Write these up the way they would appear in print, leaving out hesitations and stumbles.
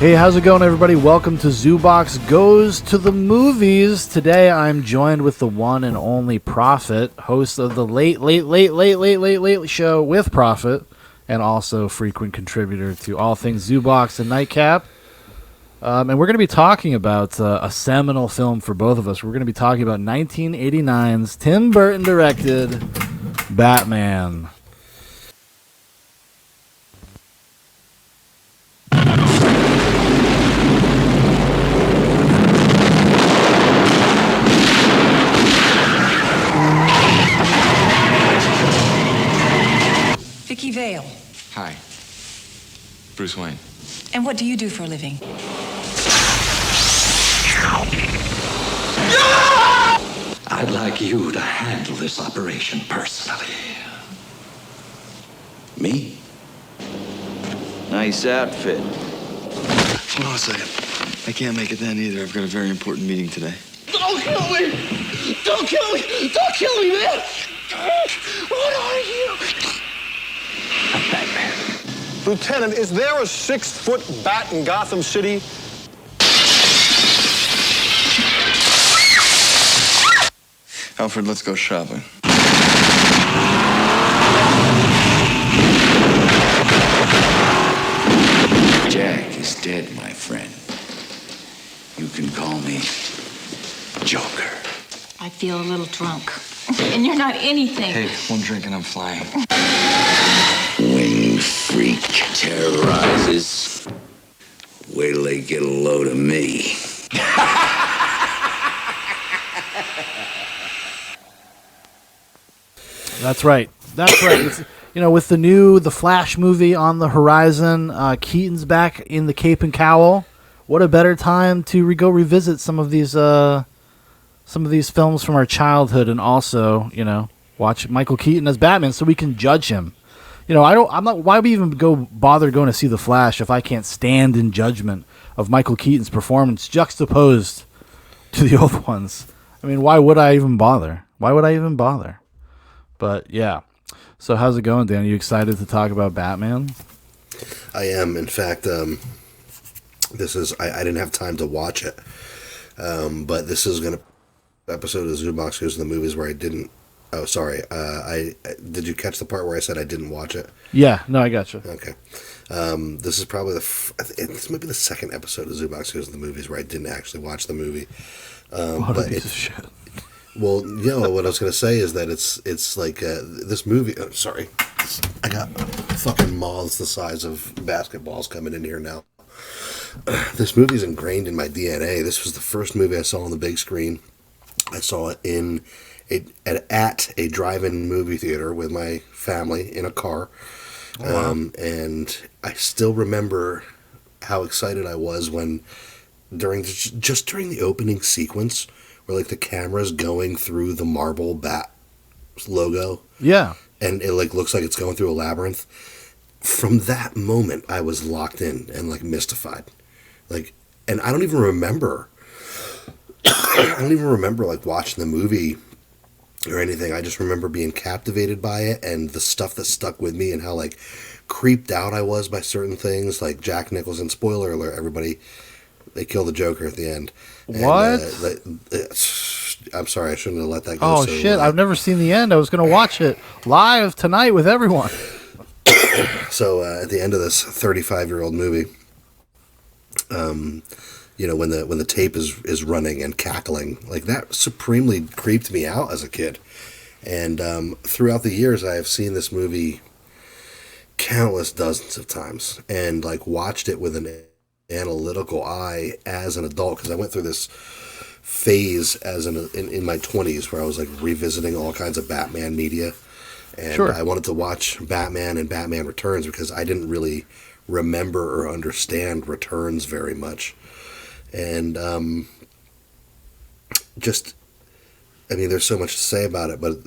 Hey, how's it going, everybody? Welcome to Zoobox Goes to the Movies. Today, I'm joined with the one and only Prophet, host of the late show with Prophet, and also frequent contributor to all things Zoobox and Nightcap. And we're going to be talking about a seminal film for both of us. We're going to be talking about 1989's Tim Burton directed Batman. Vicky Vale. Hi. Bruce Wayne. And what do you do for a living? I'd like you to handle this operation personally. Me? Nice outfit. Hold on a second. I can't make it then either. I've got a very important meeting today. Don't kill me! Don't kill me! Don't kill me, man! What are you? Batman. Lieutenant, is there a 6-foot bat in Gotham City? Alfred, let's go shopping. Jack is dead, my friend. You can call me Joker. I feel a little drunk. And you're not anything. Hey, one drink and I'm flying. Winged freak terrorizes. Wait till they get a load of me. That's right. That's right. It's, with the Flash movie on the horizon, Keaton's back in the cape and cowl. What a better time to go revisit some of these films from our childhood, and also, watch Michael Keaton as Batman so we can judge him. Why would we even bother going to see The Flash if I can't stand in judgment of Michael Keaton's performance juxtaposed to the old ones? I mean, why would I even bother? But yeah. So how's it going, Dan? Are you excited to talk about Batman? I am. In fact, I didn't have time to watch it. But this is going to episode of Zoobox Goes to the Movies where I didn't. Oh, sorry. Did you catch the part where I said I didn't watch it? Yeah. No, I got you. Okay. This is probably this might be the second episode of Zoobox Goes to the Movies where I didn't actually watch the movie. What a piece of shit. Well, what I was going to say is that it's like this movie. Oh, sorry, I got fucking moths the size of basketballs coming in here now. This movie's ingrained in my DNA. This was the first movie I saw on the big screen. I saw it at a drive-in movie theater with my family in a car. Wow. And I still remember how excited I was when during the opening sequence, where like the camera's going through the marble bat logo. Yeah. And it looks like it's going through a labyrinth. From that moment, I was locked in and mystified. And I don't even remember watching the movie or anything. I just remember being captivated by it and the stuff that stuck with me and how creeped out I was by certain things, like Jack Nicholson. Spoiler alert, everybody. They kill the Joker at the end. What? I'm sorry, I shouldn't have let that go. Oh, shit. I've never seen the end. I was going to watch it live tonight with everyone. So at the end of this 35-year-old movie, when the tape is running and cackling, that supremely creeped me out as a kid. And throughout the years, I have seen this movie countless dozens of times and watched it with an analytical eye as an adult, because I went through this phase in my 20s where I was revisiting all kinds of Batman media, and sure. I wanted to watch Batman and Batman Returns because I didn't really remember or understand Returns very much. And there's so much to say about it, but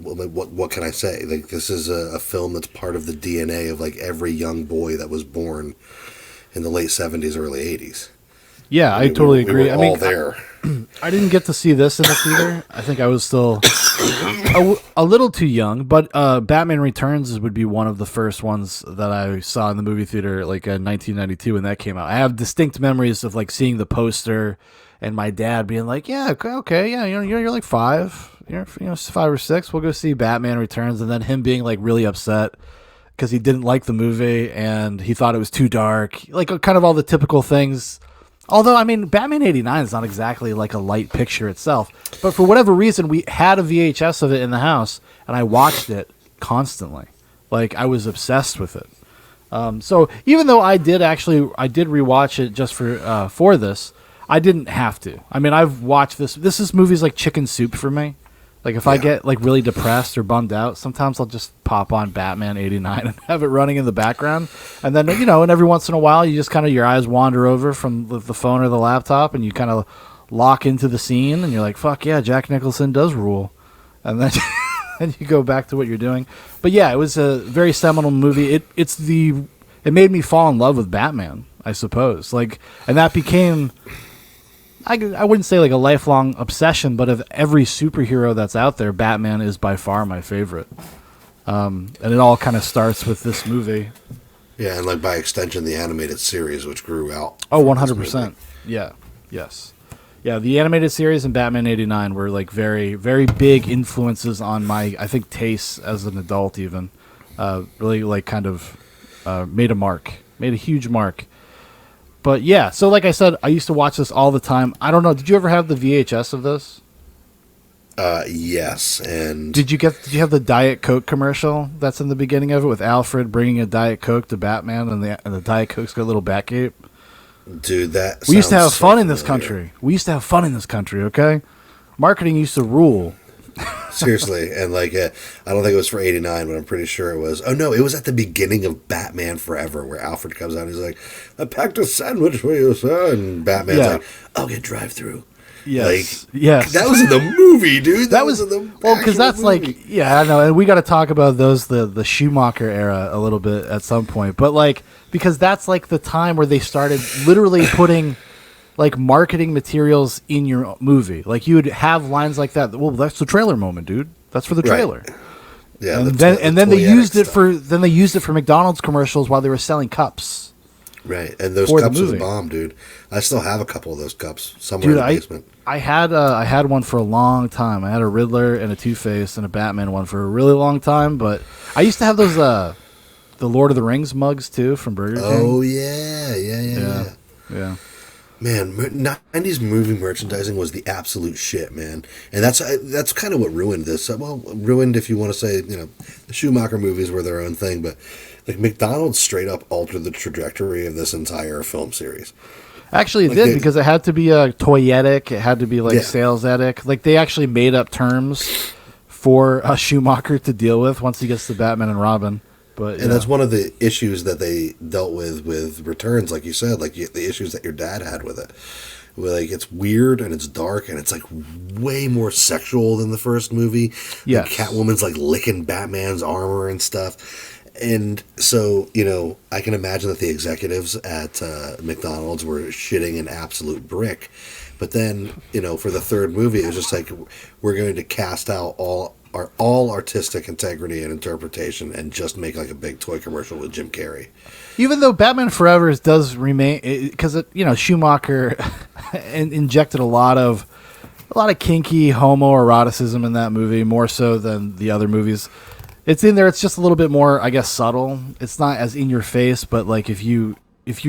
what can I say? This is a film that's part of the DNA of every young boy that was born in the late 70s, early 80s. Yeah, I totally agree. We were all there. I didn't get to see this in the theater. I think I was still a little too young, but Batman Returns would be one of the first ones that I saw in the movie theater, like in 1992 when that came out. I have distinct memories of like seeing the poster and my dad being like, "Yeah, okay, yeah, you're like 5, you're 5 or 6. We'll go see Batman Returns," and then him being like really upset because he didn't like the movie and he thought it was too dark, like kind of all the typical things. Although, I mean, Batman 89 is not exactly like a light picture itself. But for whatever reason, we had a VHS of it in the house, and I watched it constantly. Like, I was obsessed with it. So even though I did rewatch it just for this, I didn't have to. I mean, I've watched this. This is movies like chicken soup for me. Like, if I get like really depressed or bummed out, sometimes I'll just pop on Batman 89 and have it running in the background. And then, and every once in a while, you just kind of, your eyes wander over from the phone or the laptop and you kind of lock into the scene and you're like, fuck yeah, Jack Nicholson does rule. And then and you go back to what you're doing. But yeah, it was a very seminal movie. It made me fall in love with Batman, I suppose. Like, and that became... I wouldn't say like a lifelong obsession, but of every superhero that's out there, Batman is by far my favorite. And it all kind of starts with this movie. Yeah, and like by extension, the animated series, which grew out. Oh, 100%. Yeah, yes. Yeah, the animated series and Batman 89 were like very, very big influences on my, I think, tastes as an adult even. Really like kind of made a huge mark. But yeah, so like I said, I used to watch this all the time. I don't know. Did you ever have the VHS of this? Yes, and did you have the Diet Coke commercial that's in the beginning of it with Alfred bringing a Diet Coke to Batman and the Diet Coke's got a little bat cape? Dude, that we used to have fun in this country. We used to have fun in this country. Okay, marketing used to rule. Seriously, and like I don't think it was for 89, but I'm pretty sure it was. Oh no, it was at the beginning of Batman Forever, where Alfred comes out and he's like, "I packed a sandwich for you, sir," and Batman's like, "I'll get drive-through." Yes, like, yes, that was in the movie, dude. That was in the because that's movie. Like, yeah, I know, and we got to talk about the Schumacher era a little bit at some point, but like because that's like the time where they started literally putting like marketing materials in your movie. Like you would have lines like that. Well, that's the trailer moment, dude. That's for the trailer. Right. Yeah, and then they used it for McDonald's commercials while they were selling cups. Right, and those cups was a bomb, dude. I still have a couple of those cups somewhere in the basement. I had one for a long time. I had a Riddler and a Two-Face and a Batman one for a really long time. But I used to have those the Lord of the Rings mugs too from Burger King. Oh yeah. Man, 90s movie merchandising was the absolute shit, man. And that's kind of what ruined this. Well, ruined if you want to say, the Schumacher movies were their own thing, but like McDonald's straight up altered the trajectory of this entire film series. Actually, it did because it had to be toyetic. It had to be sales-etic. Like they actually made up terms for Schumacher to deal with once he gets to Batman and Robin. And that's one of the issues that they dealt with Returns, like you said, like the issues that your dad had with it. Where, like, it's weird and it's dark and it's like way more sexual than the first movie. Yeah, Catwoman's like licking Batman's armor and stuff. And so, I can imagine that the executives at McDonald's were shitting an absolute brick. But then, for the third movie, it was just like, we're going to cast out all artistic integrity and interpretation and just make like a big toy commercial with Jim Carrey. Even though Batman Forever does remain, because Schumacher injected a lot of kinky homoeroticism in that movie, more so than the other movies. It's in there. It's just a little bit more, I guess, subtle. It's not as in your face, but like if you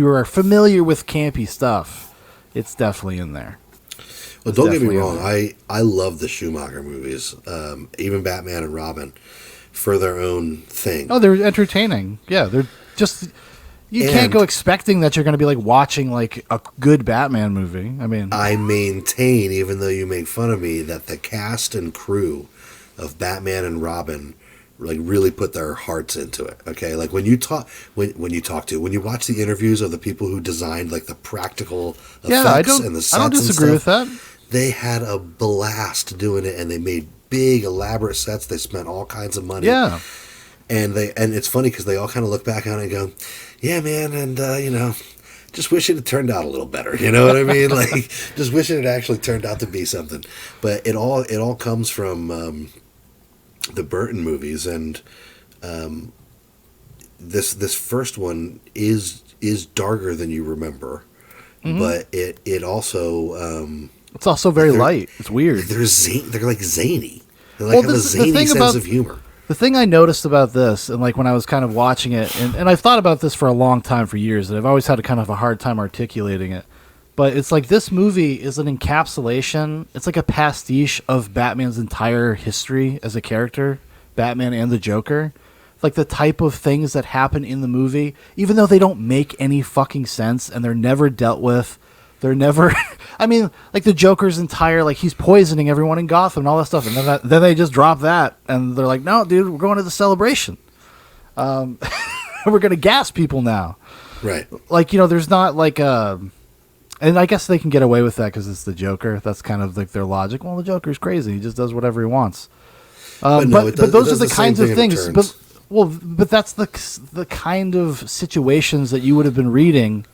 are familiar with campy stuff, it's definitely in there. Well, don't get me wrong. I love the Schumacher movies, even Batman and Robin, for their own thing. Oh, they're entertaining. Yeah, they're just... You can't go expecting that you're going to be like watching like a good Batman movie. I mean... I maintain, even though you make fun of me, that the cast and crew of Batman and Robin like really put their hearts into it. Okay, like when you watch the interviews of the people who designed like the practical effects and the sets, I don't disagree with that. They had a blast doing it, and they made big, elaborate sets. They spent all kinds of money. Yeah, and it's funny because they all kind of look back on it and go, "Yeah, man," and just wish it had turned out a little better. You know what I mean? Like, just wish it had actually turned out to be something. But it all comes from the Burton movies, and this first one is darker than you remember, but it also it's also very light. It's weird. they're like zany. They like have a zany sense of humor. The thing I noticed about this, and like when I was kind of watching it, and I've thought about this for a long time, for years, and I've always had a kind of a hard time articulating it, but it's like this movie is an encapsulation. It's like a pastiche of Batman's entire history as a character, Batman and the Joker. Like the type of things that happen in the movie, even though they don't make any fucking sense and they're never dealt with. They're never, I mean, like the Joker's entire, like he's poisoning everyone in Gotham and all that stuff. And then they just drop that and they're like, no, dude, we're going to the celebration. We're going to gas people now. Right. Like, you know, there's not like and I guess they can get away with that because it's the Joker. That's kind of like their logic. Well, the Joker's crazy. He just does whatever he wants. But those are the kinds of things. But that's the kind of situations that you would have been reading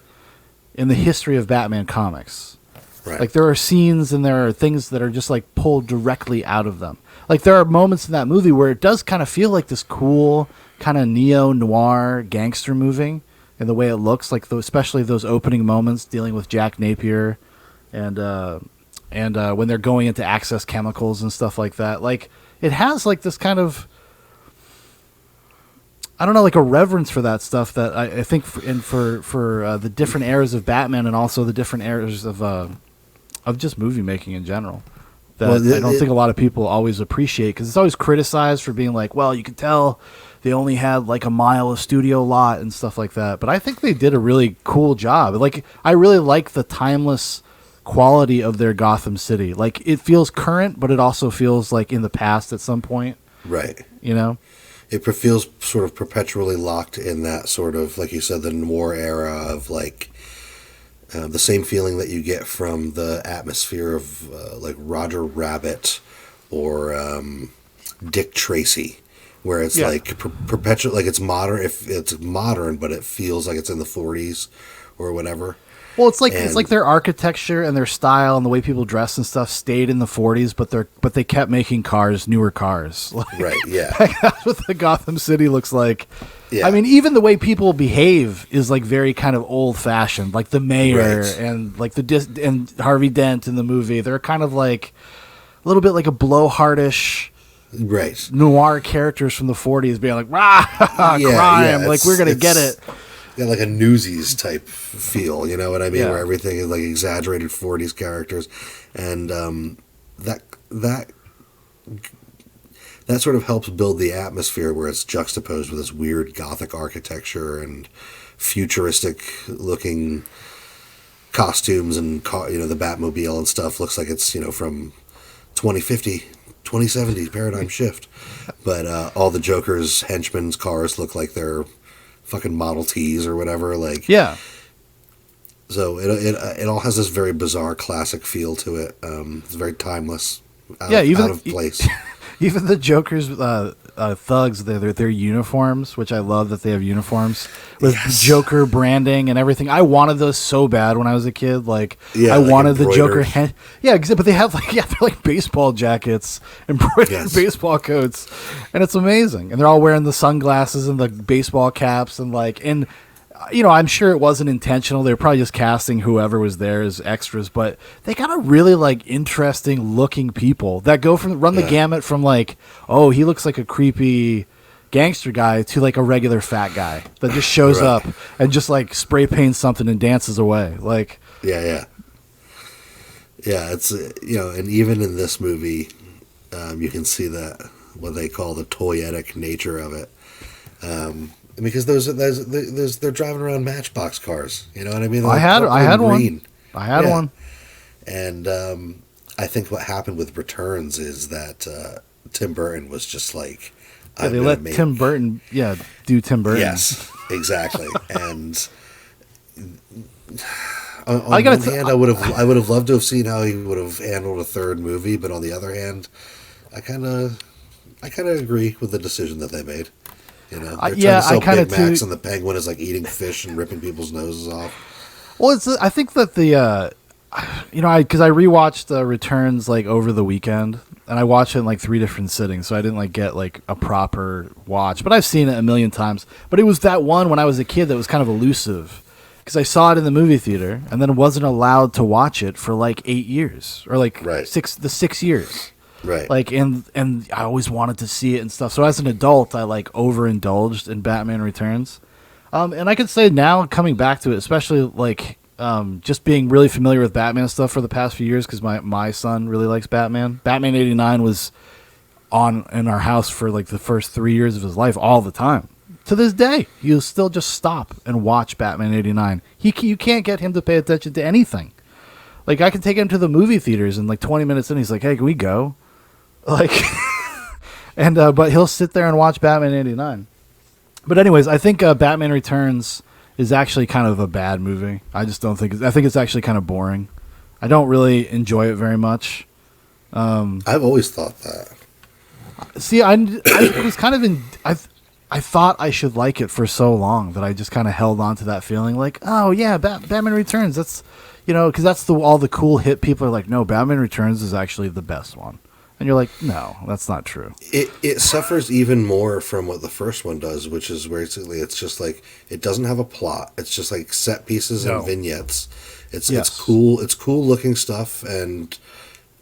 in the history of Batman comics. Right. Like there are scenes and there are things that are just like pulled directly out of them. Like there are moments in that movie where it does kind of feel like this cool kind of neo-noir gangster movie in the way it looks, like especially those opening moments dealing with Jack Napier and when they're going into Access Chemicals and stuff like that. Like it has like this kind of, I don't know, like a reverence for that stuff that I think for the different eras of Batman and also the different eras of just movie making in general that I don't think a lot of people always appreciate, because it's always criticized for being like, well, you can tell they only had like a mile of studio lot and stuff like that. But I think they did a really cool job. Like I really like the timeless quality of their Gotham City. Like it feels current, but it also feels like in the past at some point. Right. You know? It feels sort of perpetually locked in that sort of, like you said, the noir era of like the same feeling that you get from the atmosphere of like Roger Rabbit or Dick Tracy, where it's like perpetual, like it's modern. If it's modern, but it feels like it's in the 40s or whatever. Well, it's like their architecture and their style and the way people dress and stuff stayed in the 40s, but they kept making newer cars. Like, right, yeah. That's what the Gotham City looks like. Yeah. I mean, even the way people behave is like very kind of old-fashioned. Like the mayor and like and Harvey Dent in the movie, they're kind of like a little bit like a blowhardish noir characters from the 40s being like, rah, crime, like we're going to get it. Yeah, like a Newsies type feel, you know what I mean? Where everything is like exaggerated 40s characters, and that sort of helps build the atmosphere where it's juxtaposed with this weird Gothic architecture and futuristic looking costumes, and the Batmobile and stuff looks like it's from 2050, 2070 paradigm shift, but all the Joker's henchmen's cars look like they're fucking Model Ts or whatever, like so it all has this very bizarre classic feel to it. It's very timeless, out of place. Even the Joker's thugs, their uniforms, which I love that they have uniforms with Joker branding and everything. I wanted those so bad when I was a kid. Like I wanted the Joker. But they have they're like baseball jackets, embroidered baseball coats, and it's amazing. And they're all wearing the sunglasses and the baseball caps and I'm sure it wasn't intentional. They were probably just casting whoever was there as extras, but they got a really like interesting looking people that run the gamut from like, oh, he looks like a creepy gangster guy to like a regular fat guy that just shows up and just like spray paints something and dances away. Like, it's and even in this movie, you can see that what they call the toyetic nature of it. Because they're driving around Matchbox cars, you know what I mean? I had one. I had one. And I think what happened with Returns is that Tim Burton was just like, they let Tim Burton, do Tim Burton. Yes, exactly. And on one hand, I would have loved to have seen how he would have handled a third movie, but on the other hand, I kind of agree with the decision that they made. They're trying to sell Big Macs, and the Penguin is like eating fish and ripping people's noses off. Well, I think that because I rewatched Returns like over the weekend, and I watched it in like 3 different sittings, so I didn't like get like a proper watch. But I've seen it a million times. But it was that one when I was a kid that was kind of elusive, because I saw it in the movie theater and then wasn't allowed to watch it for like 8 years or like Right. 6 years. Right. Like and I always wanted to see it and stuff. So as an adult, I like overindulged in Batman Returns. And I could say now, coming back to it, especially like just being really familiar with Batman stuff for the past few years, because my son really likes Batman. Batman '89 was on in our house for like the first 3 years of his life all the time. To this day, he'll still just stop and watch Batman '89. You can't get him to pay attention to anything. Like I can take him to the movie theaters and like 20 minutes in, he's like, "Hey, can we go?" Like, and but he'll sit there and watch Batman '89. But anyways, I think Batman Returns is actually kind of a bad movie. I just don't think. I think it's actually kind of boring. I don't really enjoy it very much. I've always thought that. See, I was kind of in. I thought I should like it for so long that I just kind of held on to that feeling. Like, oh yeah, Batman Returns. That's because that's all the cool hip people are like. No, Batman Returns is actually the best one. And you're like, no, that's not true. It suffers even more from what the first one does, which is basically it's just like it doesn't have a plot. It's just like set pieces and vignettes. It's cool. It's cool looking stuff and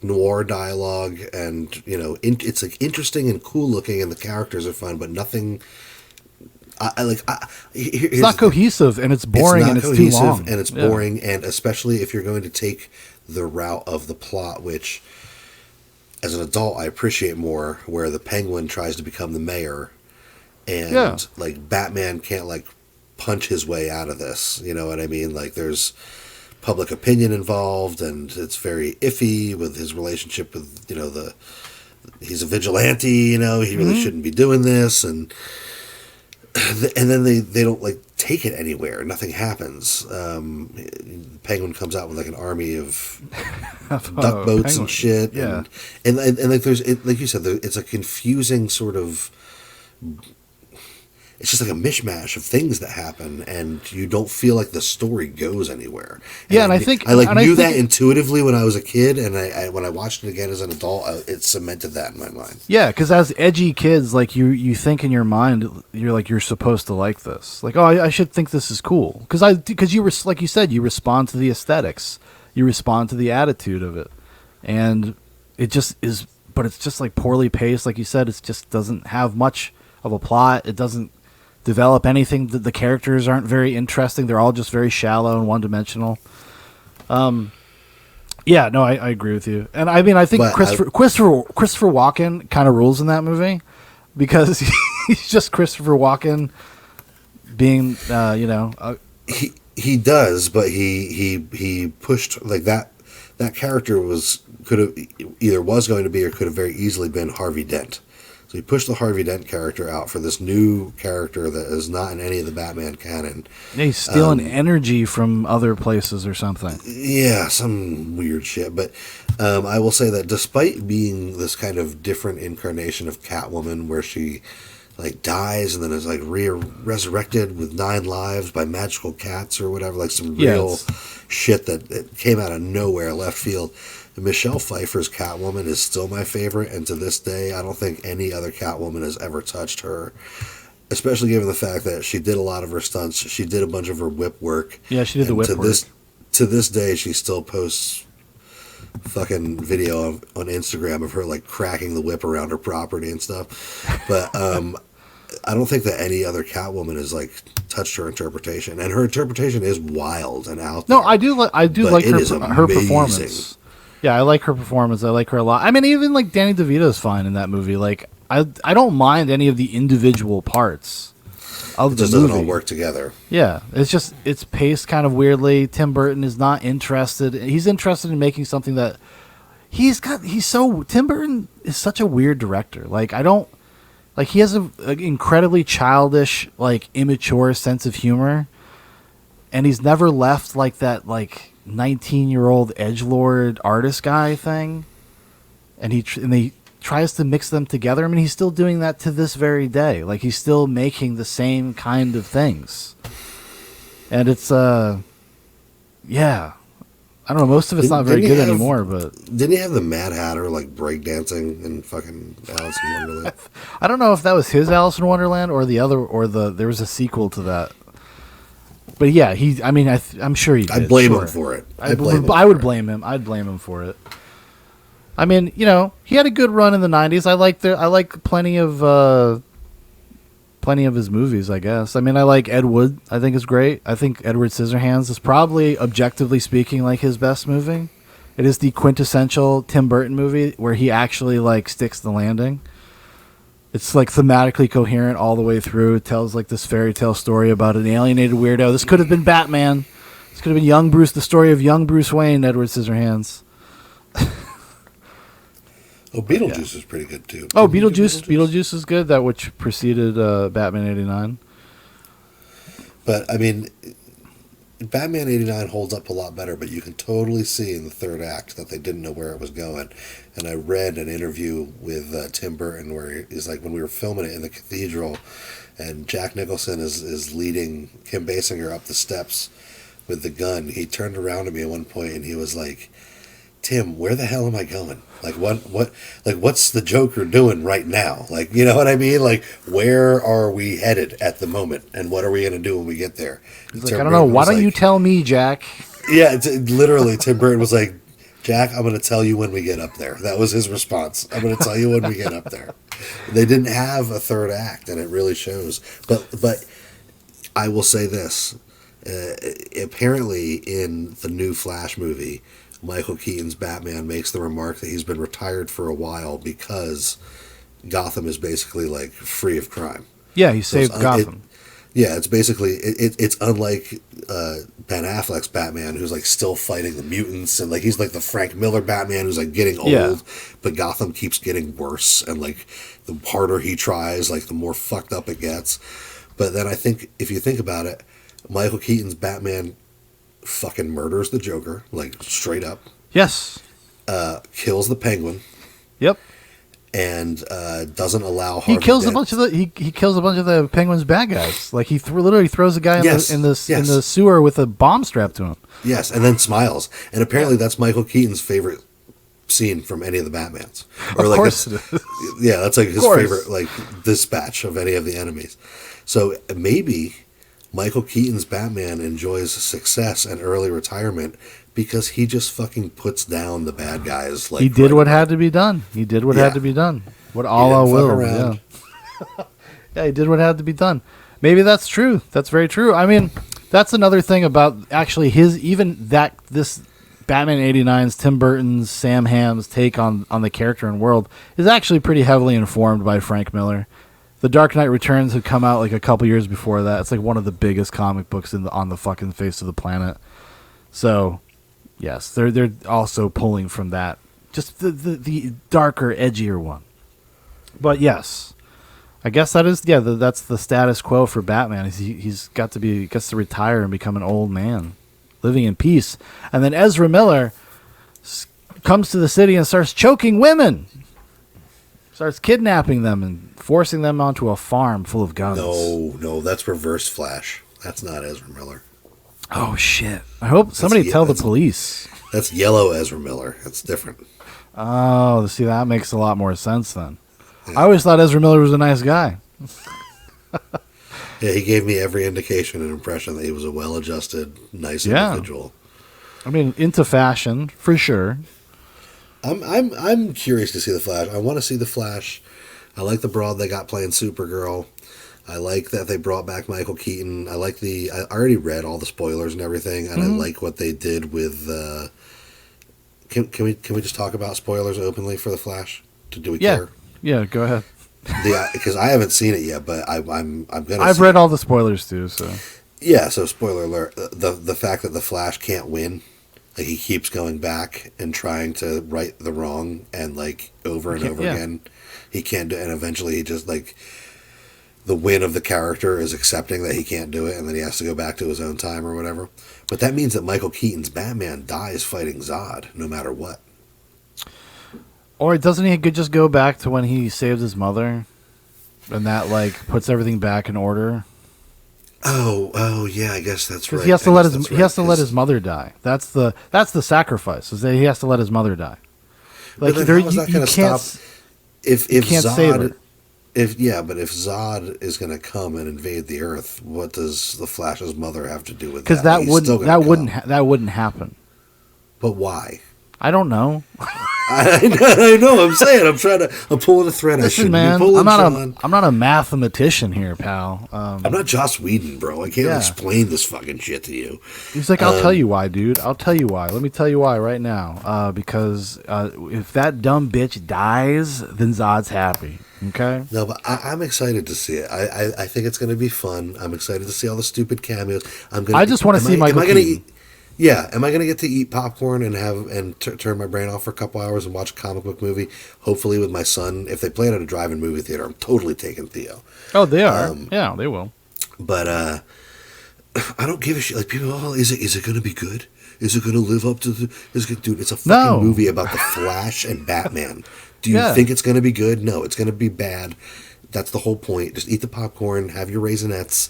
noir dialogue, and it's like interesting and cool looking, and the characters are fun, but nothing. It's not cohesive, and it's boring, and it's too long, and it's boring, and especially if you're going to take the route of the plot, which. As an adult, I appreciate more where the Penguin tries to become the mayor, and like Batman can't like punch his way out of this. You know what I mean? Like there's public opinion involved, and it's very iffy with his relationship with he's a vigilante. He really shouldn't be doing this, and then they don't like take it anywhere. Nothing happens. Penguin comes out with like an army of duck boats and shit. Yeah. And like there's like you said, it's a confusing sort of. It's just like a mishmash of things that happen, and you don't feel like the story goes anywhere. And I think I knew that intuitively when I was a kid, and I when I watched it again as an adult, it cemented that in my mind. Yeah, because as edgy kids, like you think in your mind, you're supposed to like this. Like, oh, I should think this is cool because you like you said, you respond to the aesthetics, you respond to the attitude of it, and it just is. But it's just like poorly paced, like you said. It just doesn't have much of a plot. It doesn't develop anything. The characters aren't very interesting. They're all just very shallow and one-dimensional. Yeah, no, I agree with you. And I mean, I think Christopher Walken kind of rules in that movie because he's just Christopher Walken being, He does, but he pushed like that. That character could have going to be or could have very easily been Harvey Dent. So he pushed the Harvey Dent character out for this new character that is not in any of the Batman canon. Yeah, he's stealing energy from other places or something. Yeah, some weird shit. But I will say that despite being this kind of different incarnation of Catwoman, where she like dies and then is like resurrected with 9 lives by magical cats or whatever, like some real shit that it came out of nowhere, left field. Michelle Pfeiffer's Catwoman is still my favorite, and to this day, I don't think any other Catwoman has ever touched her, especially given the fact that she did a lot of her stunts. She did a bunch of her whip work. Yeah, she did the whip work. To this day, she still posts fucking video on Instagram of her like cracking the whip around her property and stuff. But I don't think that any other Catwoman has like touched her interpretation, and her interpretation is wild and out there. No, I do like her performance. Yeah, I like her performance. I like her a lot. I mean, even like Danny DeVito's fine in that movie. Like, I don't mind any of the individual parts of the movie. It doesn't all work together. Yeah, it's paced kind of weirdly. Tim Burton is not interested. He's interested in making something that Tim Burton is such a weird director. Like, he has an incredibly childish, like immature sense of humor, and he's never left like that, like 19-year-old edgelord artist guy thing, and he tries to mix them together. I mean, he's still doing that to this very day. Like, he's still making the same kind of things, and it's I don't know. Most of it's not very Didn't good he have- anymore, but Didn't he have the Mad Hatter like breakdancing in fucking Alice in Wonderland? I don't know if that was his Alice in Wonderland or the other, or there was a sequel to that. But yeah, I'm sure he did. I blame sure. him for it. I for would it. blame him. I'd blame him for it. I mean, he had a good run in the '90s. I like plenty of his movies, I guess. I mean, I like Ed Wood. I think is great. I think Edward Scissorhands is probably, objectively speaking, like his best movie. It is the quintessential Tim Burton movie where he actually like sticks the landing. It's like thematically coherent all the way through. It tells like this fairy tale story about an alienated weirdo. This could have been Batman. This could have been young Bruce, the story of young Bruce Wayne, Edward Scissorhands. Oh, Beetlejuice is pretty good too. Oh, Didn't you do Beetlejuice is good. That which preceded Batman '89. But I mean, Batman '89 holds up a lot better. But you can totally see in the third act that they didn't know where it was going. And I read an interview with Tim Burton where he's like, when we were filming it in the cathedral, and Jack Nicholson is leading Kim Basinger up the steps with the gun. He turned around to me at one point and he was like, Tim, where the hell am I going? Like what's the Joker doing right now? Like, you know what I mean? Like, where are we headed at the moment, and what are we gonna do when we get there? He's like, I don't know. Why don't you tell me, Jack? Yeah, literally, Tim Burton was like, Jack, I'm gonna tell you when we get up there. That was his response. I'm gonna tell you when we get up there. They didn't have a third act, and it really shows. But I will say this: apparently, in the new Flash movie, Michael Keaton's Batman makes the remark that he's been retired for a while because Gotham is basically like free of crime. Yeah, he saved Gotham. It's basically it's unlike Ben Affleck's Batman, who's like still fighting the mutants, and like he's like the Frank Miller Batman who's like getting old, but Gotham keeps getting worse, and like the harder he tries, like the more fucked up it gets. But then I think if you think about it, Michael Keaton's Batman fucking murders the Joker, like straight up. Yes. Kills the Penguin. Yep. And doesn't allow He kills a bunch of the Penguin's bad guys. Like he literally throws a guy in the sewer with a bomb strapped to him. Yes, and then smiles. And apparently that's Michael Keaton's favorite scene from any of the Batmans. Or of like course it is. Yeah, that's like his favorite like dispatch of any of the enemies. So maybe Michael Keaton's Batman enjoys success and early retirement because he just fucking puts down the bad guys. Like he did what had to be done. He did what had to be done. What Allah will. Yeah. Yeah, he did what had to be done. Maybe that's true. That's very true. I mean, that's another thing about actually this Batman '89's Tim Burton's Sam Hamm's take on the character and world is actually pretty heavily informed by Frank Miller. The Dark Knight Returns had come out like a couple years before that. It's like one of the biggest comic books on the fucking face of the planet. So, yes, they're also pulling from that, just the darker, edgier one. But yes, I guess that's the status quo for Batman. He's gets to retire and become an old man, living in peace. And then Ezra Miller comes to the city and starts choking women. Starts kidnapping them and forcing them onto a farm full of guns. No, that's Reverse Flash. That's not Ezra Miller. Oh shit! I hope somebody tell the police. That's yellow Ezra Miller. That's different. Oh, see, that makes a lot more sense then. Yeah. I always thought Ezra Miller was a nice guy. Yeah, he gave me every indication and impression that he was a well-adjusted, nice individual. I mean, into fashion for sure. I'm curious to see the Flash. I want to see the Flash. I like the broad they got playing Supergirl. I like that they brought back Michael Keaton. I already read all the spoilers and everything, and I like what they did with. Can we just talk about spoilers openly for the Flash? Do we care? Yeah, go ahead. Because I haven't seen it yet, but I'm gonna. I've read all the spoilers too, so. Yeah, so spoiler alert: the fact that the Flash can't win. Like, he keeps going back and trying to right the wrong, and like over and over again, he can't do it. And eventually, he just like the win of the character is accepting that he can't do it, and then he has to go back to his own time or whatever. But that means that Michael Keaton's Batman dies fighting Zod, no matter what. Or doesn't he just go back to when he saved his mother, and that like puts everything back in order? Oh, yeah. I guess that's right. Because he has to I let guess his that's he has to right, let 'cause- his mother die. That's the sacrifice. Is that he has to let his mother die. Like But then there, how is that you gonna can't stop? If can't save Zod, her. but if Zod is going to come and invade the Earth, what does the Flash's mother have to do with that? because that He's still wouldn't gonna that wouldn't happen. But why? I don't know. I know. I'm pulling a thread. I Listen, shouldn't man, be pulling. I'm not a mathematician here, pal. I'm not Joss Whedon, bro. I can't Yeah. explain this fucking shit to you. He's like, I'll tell you why, dude. I'll tell you why. Let me tell you why right now. Because if that dumb bitch dies, then Zod's happy. Okay. No, but I'm excited to see it. I think it's going to be fun. I'm excited to see all the stupid cameos. I just want to see Michael Keaton. Yeah, am I going to get to eat popcorn and turn my brain off for a couple hours and watch a comic book movie? Hopefully with my son. If they play it at a drive-in movie theater, I'm totally taking Theo. Oh, they are. Yeah, they will. But I don't give a shit. Like people, is it going to be good? Is it going to live up to the? Dude, it's a fucking movie about the Flash and Batman. Do you think it's going to be good? No, it's going to be bad. That's the whole point. Just eat the popcorn, have your Raisinets.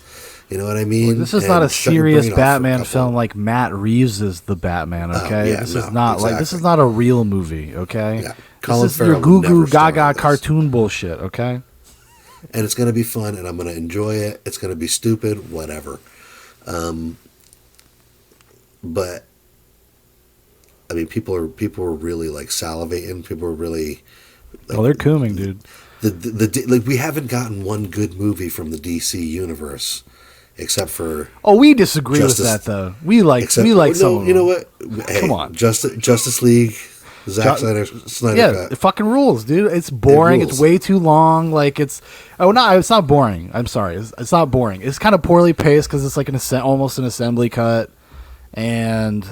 You know what I mean? Well, this is not a serious Batman film like Matt Reeves is the Batman. Okay, this is not like this is not a real movie. Okay, this is your goo goo gaga cartoon bullshit. Okay, and it's going to be fun, and I'm going to enjoy it. It's going to be stupid, whatever. But I mean, people are really like salivating. People are really. Like, they're cooming, dude. Like we haven't gotten one good movie from the DC universe. Except for we disagree with that though. We like some. You know what? Hey, come on, Justice League, Zack Snyder yeah, cut. it fucking rules, dude. It's boring. It's way too long. Like it's it's not boring. I'm sorry, it's not boring. It's kind of poorly paced because it's like almost an assembly cut, and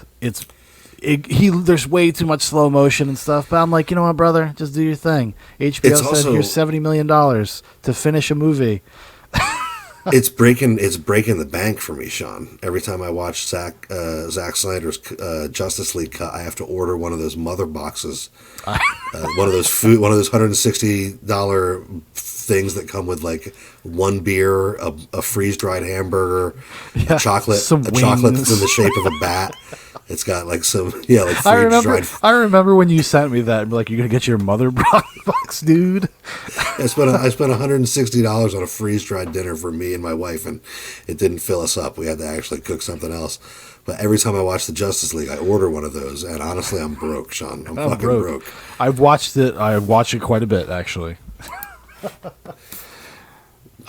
there's way too much slow motion and stuff. But I'm like, you know what, brother, just do your thing. HBO said here's $70 million to finish a movie. It's breaking the bank for me, Sean. Every time I watch Zack Snyder's Justice League cut, I have to order one of those mother boxes, one of those $160 things that come with like one beer, a freeze dried hamburger, a chocolate that's in the shape of a bat. It's got like some like freeze dried. I remember when you sent me that. Like, you're gonna get your mother box, dude. I spent $160 on a freeze dried dinner for me and my wife, and it didn't fill us up. We had to actually cook something else. But every time I watch the Justice League, I order one of those, and honestly, I'm broke, Sean. I'm fucking broke. I've watched it. I watched it quite a bit, actually.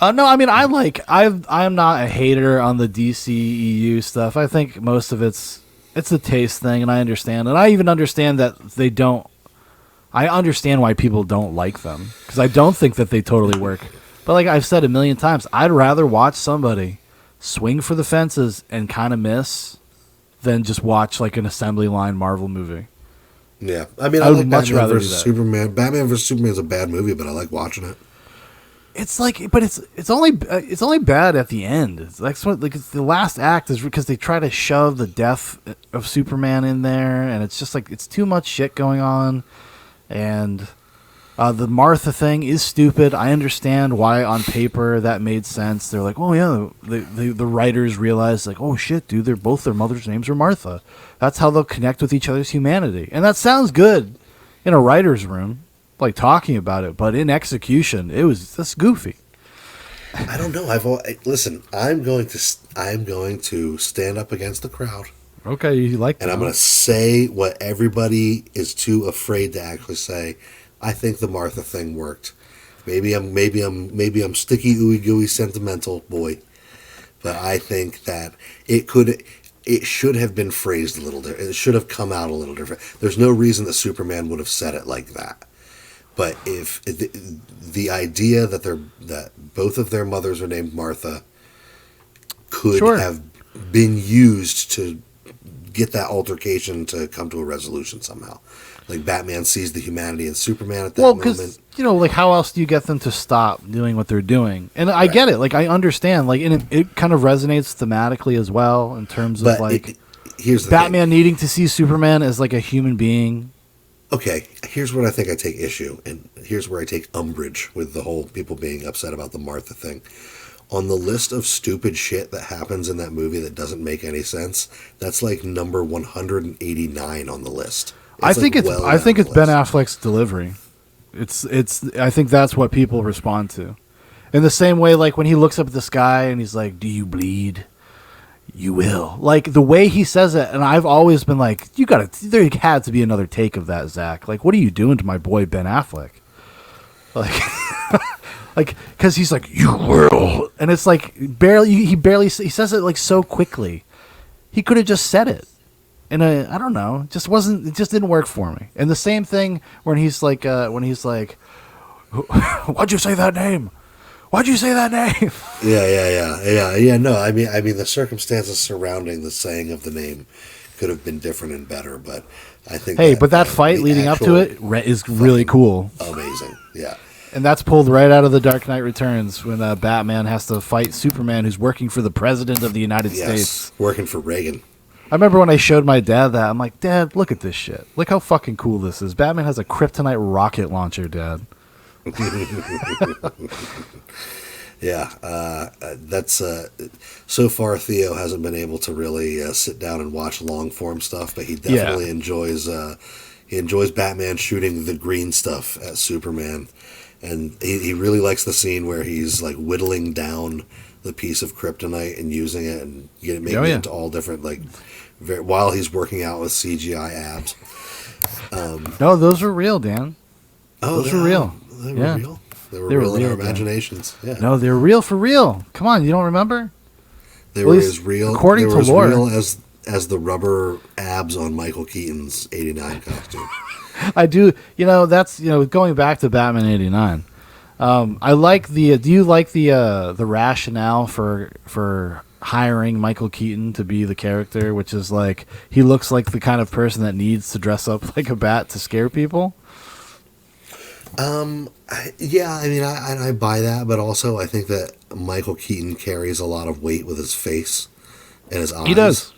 No, I mean, I'm not a hater on the DCEU stuff. I think most of it's a taste thing, and I understand. And I even understand that they don't. I understand why people don't like them, because I don't think that they totally work. But like I've said a million times, I'd rather watch somebody swing for the fences and kind of miss than just watch like an assembly line Marvel movie. Yeah, I mean, I would like much Batman versus Superman. Batman versus Superman is a bad movie, but I like watching it. It's like, but it's only bad at the end. It's like it's the last act is because they try to shove the death of Superman in there, and it's just like it's too much shit going on, and the Martha thing is stupid. I understand why on paper that made sense. They're like, oh yeah, the writers realized like, oh shit, dude, their mother's names are Martha. That's how they'll connect with each other's humanity, and that sounds good in a writer's room. Like talking about it, but in execution, it was just goofy. I don't know. Listen. I'm going to stand up against the crowd. Okay, you like that? And I'm going to say what everybody is too afraid to actually say. I think the Martha thing worked. Maybe I'm sticky, ooey gooey, sentimental boy, but I think that it should have been phrased a little different. It should have come out a little different. There's no reason that Superman would have said it like that. But if the idea that both of their mothers are named Martha could have been used to get that altercation to come to a resolution somehow, like Batman sees the humanity in Superman at that moment. Well, because like how else do you get them to stop doing what they're doing? And I get it, like I understand, like and it kind of resonates thematically as well in terms of here's the Batman needing to see Superman as like a human being. Okay, here's what I think I take issue, and here's where I take umbrage with the whole people being upset about the Martha thing. on the list of stupid shit that happens in that movie that doesn't make any sense, that's like number 189 on the list. I think like it's well I think down it's the Ben list. Affleck's delivery. It's I think that's what people respond to. In the same way, like when he looks up at the sky and he's like, "Do you bleed? You will." Like the way he says it, and I've always been like, there had to be another take of that, Zach. Like, what are you doing to my boy Ben Affleck? Like, because he's like, "You will," and it's like he says it like so quickly. He could have just said it. And I don't know, it just didn't work for me. And the same thing when he's like, "Why'd you say that name? Why'd you say that name?" Yeah. No, I mean, the circumstances surrounding the saying of the name could have been different and better, but I think. But that fight leading up to it is really cool, amazing. Yeah, and that's pulled right out of The Dark Knight Returns when Batman has to fight Superman, who's working for the President of the United States, working for Reagan. I remember when I showed my dad that, I'm like, "Dad, look at this shit. Look how fucking cool this is. Batman has a kryptonite rocket launcher, Dad." Yeah, that's so far Theo hasn't been able to really sit down and watch long form stuff, but he definitely enjoys Batman shooting the green stuff at Superman, and he really likes the scene where he's like whittling down the piece of kryptonite and using it and making it into all different while he's working out with CGI abs. No, those were real, Dan. Those were real. They were real. They were real in our imaginations. Yeah. No, they're real for real. Come on, you don't remember? They were as real. According to lore, real as the rubber abs on Michael Keaton's '89 costume. I do. That's going back to Batman '89. I like the. Do you like the rationale for hiring Michael Keaton to be the character, which is like he looks like the kind of person that needs to dress up like a bat to scare people? I buy that, but also I think that Michael Keaton carries a lot of weight with his face and his eyes. He does.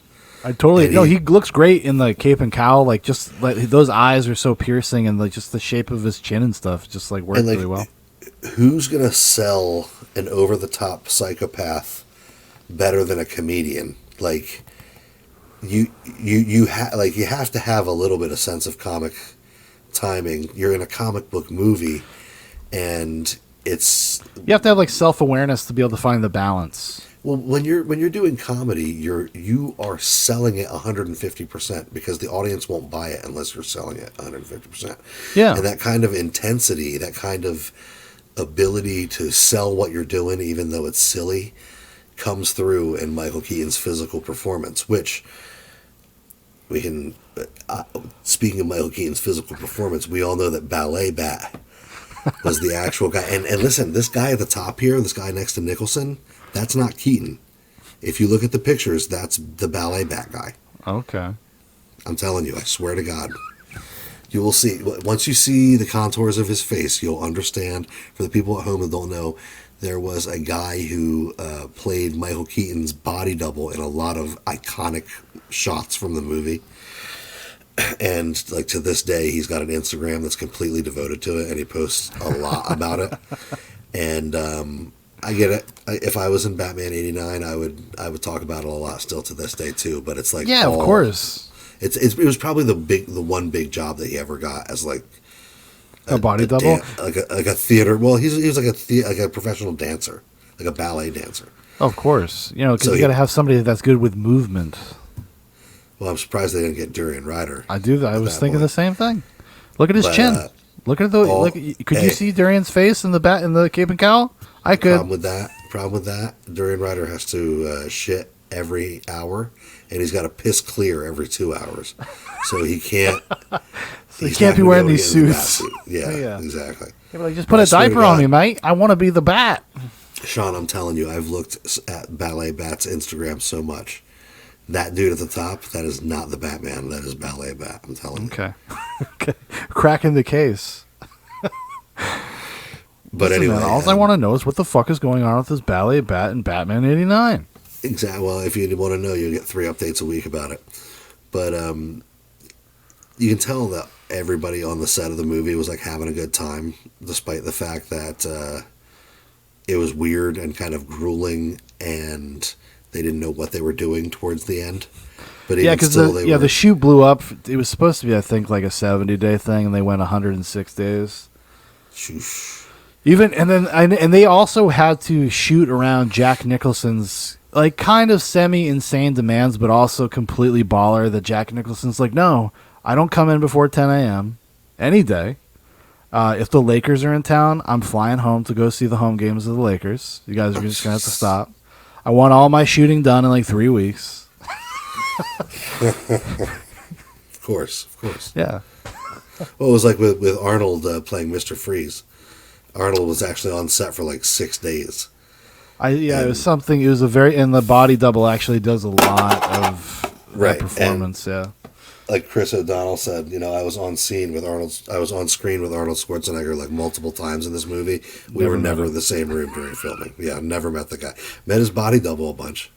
I totally he looks great in the cape and cowl. Like just like those eyes are so piercing, and like just the shape of his chin and stuff just like works really well. Who's gonna sell an over-the-top psychopath better than a comedian? Like you have to have a little bit of sense of comic timing. You're in a comic book movie, and you have to have like self-awareness to be able to find the balance. Well, when you're doing comedy, you are selling it 150% because the audience won't buy it unless you're selling it 150%. Yeah, and that kind of intensity, that kind of ability to sell what you're doing, even though it's silly, comes through in Michael Keaton's physical performance, which we can. Speaking of Michael Keaton's physical performance, we all know that Ballet Bat was the actual guy. And listen, this guy at the top here, this guy next to Nicholson, that's not Keaton. If you look at the pictures, that's the Ballet Bat guy. Okay. I'm telling you, I swear to God. You will see. Once you see the contours of his face, you'll understand. For the people at home who don't know, there was a guy who played Michael Keaton's body double in a lot of iconic shots from the movie. And like to this day, he's got an Instagram that's completely devoted to it, and he posts a lot about it. And I get it. If I was in Batman '89, I would talk about it a lot still to this day too. But it's like, of course. It was probably the one big job that he ever got as like a body double, like a theater. Well, he was like a professional dancer, like a ballet dancer. Of course, because you got to have somebody that's good with movement. Well, I'm surprised they didn't get Durian Ryder. I was thinking the same thing. Look at his chin. Look at could you see Durian's face in the cape and cowl? I could. Problem with that. Durian Ryder has to shit every hour, and he's got to piss clear every 2 hours. So he can't. So he can't be wearing these suits. Yeah, exactly. Just put a diaper on me, mate. I want to be the Bat. Sean, I'm telling you, I've looked at Ballet Bat's Instagram so much. That dude at the top, that is not the Batman. That is Ballet Bat. I'm telling you. Okay. Cracking the case. But anyway, all I want to know is what the fuck is going on with this Ballet Bat in Batman '89. Exactly. Well, if you want to know, you'll get 3 updates a week about it. But you can tell that everybody on the set of the movie was like having a good time, despite the fact that it was weird and kind of grueling, and they didn't know what they were doing towards the end. But yeah, because the shoot blew up. It was supposed to be, I think, like a 70-day thing, and they went 106 days. And they also had to shoot around Jack Nicholson's like kind of semi-insane demands, but also completely baller. That Jack Nicholson's like, no, I don't come in before 10 a.m. any day. If the Lakers are in town, I'm flying home to go see the home games of the Lakers. You guys are just gonna have to stop. I want all my shooting done in like 3 weeks. Of course. Yeah. Well, it was like with Arnold playing Mr. Freeze. Arnold was actually on set for like 6 days. It was something. It was and the body double actually does a lot of that performance. And like Chris O'Donnell said, I was on screen with Arnold Schwarzenegger like multiple times in this movie. We were never in the same room during filming. Yeah, never met the guy. Met his body double a bunch.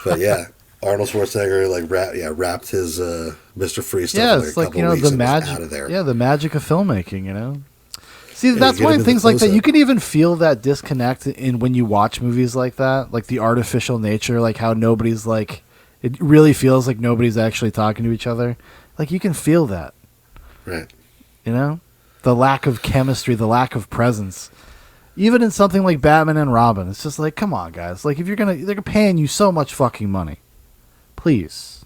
But yeah. Arnold Schwarzenegger wrapped his Mr. Freeze stuff for like a couple weeks the magic out of there. Yeah, the magic of filmmaking, See, that's why things like that, you can even feel that disconnect in when you watch movies like that, like the artificial nature, like how nobody's like, it really feels like nobody's actually talking to each other. Like you can feel that. Right. The lack of chemistry, the lack of presence. Even in something like Batman and Robin, it's just like, come on, guys. Like if they're paying you so much fucking money. Please,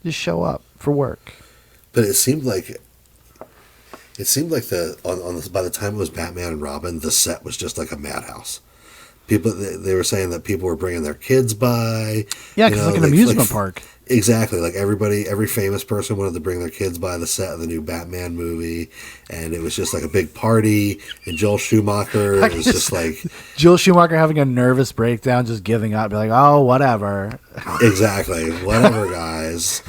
just show up for work. But it seemed like by the time it was Batman and Robin, the set was just like a madhouse. People, they were saying that people were bringing their kids by. Yeah, because like an amusement park. Exactly, like every famous person wanted to bring their kids by the set of the new Batman movie, and it was just like a big party. And Joel Schumacher was just like Joel Schumacher having a nervous breakdown, just giving up, be like, "Oh, whatever." Exactly, whatever, guys.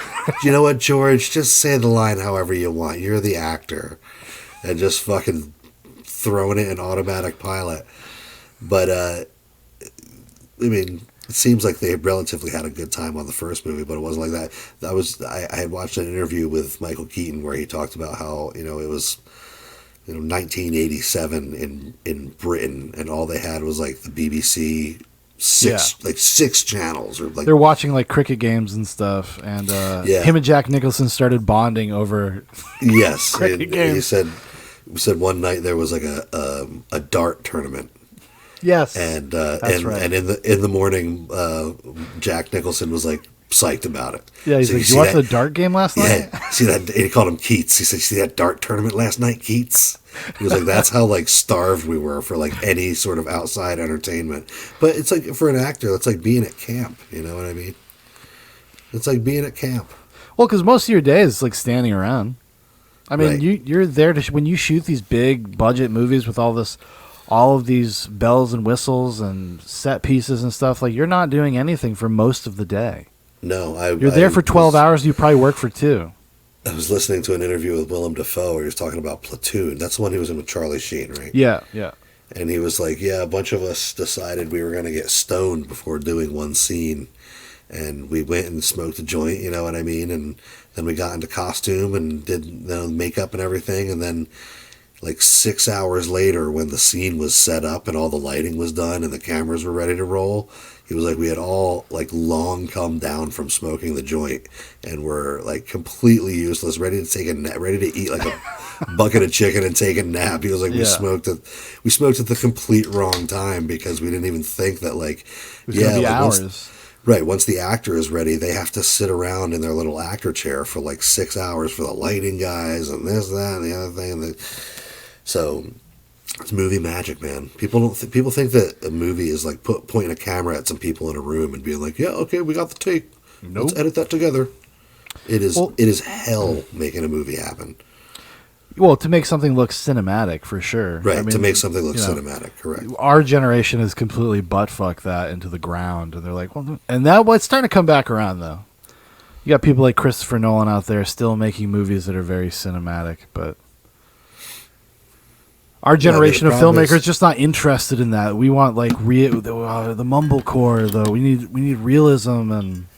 You know what, George? Just say the line however you want. You're the actor, and just fucking throwing it in automatic pilot. But it seems like they relatively had a good time on the first movie, but it wasn't like that. I had watched an interview with Michael Keaton where he talked about how it was 1987 in Britain, and all they had was like the BBC six channels, or like they're watching like cricket games and stuff, and him and Jack Nicholson started bonding over cricket games. He said one night there was like a dart tournament. Yes, and right. And in the morning, Jack Nicholson was like psyched about it. Yeah, he's like, "You watched the dart game last night?" Yeah, see that? And he called him Keats. He said, "See that dart tournament last night, Keats?" He was like, "That's how like starved we were for like any sort of outside entertainment." But it's like for an actor, it's like being at camp. You know what I mean? It's like being at camp. Well, because most of your day is like standing around. I mean, right. you're there when you shoot these big budget movies with all of these bells and whistles and set pieces and stuff. Like you're not doing anything for most of the day. No, you're there for 12 hours. You probably work for 2. I was listening to an interview with Willem Dafoe where he was talking about Platoon. That's the one he was in with Charlie Sheen, right? Yeah. And he was like, "Yeah, a bunch of us decided we were going to get stoned before doing one scene, and we went and smoked a joint. You know what I mean? And then we got into costume and did makeup and everything, and then." Like 6 hours later, when the scene was set up and all the lighting was done and the cameras were ready to roll, he was like, we had all like long come down from smoking the joint and were like completely useless, ready to take a nap, ready to eat like a bucket of chicken and take a nap. He was like, we smoked at the complete wrong time because we didn't even think that like, it was gonna be hours. Once the actor is ready, they have to sit around in their little actor chair for like 6 hours for the lighting guys and this, that, and the other thing. So it's movie magic, man. People think that a movie is like pointing a camera at some people in a room and being like, "Yeah, okay, we got the tape. Nope. Let's edit that together." It is hell making a movie happen. Well, to make something look cinematic, for sure. Right, to make something look cinematic, correct. Our generation has completely butt-fucked that into the ground, and they're like, well, and that it's starting to come back around, though. You got people like Christopher Nolan out there still making movies that are very cinematic, but our generation of filmmakers just not interested in that. We want like the mumblecore, though. We need realism and.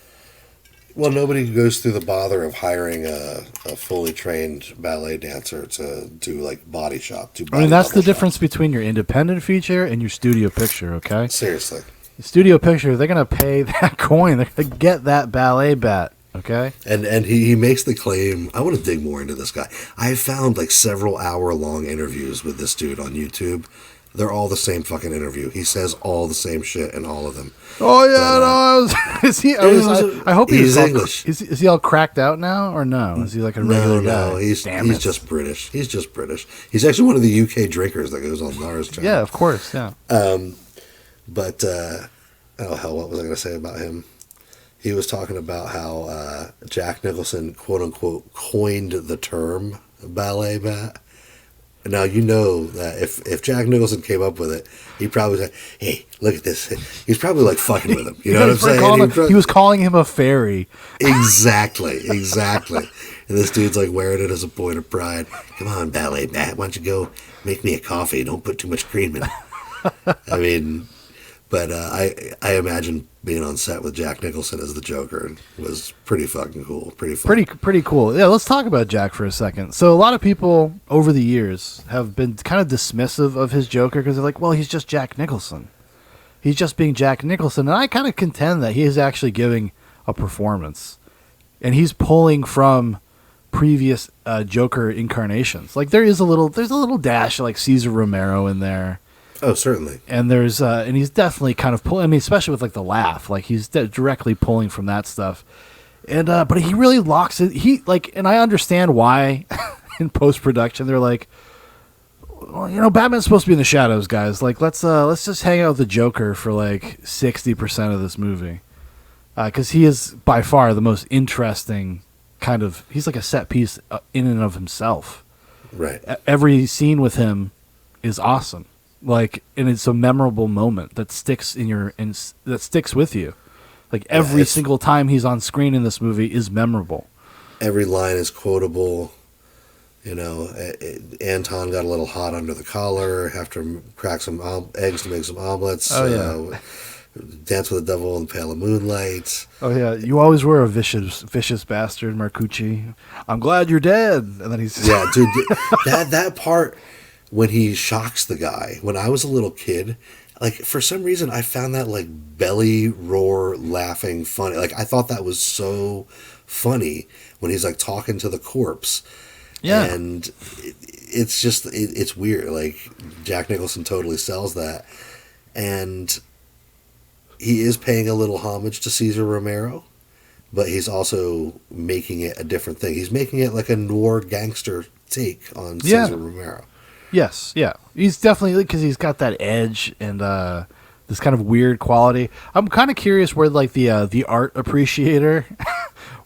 Well, nobody goes through the bother of hiring a fully trained ballet dancer to do like body shop. I mean, that's the difference between your independent feature and your studio picture, okay? Seriously. The studio picture, they're going to pay that coin. They're going to get that ballet bat, okay? And he makes the claim, I want to dig more into this guy. I found like several hour-long interviews with this dude on YouTube. They're all the same fucking interview. He says all the same shit in all of them. Oh yeah, no, is he? I hope he's English. Is he all cracked out now or no? Is he like a regular guy? No, he's just British. He's just British. He's actually one of the UK drinkers that goes on Lara's channel. Yeah, of course. Yeah. But oh hell, what was I going to say about him? He was talking about how Jack Nicholson, quote unquote, coined the term ballet bat. Now, you know that if Jack Nicholson came up with it, he probably said, hey, look at this. He's probably like fucking with him. You know what I'm saying? He was calling him a fairy. Exactly. And this dude's like wearing it as a point of pride. Come on, ballet bat. Why don't you go make me a coffee? Don't put too much cream in it. I mean, but I imagine being on set with Jack Nicholson as the Joker was pretty fucking cool. Pretty fun. Pretty cool. Yeah, let's talk about Jack for a second. So a lot of people over the years have been kind of dismissive of his Joker because they're like, well, he's just Jack Nicholson. He's just being Jack Nicholson. And I kind of contend that he is actually giving a performance. And he's pulling from previous Joker incarnations. Like there's a little dash of like Cesar Romero in there. Oh, certainly. And there's and he's definitely kind of pulling. I mean, especially with like the laugh, like he's directly pulling from that stuff. And but he really locks it. He like, and I understand why in post production they're like, well, you know, Batman's supposed to be in the shadows, guys. Like let's just hang out with the Joker for like 60% of this movie, because he is by far the most interesting kind of. He's like a set piece in and of himself. Right. Every scene with him is awesome. Like, and it's a memorable moment that sticks that sticks with you. Like every single time he's on screen in this movie is memorable. Every line is quotable. You know, Anton got a little hot under the collar. Have to crack some eggs to make some omelets. Oh yeah. Dance with the devil in the pale of moonlight. Oh yeah, you always were a vicious bastard, Marcucci. I'm glad you're dead. And then he's yeah, dude. that part. When he shocks the guy, when I was a little kid, like for some reason I found that like belly roar laughing funny. Like I thought that was so funny when he's like talking to the corpse. Yeah. And it's just, it's weird. Like Jack Nicholson totally sells that. And he is paying a little homage to Cesar Romero, but he's also making it a different thing. He's making it like a noir gangster take on Cesar Romero. Yes, yeah. He's definitely, because he's got that edge and this kind of weird quality. I'm kind of curious where like the art appreciator,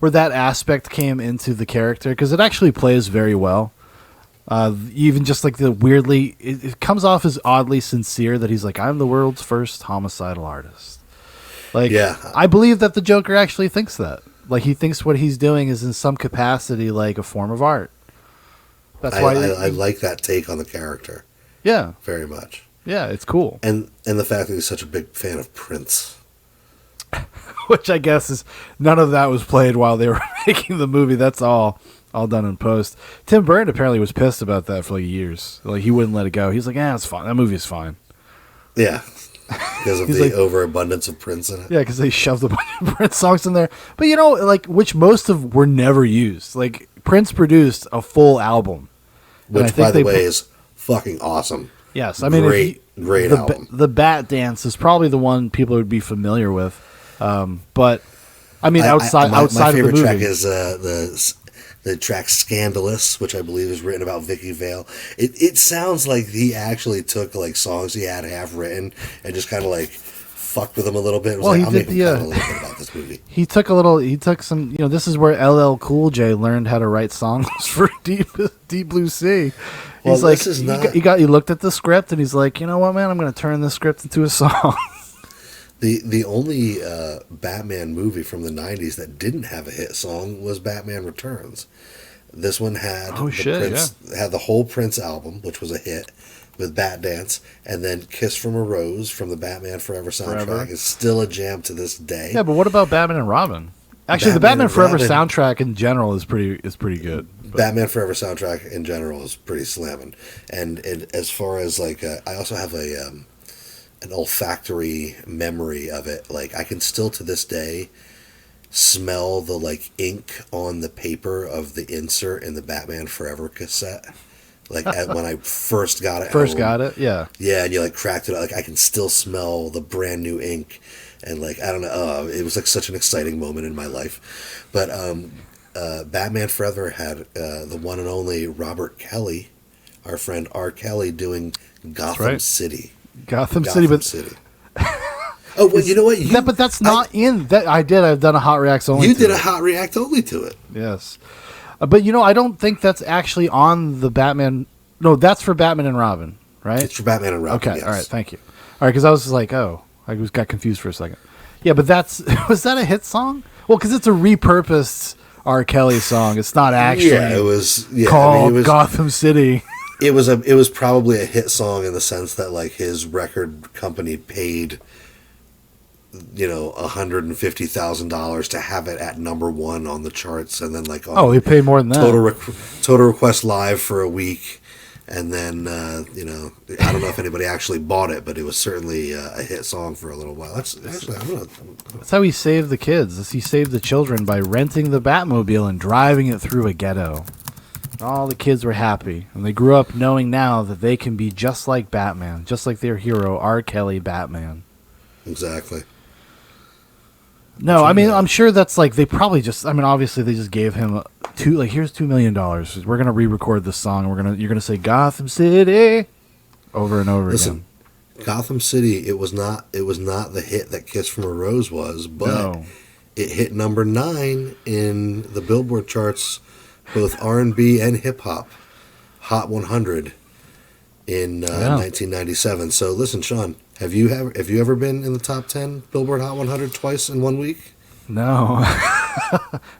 where that aspect came into the character, because it actually plays very well. Even just like the weirdly, it comes off as oddly sincere that he's like, I'm the world's first homicidal artist. Like, yeah. I believe that the Joker actually thinks that. Like, he thinks what he's doing is in some capacity like a form of art. That's why I like that take on the character. Yeah. Very much. Yeah, it's cool. And the fact that he's such a big fan of Prince. Which I guess is, none of that was played while they were making the movie. That's all done in post. Tim Burton apparently was pissed about that for like years. Like, he wouldn't let it go. He's like, it's fine. That movie is fine. Yeah. Because of the like, overabundance of Prince in it. Yeah, because they shoved a bunch of Prince songs in there. But, you know, like, which most of were never used. Like, Prince produced a full album. Which, by the way, is fucking awesome. Yes, I mean, great album. The Bat Dance is probably the one people would be familiar with. But, I mean, outside my of the movie. My favorite track is the track Scandalous, which I believe is written about Vicky Vale. It sounds like he actually took like songs he had half written and just kind of like fucked with them a little bit. Well, like, I'll make him a little bit about this movie. He took some, you know, this is where LL Cool J learned how to write songs for Deep Blue Sea. He's like, he looked at the script and he's like, you know what, man, I'm going to turn this script into a song. The only Batman movie from the 90s that didn't have a hit song was Batman Returns. This one had had the whole Prince album, which was a hit, with Bat Dance, and then Kiss from a Rose from the Batman Forever soundtrack is still a jam to this day. Yeah, but what about Batman and Robin? Actually, the Batman Forever soundtrack in general is pretty good. But. Batman Forever soundtrack in general is pretty slamming. And as far as like, I also have an olfactory memory of it. Like I can still to this day smell the like ink on the paper of the insert in the Batman Forever cassette. Like when I first got it. Yeah. Yeah, and you like cracked it. Like I can still smell the brand new ink, and like I don't know. It was like such an exciting moment in my life. But Batman Forever had the one and only Robert Kelly, our friend R. Kelly, doing Gotham City. Gotham City. Oh, well, you know what? But that's not in that. I've done a hot reacts only. You did a hot react only to it. Yes, but I don't think that's actually on the Batman. No, that's for Batman and Robin, right? It's for Batman and Robin. Okay, yes. all right, thank you. All right, because I was just like, I got confused for a second. Yeah, but was that a hit song? Well, because it's a repurposed R. Kelly song. It's not actually. Yeah, it was called Gotham City. It was probably a hit song in the sense that like his record company paid, $150,000 to have it at number one on the charts, and then like they paid more than that. Total Request Live for a week, and then I don't know if anybody actually bought it, but it was certainly a hit song for a little while. That's how he saved the kids. He saved the children by renting the Batmobile and driving it through a ghetto. All the kids were happy, and they grew up knowing now that they can be just like Batman, just like their hero, R. Kelly Batman. Exactly. No, I mean, I'm sure that's like, they probably just, obviously they just gave him here's $2 million. We're going to re-record this song. You're going to say Gotham City over and over again. Gotham City, it was not the hit that Kiss from a Rose was, but it hit number 9 in the Billboard charts, both R&B and hip hop, Hot 100 in 1997. So listen, Sean, have you ever been in the top 10 Billboard Hot 100 twice in 1 week? No.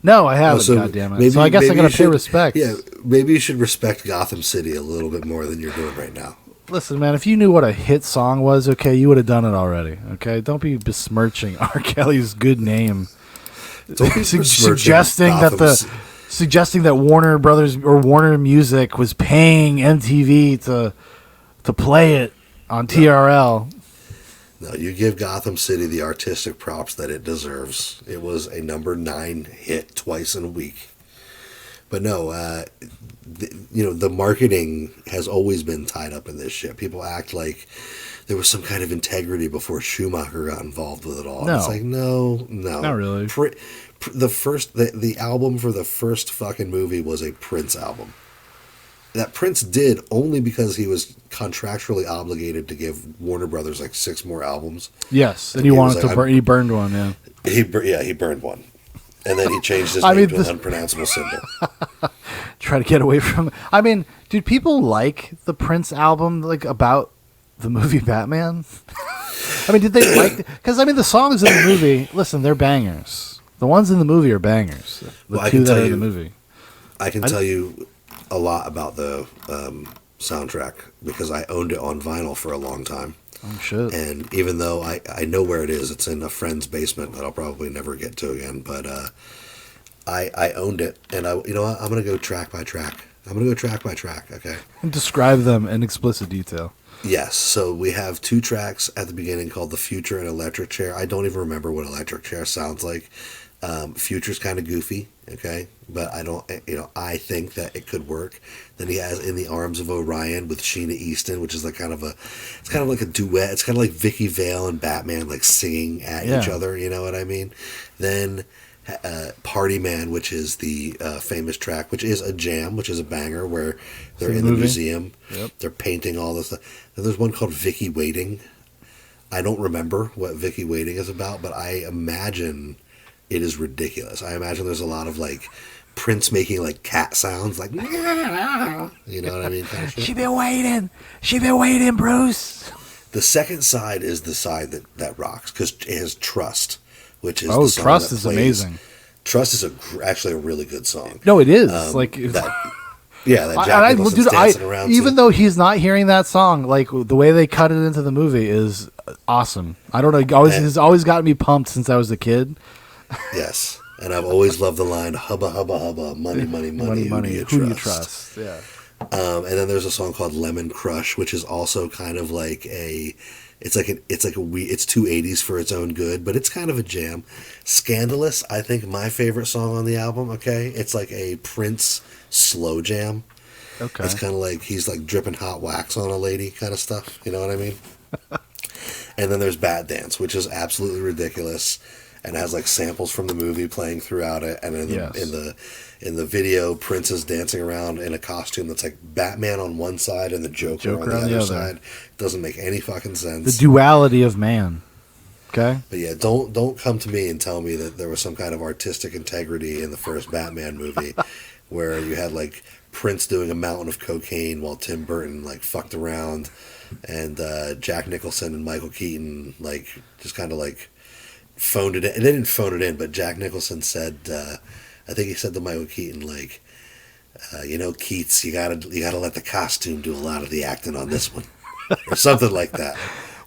No, I haven't, goddammit. So I guess I got to pay respect. Yeah, maybe you should respect Gotham City a little bit more than you're doing right now. Listen, man, if you knew what a hit song was, okay, you would have done it already, okay? Don't be besmirching R. Kelly's good name. Don't be suggesting that Warner Brothers or Warner Music was paying MTV to play it on TRL. No, you give Gotham City the artistic props that it deserves. It was a number 9 hit twice in a week. But no, the marketing has always been tied up in this shit. People act like there was some kind of integrity before Schumacher got involved with it all. No. It's like, no. Not really. The album for the first fucking movie was a Prince album. That Prince did only because he was contractually obligated to give Warner Brothers like 6 more albums. Yes, and he wanted to burn. He burned one. Yeah. He burned one, and then he changed his name to an unpronounceable symbol. Try to get away from. Dude, people like the Prince album, like about the movie Batman. Did they like? Because the songs in the movie, listen, they're bangers. The ones in the movie are bangers. The two that are in the movie. I can tell you a lot about the soundtrack because I owned it on vinyl for a long time. Oh shit! And even though I know where it is, it's in a friend's basement that I'll probably never get to again. But I owned it, and I'm gonna go track by track. Okay. And describe them in explicit detail. Yes. So we have 2 tracks at the beginning called "The Future" and "Electric Chair." I don't even remember what "Electric Chair" sounds like. Future's kind of goofy, okay, but I think that it could work. Then he has "In the Arms of Orion" with Sheena Easton, which is it's kind of like a duet. It's kind of like Vicky Vale and Batman like singing at each other. You know what I mean? Then "Party Man," which is the famous track, which is a jam, which is a banger, where they're in the museum, they're painting all this stuff. Then there's one called "Vicky Waiting." I don't remember what "Vicky Waiting" is about, but I imagine it is ridiculous. I imagine there's a lot of like Prince making like cat sounds, like, you know what I mean? Kind of She been waiting, Bruce. The second side is the side that rocks because it has "Trust," which is the song Trust that is plays. Amazing. "Trust" is actually a really good song. No, it is that Jack Nicholson's dancing around. Even though he's not hearing that song, like the way they cut it into the movie is awesome. I don't know. It's always gotten me pumped since I was a kid. Yes. And I've always loved the line, hubba, hubba, hubba, money, money, money, who do you trust? Yeah. And then there's a song called Lemon Crush, which is also kind of like it's too 80s for its own good, but it's kind of a jam. Scandalous, I think my favorite song on the album, okay? It's like a Prince slow jam. Okay. It's kind of like he's like dripping hot wax on a lady kind of stuff, you know what I mean? And then there's Bat Dance, which is absolutely ridiculous and has like samples from the movie playing throughout it. And in the video, Prince is dancing around in a costume that's like Batman on one side and the Joker on the other side. Doesn't make any fucking sense. The duality of man. Okay. But yeah, don't come to me and tell me that there was some kind of artistic integrity in the first Batman movie where you had like Prince doing a mountain of cocaine while Tim Burton like fucked around, and Jack Nicholson and Michael Keaton like just kind of like phoned it in. And they didn't phone it in, but Jack Nicholson said, I think he said to Michael Keaton, like, Keats, you gotta let the costume do a lot of the acting on this one, or something like that.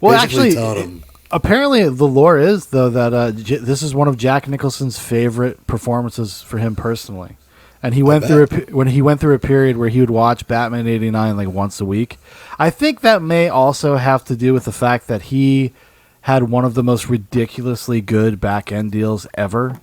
Well, basically actually, telling him, apparently the lore is though that this is one of Jack Nicholson's favorite performances for him personally. And he went through when he went through a period where he would watch Batman '89 like once a week. I think that may also have to do with the fact that he had one of the most ridiculously good back end deals ever.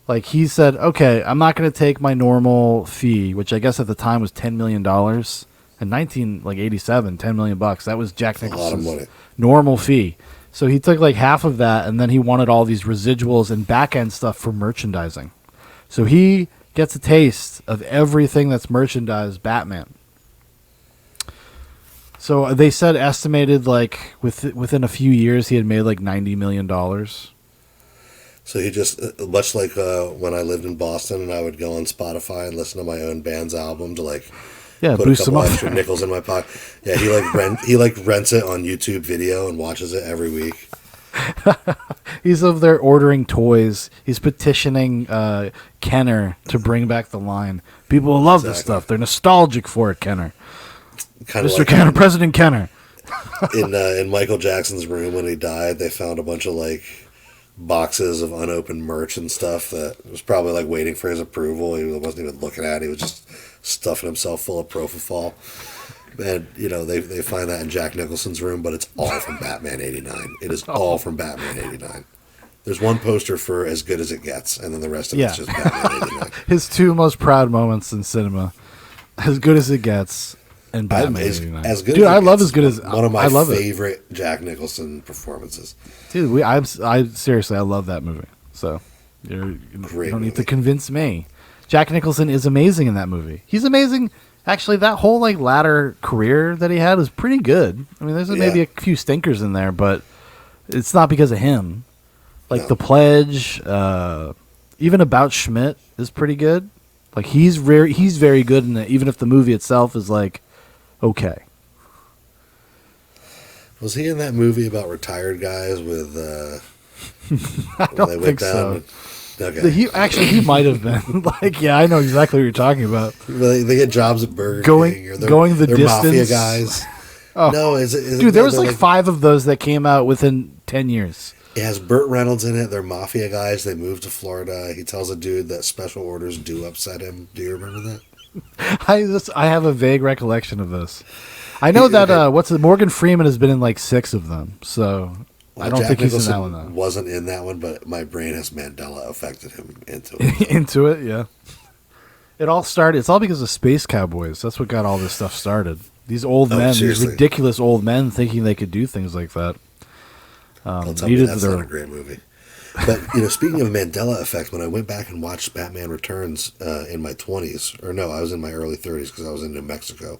Like he said, "Okay, I'm not going to take my normal fee, which I guess at the time was $10 million in 1987, $10 million bucks. That was Jack Nicholson's normal fee. So he took like half of that, and then he wanted all these residuals and back end stuff for merchandising. So he gets a taste of everything that's merchandised Batman. So they said estimated like within a few years he had made like $90 million. So he just, much like when I lived in Boston and I would go on Spotify and listen to my own band's album to like put a couple extra nickels in my pocket. Yeah, he rents it on YouTube video and watches it every week. He's over there ordering toys. He's petitioning Kenner to bring back the line. People will love this stuff. They're nostalgic for it, Kenner. Mr. Like Kenner, President Kenner. in Michael Jackson's room when he died, they found a bunch of like boxes of unopened merch and stuff that was probably like waiting for his approval. He wasn't even looking at it. He was just stuffing himself full of propofol. And, they find that in Jack Nicholson's room, but it's all from Batman 89. It is all from Batman 89. There's one poster for As Good As It Gets, and then the rest of it's just Batman 89. His two most proud moments in cinema, As Good As It Gets and Batman 89. As Good Dude, as it I love gets As Good As... one of my I favorite Jack Nicholson performances. Dude, I seriously, I love that movie. So, you don't need to convince me. Jack Nicholson is amazing in that movie. He's amazing... Actually, that whole like latter career that he had was pretty good. I mean, there's maybe a few stinkers in there, but it's not because of him. Like The Pledge, even About Schmidt is pretty good. Like he's very good in it, even if the movie itself is like okay. Was he in that movie about retired guys with? I don't think so. Okay. He might have been. I know exactly what you're talking about. They get jobs at Burger King. Or going the distance. Mafia guys. Oh. No, dude, there was like 5 of those that came out within 10 years. It has Burt Reynolds in it. They're mafia guys. They moved to Florida. He tells a dude that special orders do upset him. Do you remember that? I have a vague recollection of this. I know that Morgan Freeman has been in like 6 of them. So I don't think he's in that one, though. Wasn't in that one, but my brain has Mandela affected him into it. Into it, yeah. It all started. It's all because of Space Cowboys. That's what got all this stuff started. These old men, seriously. these ridiculous old men, thinking they could do things like that. Don't tell me that's not a great movie. But speaking of Mandela effect, when I went back and watched Batman Returns in my 20s, or no, I was in my early 30s because I was in New Mexico.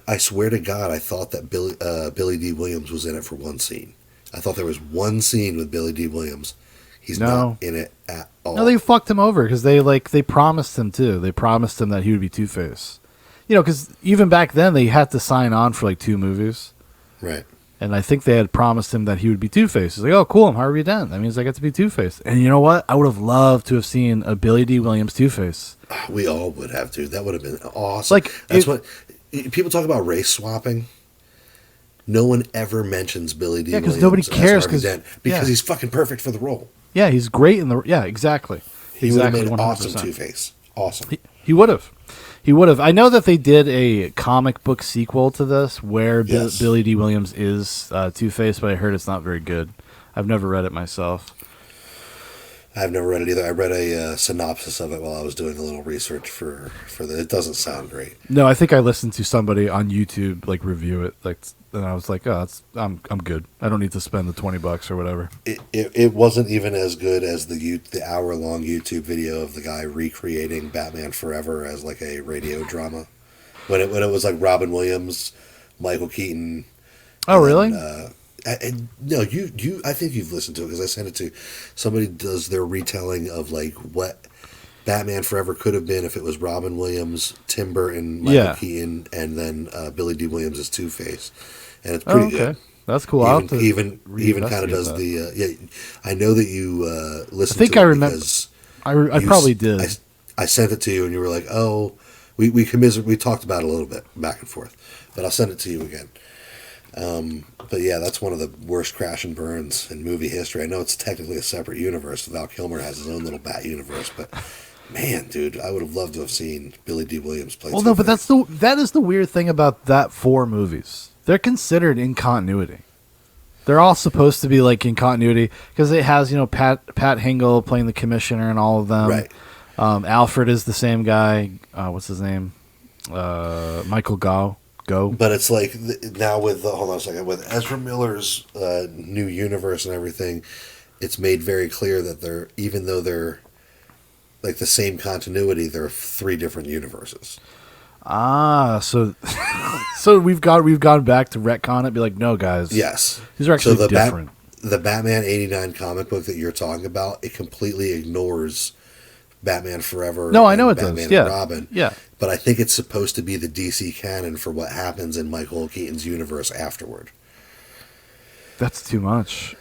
I swear to God, I thought that Billy D. Williams was in it for one scene. I thought there was one scene with Billy D. Williams. He's not in it at all. No, they fucked him over because they promised him too. They promised him that he would be Two-Face. Because even back then they had to sign on for like 2 movies. Right. And I think they had promised him that he would be Two-Face. He's like, oh, cool, I'm Harvey Dent. That means I get to be Two-Face. And you know what? I would have loved to have seen a Billy D. Williams Two-Face. We all would have, dude. That would have been awesome. That's what people talk about race swapping. no one ever mentions Billy D. Yeah, because Williams nobody as cares Harvey Dent because he's fucking perfect for the role. Yeah, he's great in the. Yeah, exactly. He exactly, would have made 100%. awesome Two-Face. Awesome. He would have. He would have. I know that they did a comic book sequel to this where Yes. Billy D. Williams is Two-Face, but I heard it's not very good. I've never read it myself. I've never read it either. I read a synopsis of it while I was doing a little research for the. It doesn't sound great. No, I think I listened to somebody on YouTube like review it, and I was like, "Oh, I'm good. I don't need to spend the $20 or whatever." It wasn't even as good as the hour-long YouTube video of the guy recreating Batman Forever as like a radio drama. When it was like Robin Williams, Michael Keaton. Oh, really? No, you. I think you've listened to it because I sent it to somebody. Does their retelling of like what Batman Forever could have been if it was Robin Williams, Tim Burton, Michael Keaton, and then Billy D. Williams as Two-Face, and it's pretty good. That's cool. Even kind of does the yeah. I know that you listened. I think to I it remember. because I probably did. I sent it to you, and you were like, "Oh, we talked about it a little bit back and forth," but I'll send it to you again. But yeah, that's one of the worst crash and burns in movie history. I know it's technically a separate universe. Val Kilmer has his own little Bat universe, but man, dude, I would have loved to have seen Billy D. Williams play. Well, no, but that is the weird thing about that 4 movies. They're considered in continuity. They're all supposed to be like in continuity because it has Pat Hingle playing the commissioner and all of them. Right. Alfred is the same guy. What's his name? Michael Go. But it's like now with hold on a second, with Ezra Miller's new universe and everything, it's made very clear that even though they're like the same continuity, there are 3 different universes. So so we've gone back to retcon it. Be like, no, guys. Yes, these are actually different. The Batman '89 comic book that you're talking about, it completely ignores Batman Forever. No, I know it Batman does. Yeah, and Robin. Yeah. But I think it's supposed to be the DC canon for what happens in Michael Keaton's universe afterward. That's too much.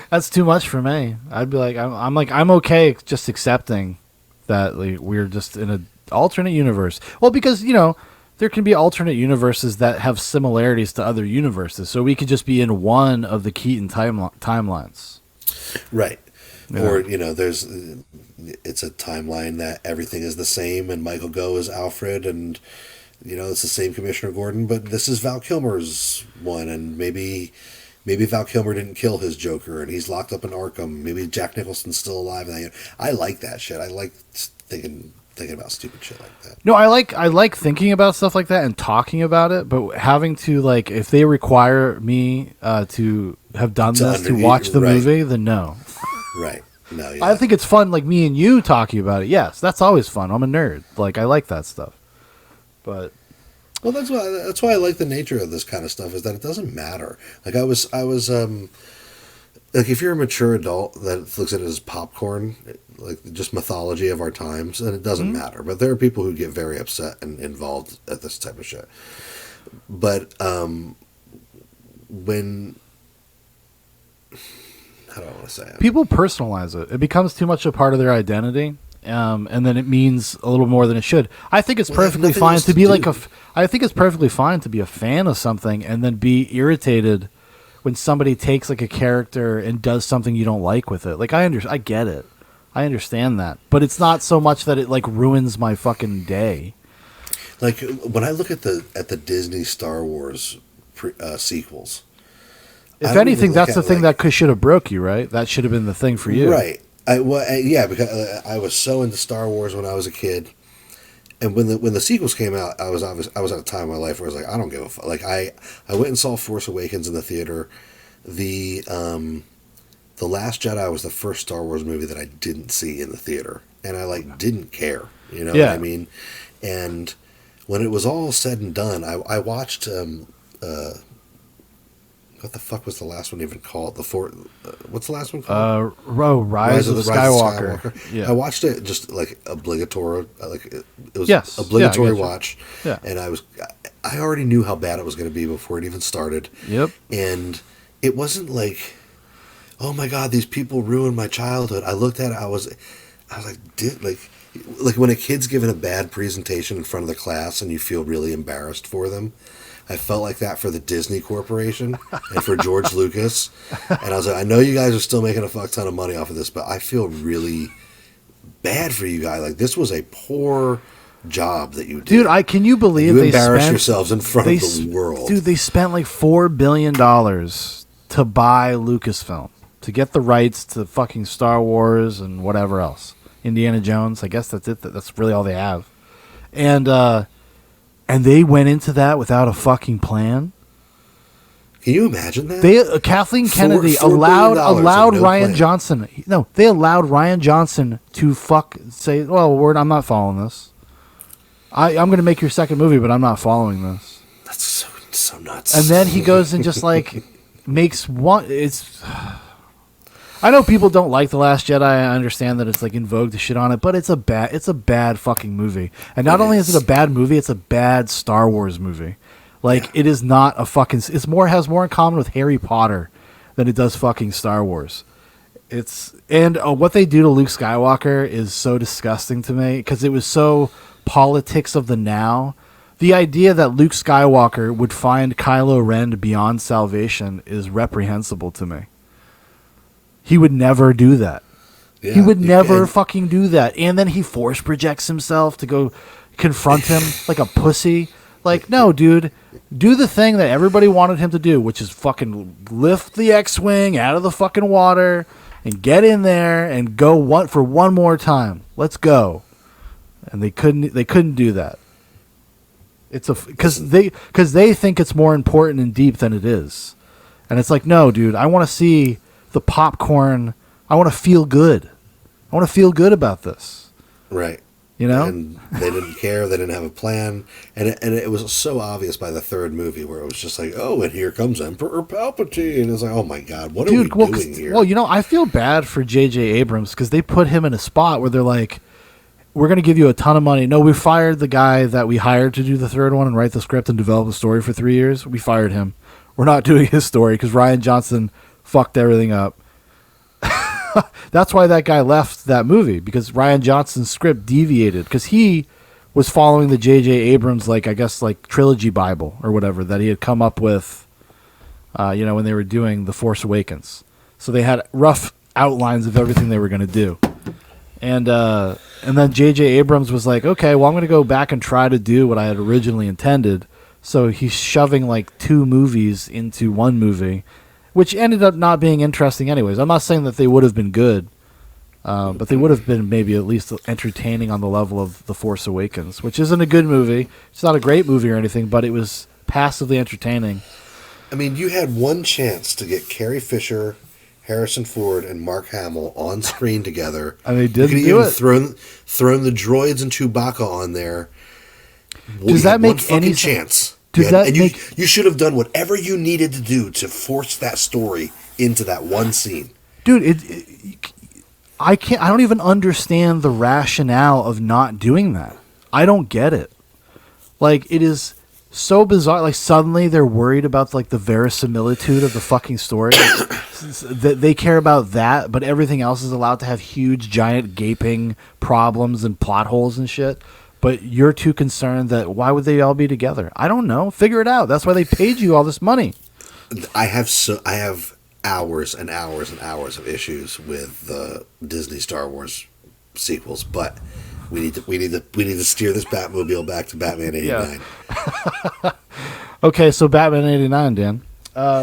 That's too much for me. I'd be like, I'm okay just accepting that like, we're just in an alternate universe. Well, because there can be alternate universes that have similarities to other universes, so we could just be in one of the Keaton timelines. Right. Yeah. Or it's a timeline that everything is the same, and Michael Gough is Alfred, and it's the same Commissioner Gordon, but this is Val Kilmer's one, and maybe Val Kilmer didn't kill his Joker, and he's locked up in Arkham. Maybe Jack Nicholson's still alive. And I like that shit. I like thinking about stupid shit like that. No, I like thinking about stuff like that and talking about it, but having to like if they require me to have done this to watch the movie, then no. Right. No, yeah. I think it's fun, like me and you talking about it. Yes, that's always fun. I'm a nerd. Like I like that stuff. But well, that's why I like the nature of this kind of stuff is that it doesn't matter. Like I was like if you're a mature adult that looks at it as popcorn, like just mythology of our times, then it doesn't matter. But there are people who get very upset and involved at this type of shit. But when how do I want to say it? People personalize it. It becomes too much a part of their identity, and then it means a little more than it should. I think it's perfectly fine to be like I think it's perfectly fine to be a fan of something and then be irritated when somebody takes like a character and does something you don't like with it. Like I get it. I understand that, but it's not so much that it like ruins my fucking day. Like when I look at the Disney Star Wars sequels. If anything, that's the thing that should have broke you, right? That should have been the thing for you, right? Yeah, because I was so into Star Wars when I was a kid, and when the sequels came out, I was at a time in my life where I was like, I don't give a fuck. Like I went and saw Force Awakens in the theater. The Last Jedi was the first Star Wars movie that I didn't see in the theater, and I didn't care. You know what I mean? And when it was all said and done, I watched. What the fuck was the last one even called? What's the last one called? Rise of the Skywalker. Yeah. I watched it just like obligatory, it was obligatory watch. Yeah. And I already knew how bad it was going to be before it even started. Yep. And it wasn't like, oh my God, these people ruined my childhood. I looked at it, I was like when a kid's given a bad presentation in front of the class and you feel really embarrassed for them. I felt like that for the Disney Corporation and for George Lucas. And I was like, I know you guys are still making a fuck ton of money off of this, but I feel really bad for you guys. Like, this was a poor job that you did. Dude, can you believe you they embarrassed spent, yourselves in front of the world? Dude, they spent like $4 billion to buy Lucasfilm, to get the rights to fucking Star Wars and whatever else. Indiana Jones, I guess that's it. That's really all they have. And they went into that without a fucking plan. Can you imagine that? They Kathleen Kennedy allowed Ryan Johnson. No, they allowed Ryan Johnson to say, "Well, I'm not following this. I'm going to make your second movie, but I'm not following this." That's so nuts. And then he goes and just like makes one. It's. I know people don't like The Last Jedi. I understand that it's like in vogue to shit on it, but it's a bad fucking movie. And not only is it a bad movie, it's a bad Star Wars movie. Like, it is not a fucking. Has more in common with Harry Potter than it does fucking Star Wars. What they do to Luke Skywalker is so disgusting to me because it was so politics of the now. The idea that Luke Skywalker would find Kylo Ren beyond salvation is reprehensible to me. He would never do that. Yeah, he would never fucking do that. And then he force projects himself to go confront him like a pussy. Like, no, dude, do the thing that everybody wanted him to do, which is fucking lift the X-Wing out of the fucking water and get in there and go for one more time. Let's go. And they couldn't do that. It's because they think it's more important and deep than it is. And it's like, no, dude, I want to see the popcorn. I want to feel good. I want to feel good about this. Right. You know? And they didn't care. They didn't have a plan. And it was so obvious by the third movie where it was just like, oh, and here comes Emperor Palpatine. And it's like, oh my God, what are we doing here? Well, you know, I feel bad for J.J. Abrams because they put him in a spot where they're like, we're going to give you a ton of money. No, we fired the guy that we hired to do the third one and write the script and develop the story for 3 years. We fired him. We're not doing his story because Ryan Johnson fucked everything up. That's why that guy left that movie, because Ryan Johnson's script deviated because he was following the J.J. Abrams, like, I guess, like trilogy Bible or whatever that he had come up with, when they were doing The Force Awakens. So they had rough outlines of everything they were going to do. And then J.J. Abrams was like, okay, well, I'm going to go back and try to do what I had originally intended. So he's shoving like 2 movies into one movie, which ended up not being interesting anyways. I'm not saying that they would have been good, but they would have been maybe at least entertaining on the level of The Force Awakens, which isn't a good movie. It's not a great movie or anything, but it was passively entertaining. I mean, you had one chance to get Carrie Fisher, Harrison Ford, and Mark Hamill on screen together. And they didn't do it. You could even thrown the droids and Chewbacca on there. Does that make any chance? You should have done whatever you needed to do to force that story into that one scene. Dude, I don't even understand the rationale of not doing that. I don't get it. Like, it is so bizarre. Like, suddenly they're worried about like the verisimilitude of the fucking story. They care about that, but everything else is allowed to have huge, giant, gaping problems and plot holes and shit. But you're too concerned that why would they all be together? I don't know. Figure it out. That's why they paid you all this money. I have hours and hours and hours of issues with the Disney Star Wars sequels, but we need to steer this Batmobile back to Batman '89. Yeah. Okay, so Batman '89, Dan.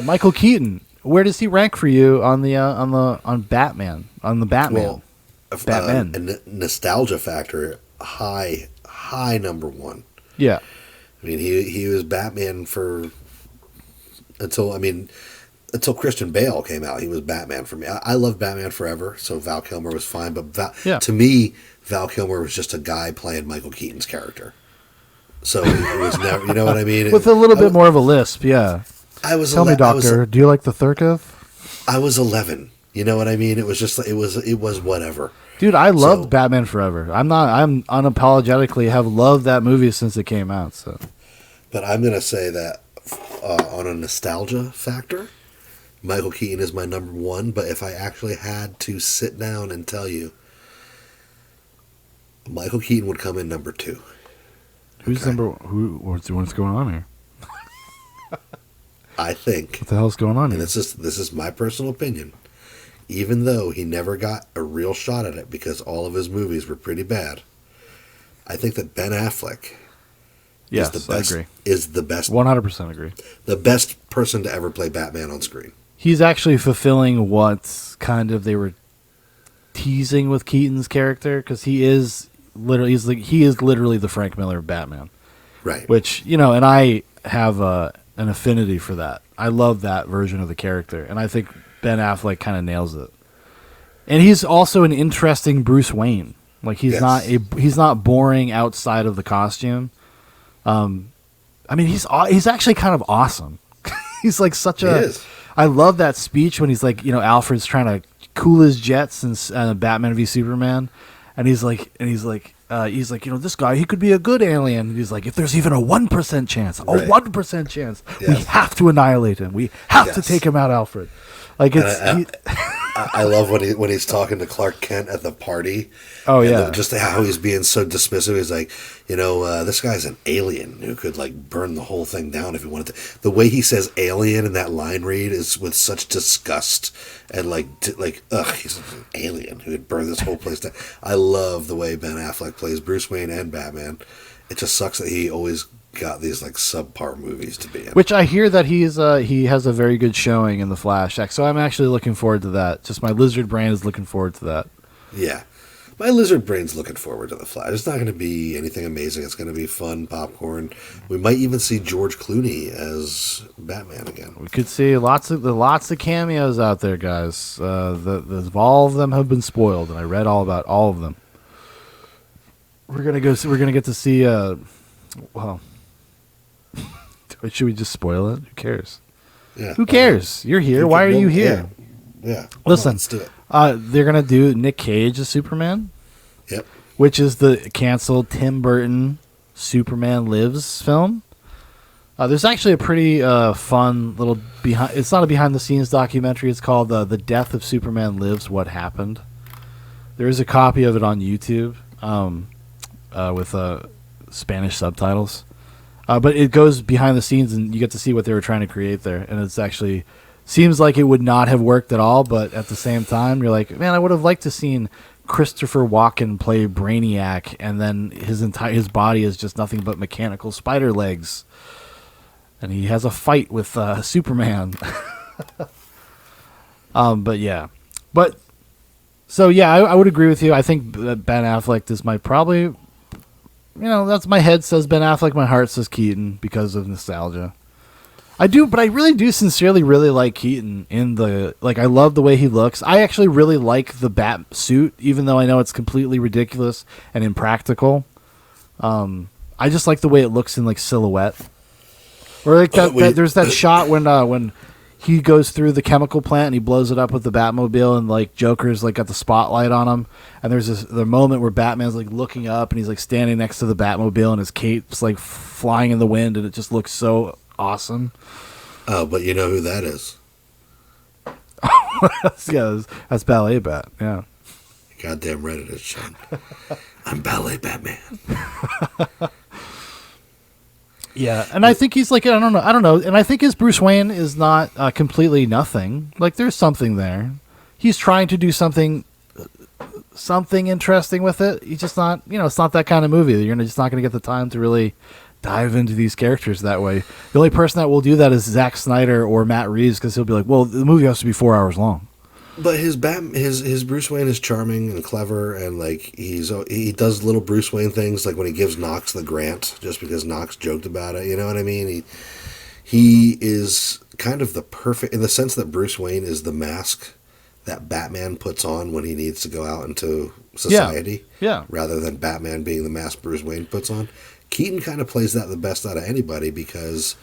Michael Keaton. Where does he rank for you on Batman? On the Batman? Well, Batman. A nostalgia factor, high number 1. Yeah. I mean, he was Batman until Christian Bale came out. He was Batman for me. I love Batman Forever, so Val Kilmer was fine. But to me, Val Kilmer was just a guy playing Michael Keaton's character. So it was never, you know what I mean? With a little bit more of a lisp, yeah. Tell me, Doctor, do you like the Thurkov? I was 11. You know what I mean? It was just it was whatever. Dude, I loved Batman Forever. I'm unapologetically have loved that movie since it came out. So, but I'm gonna say that on a nostalgia factor, Michael Keaton is my number 1. But if I actually had to sit down and tell you, Michael Keaton would come in number 2. Who's okay. What's going on here? I think, What the hell's going on and here? this is my personal opinion, even though he never got a real shot at it because all of his movies were pretty bad, I think that Ben Affleck Yes, is the best. I agree. Is the best. 100% agree. The best person to ever play Batman on screen. He's actually fulfilling what kind of they were teasing with Keaton's character, because he is literally the Frank Miller of Batman. Right. Which, you know, and I have an affinity for that. I love that version of the character, and I think Ben Affleck kind of nails it. And he's also an interesting Bruce Wayne. Like he's not boring outside of the costume. I mean, he's actually kind of awesome. He's like such a. He is. I love that speech when he's like, you know, Alfred's trying to cool his jets in Batman v Superman, and he's like, you know, this guy, he could be a good alien. And he's like, if there's even a 1% chance, Right. 1% chance, we Yes. have to annihilate him. We have to Yes. take him out, Alfred. Like it's. I love when he's talking to Clark Kent at the party. Oh, and yeah. just how he's being so dismissive. He's like, you know, this guy's an alien who could like burn the whole thing down if he wanted to. The way he says alien in that line read is with such disgust and he's an alien who could burn this whole place down. I love the way Ben Affleck plays Bruce Wayne and Batman. It just sucks that he always got these like subpar movies to be in. Which I hear that he has a very good showing in the Flash. So I'm actually looking forward to that. Just my lizard brain is looking forward to that. Yeah. My lizard brain's looking forward to the Flash. It's not going to be anything amazing. It's going to be fun popcorn. We might even see George Clooney as Batman again. We could see lots of cameos out there, guys. All of them have been spoiled, and I read all about all of them. We're gonna get to see. Well, should we just spoil it? Who cares? Yeah. Who cares? You're here. Why are you here? Yeah. Listen, Let's do it. They're gonna do Nick Cage as Superman. Yep. Which is the canceled Tim Burton Superman Lives film. There's actually a pretty fun little behind. It's not a behind the scenes documentary. It's called "The Death of Superman Lives: What Happened." There is a copy of it on YouTube with Spanish subtitles, but it goes behind the scenes and you get to see what they were trying to create there. And it's actually seems like it would not have worked at all, but at the same time, you're like, man, I would have liked to seen Christopher Walken play Brainiac, and then his body is just nothing but mechanical spider legs, and he has a fight with Superman. But yeah, I would agree with you. I think that Ben Affleck is that's my head says Ben Affleck, my heart says Keaton because of nostalgia. I do, but I really do sincerely really like Keaton I love the way he looks. I actually really like the bat suit, even though I know it's completely ridiculous and impractical. I just like the way it looks in like silhouette. Or like there's that shot when he goes through the chemical plant and he blows it up with the Batmobile, and like Joker's like got the spotlight on him, and there's the moment where Batman's like looking up and he's like standing next to the Batmobile and his cape's like flying in the wind, and it just looks so awesome. Oh, but you know who that is? Yeah, that's Ballet Bat. Yeah, Goddamn right it is, Sean. I'm Ballet Batman. yeah, and I think he's like I don't know, and I think his Bruce Wayne is not completely nothing. Like there's something there. He's trying to do something interesting with it. He's just not, it's not that kind of movie. You're just not going to get the time to really dive into these characters that way. The only person that will do that is Zack Snyder or Matt Reeves, because he'll be like, well, the movie has to be 4 hours long. But his Bruce Wayne is charming and clever, and like he does little Bruce Wayne things, like when he gives Knox the grant just because Knox joked about it. You know what I mean? He is kind of the perfect, in the sense that Bruce Wayne is the mask that Batman puts on when he needs to go out into society. Yeah. Rather than Batman being the mask Bruce Wayne puts on. Keaton kind of plays that the best out of anybody because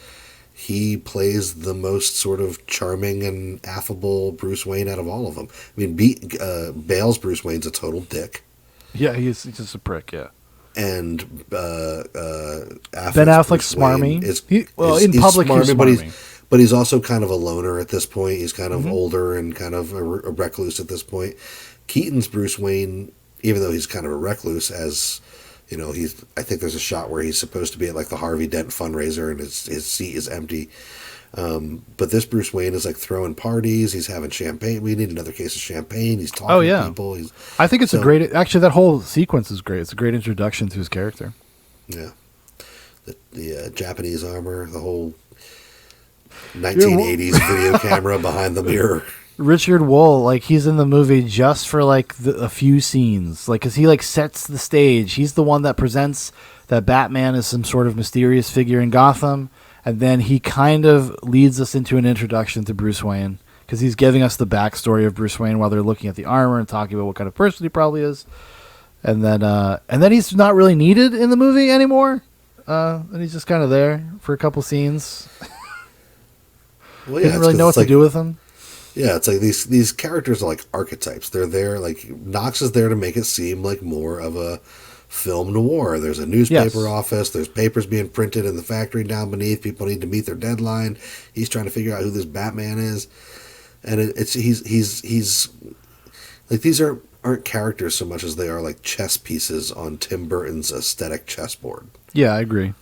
he plays the most sort of charming and affable Bruce Wayne out of all of them. I mean, Bale's Bruce Wayne's a total dick. Yeah, he's just a prick, yeah. And Ben Affleck's smarmy. In public he's smarmy. But he's also kind of a loner at this point. He's kind of older and kind of a recluse at this point. Keaton's Bruce Wayne, even though he's kind of a recluse, as You know, I think there's a shot where he's supposed to be at like the Harvey Dent fundraiser and his seat is empty. But this Bruce Wayne is like throwing parties. He's having champagne. We need another case of champagne. He's talking to people. I think it's a great. Actually, that whole sequence is great. It's a great introduction to his character. Yeah, the Japanese armor, the whole 1980s video camera behind the mirror. Richard Wohl, like he's in the movie just for like a few scenes, like because he like sets the stage. He's the one that presents that Batman is some sort of mysterious figure in Gotham. And then he kind of leads us into an introduction to Bruce Wayne because he's giving us the backstory of Bruce Wayne while they're looking at the armor and talking about what kind of person he probably is. And then he's not really needed in the movie anymore. And he's just kind of there for a couple scenes. Well, yeah, didn't really know what to do with him. Yeah, it's like these characters are like archetypes. They're there, like Knox is there to make it seem like more of a film noir. There's a newspaper office. There's papers being printed in the factory down beneath. People need to meet their deadline. He's trying to figure out who this Batman is, and he's like these aren't characters so much as they are like chess pieces on Tim Burton's aesthetic chessboard. Yeah, I agree.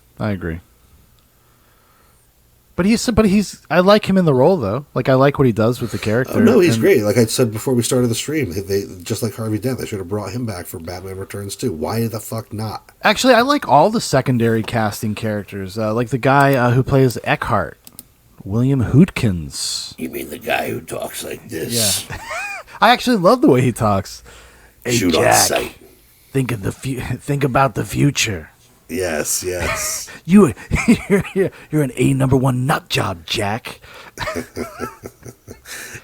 But he's I like him in the role though. Like I like what he does with the character. Oh, no, he's great. Like I said before we started the stream, they just like Harvey Dent, they should have brought him back for Batman Returns too. Why the fuck not? Actually, I like all the secondary casting characters. Like the guy who plays Eckhart, William Hootkins. You mean the guy who talks like this? Yeah. I actually love the way he talks. Hey, Shoot Jack, on sight. Think about the future. Yes. You're an #1 nut job, Jack.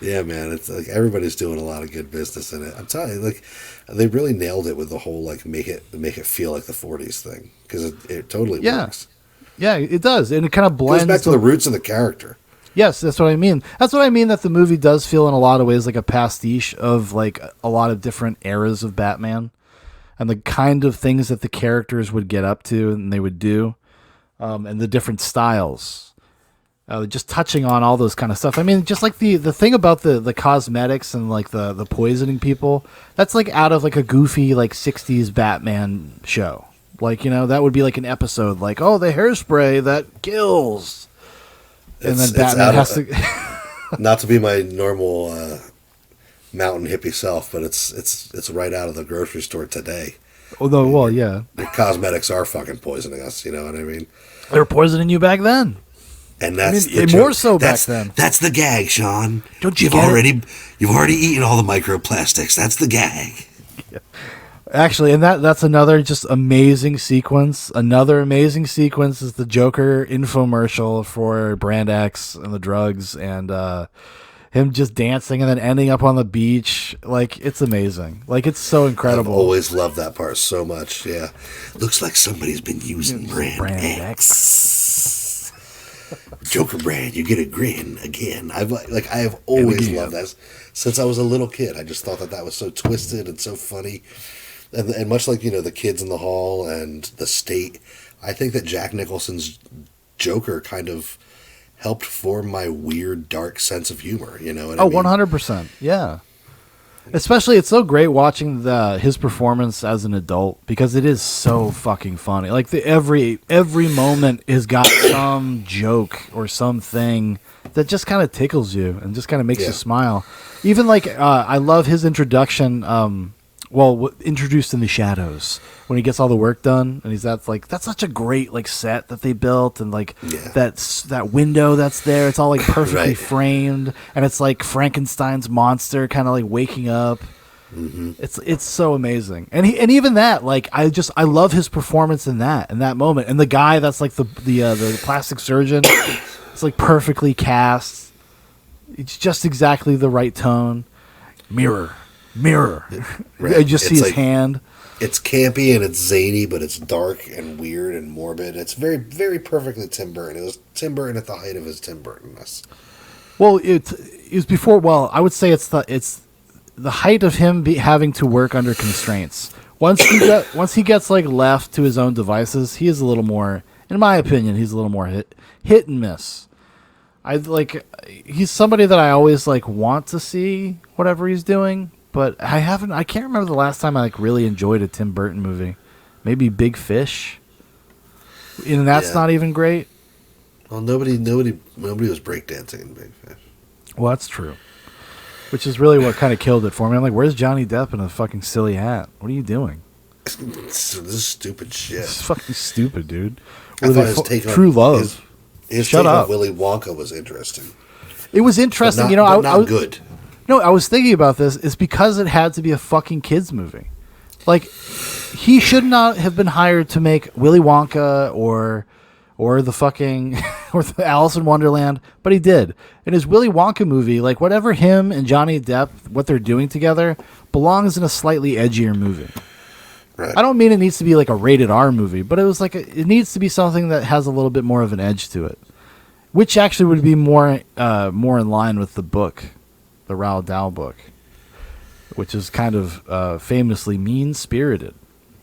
Yeah, man, it's like everybody's doing a lot of good business in it. I'm telling you, like they really nailed it with the whole like make it feel like the 40s thing because it totally works. Yeah, it does, and it kind of blends. Goes back to the roots of the character. Yes, that's what I mean. That's what I mean. That the movie does feel in a lot of ways like a pastiche of like a lot of different eras of Batman. And the kind of things that the characters would get up to and they would do, and the different styles. Just touching on all those kind of stuff. I mean, just like the thing about the cosmetics and like the poisoning people, that's like out of like a goofy like 60s Batman show. Like, you know, that would be like an episode like, oh, the hairspray that kills. And then Batman has to... Not to be my normal... mountain hippie self, but it's right out of the grocery store today. Although, well, yeah, the cosmetics are fucking poisoning us. You know what I mean? They were poisoning you back then, and that's more so back then. That's the gag, Sean. Don't you? You've already eaten all the microplastics. That's the gag. Yeah. Actually, and that's another just amazing sequence. Another amazing sequence is the Joker infomercial for Brand X and the drugs and. Him just dancing and then ending up on the beach. Like, it's amazing. Like, it's so incredible. I've always loved that part so much. Yeah. Looks like somebody's been using Brand X. Joker brand, you get a grin again. I have always loved that since I was a little kid. I just thought that was so twisted and so funny. And much like, you know, the kids in the hall and the state, I think that Jack Nicholson's Joker kind of helped form my weird, dark sense of humor. You know what I mean? 100%. Yeah. Especially, it's so great watching his performance as an adult because it is so fucking funny. Like every moment has got some joke or something that just kind of tickles you and just kind of makes you smile. Even like I love his introduction. Introduced in the shadows when he gets all the work done, and that's such a great like set that they built, and like that window that's there, it's all like perfectly framed, and it's like Frankenstein's monster kind of like waking up. Mm-hmm. It's so amazing, and even that, like I love his performance in that moment, and the guy that's like the plastic surgeon, it's like perfectly cast. It's just exactly the right tone. Mirror. Right. I just see his hand. It's campy and it's zany, but it's dark and weird and morbid. It's very, very perfectly Tim Burton. It was Tim Burton at the height of his Tim Burtonness. Well, it was before. Well, I would say it's the height of him having to work under constraints. Once he gets like left to his own devices, he is a little more, in my opinion, he's a little more hit and miss. He's somebody that I always like want to see whatever he's doing. But I can't remember the last time I like really enjoyed a Tim Burton movie. Maybe Big Fish. And that's not even great. Well, nobody was breakdancing in Big Fish. Well, that's true. Which is really what kind of killed it for me. I'm like, where's Johnny Depp in a fucking silly hat? What are you doing? This is stupid shit. It's fucking stupid, dude. I thought his take True Love. His Shut take up. on Willy Wonka was interesting. It was interesting. But you know, I not was good. No, I was thinking about this. It's because it had to be a fucking kids movie. Like, he should not have been hired to make Willy Wonka or the fucking or the Alice in Wonderland, but he did. And his Willy Wonka movie, like whatever him and Johnny Depp, what they're doing together, belongs in a slightly edgier movie. Right. I don't mean it needs to be like a rated R movie, but it was like it needs to be something that has a little bit more of an edge to it, which actually would be more in line with the book, the Roald Dahl book, which is kind of famously mean-spirited.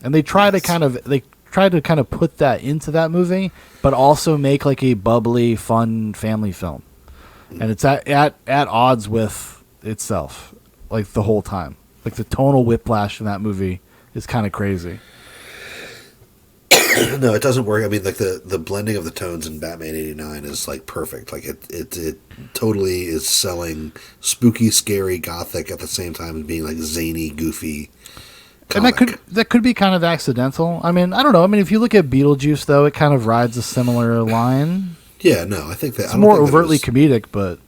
And they try to kind of put that into that movie, but also make like a bubbly, fun family film. And it's at odds with itself, like the whole time. Like the tonal whiplash in that movie is kind of crazy. No, it doesn't work. I mean, like the blending of the tones in Batman '89 is like perfect. Like it totally is selling spooky, scary, gothic at the same time as being like zany, goofy. Comic. And that could be kind of accidental. I mean, I don't know. I mean, if you look at Beetlejuice, though, it kind of rides a similar line. Yeah, no, I think that it's more overtly comedic, but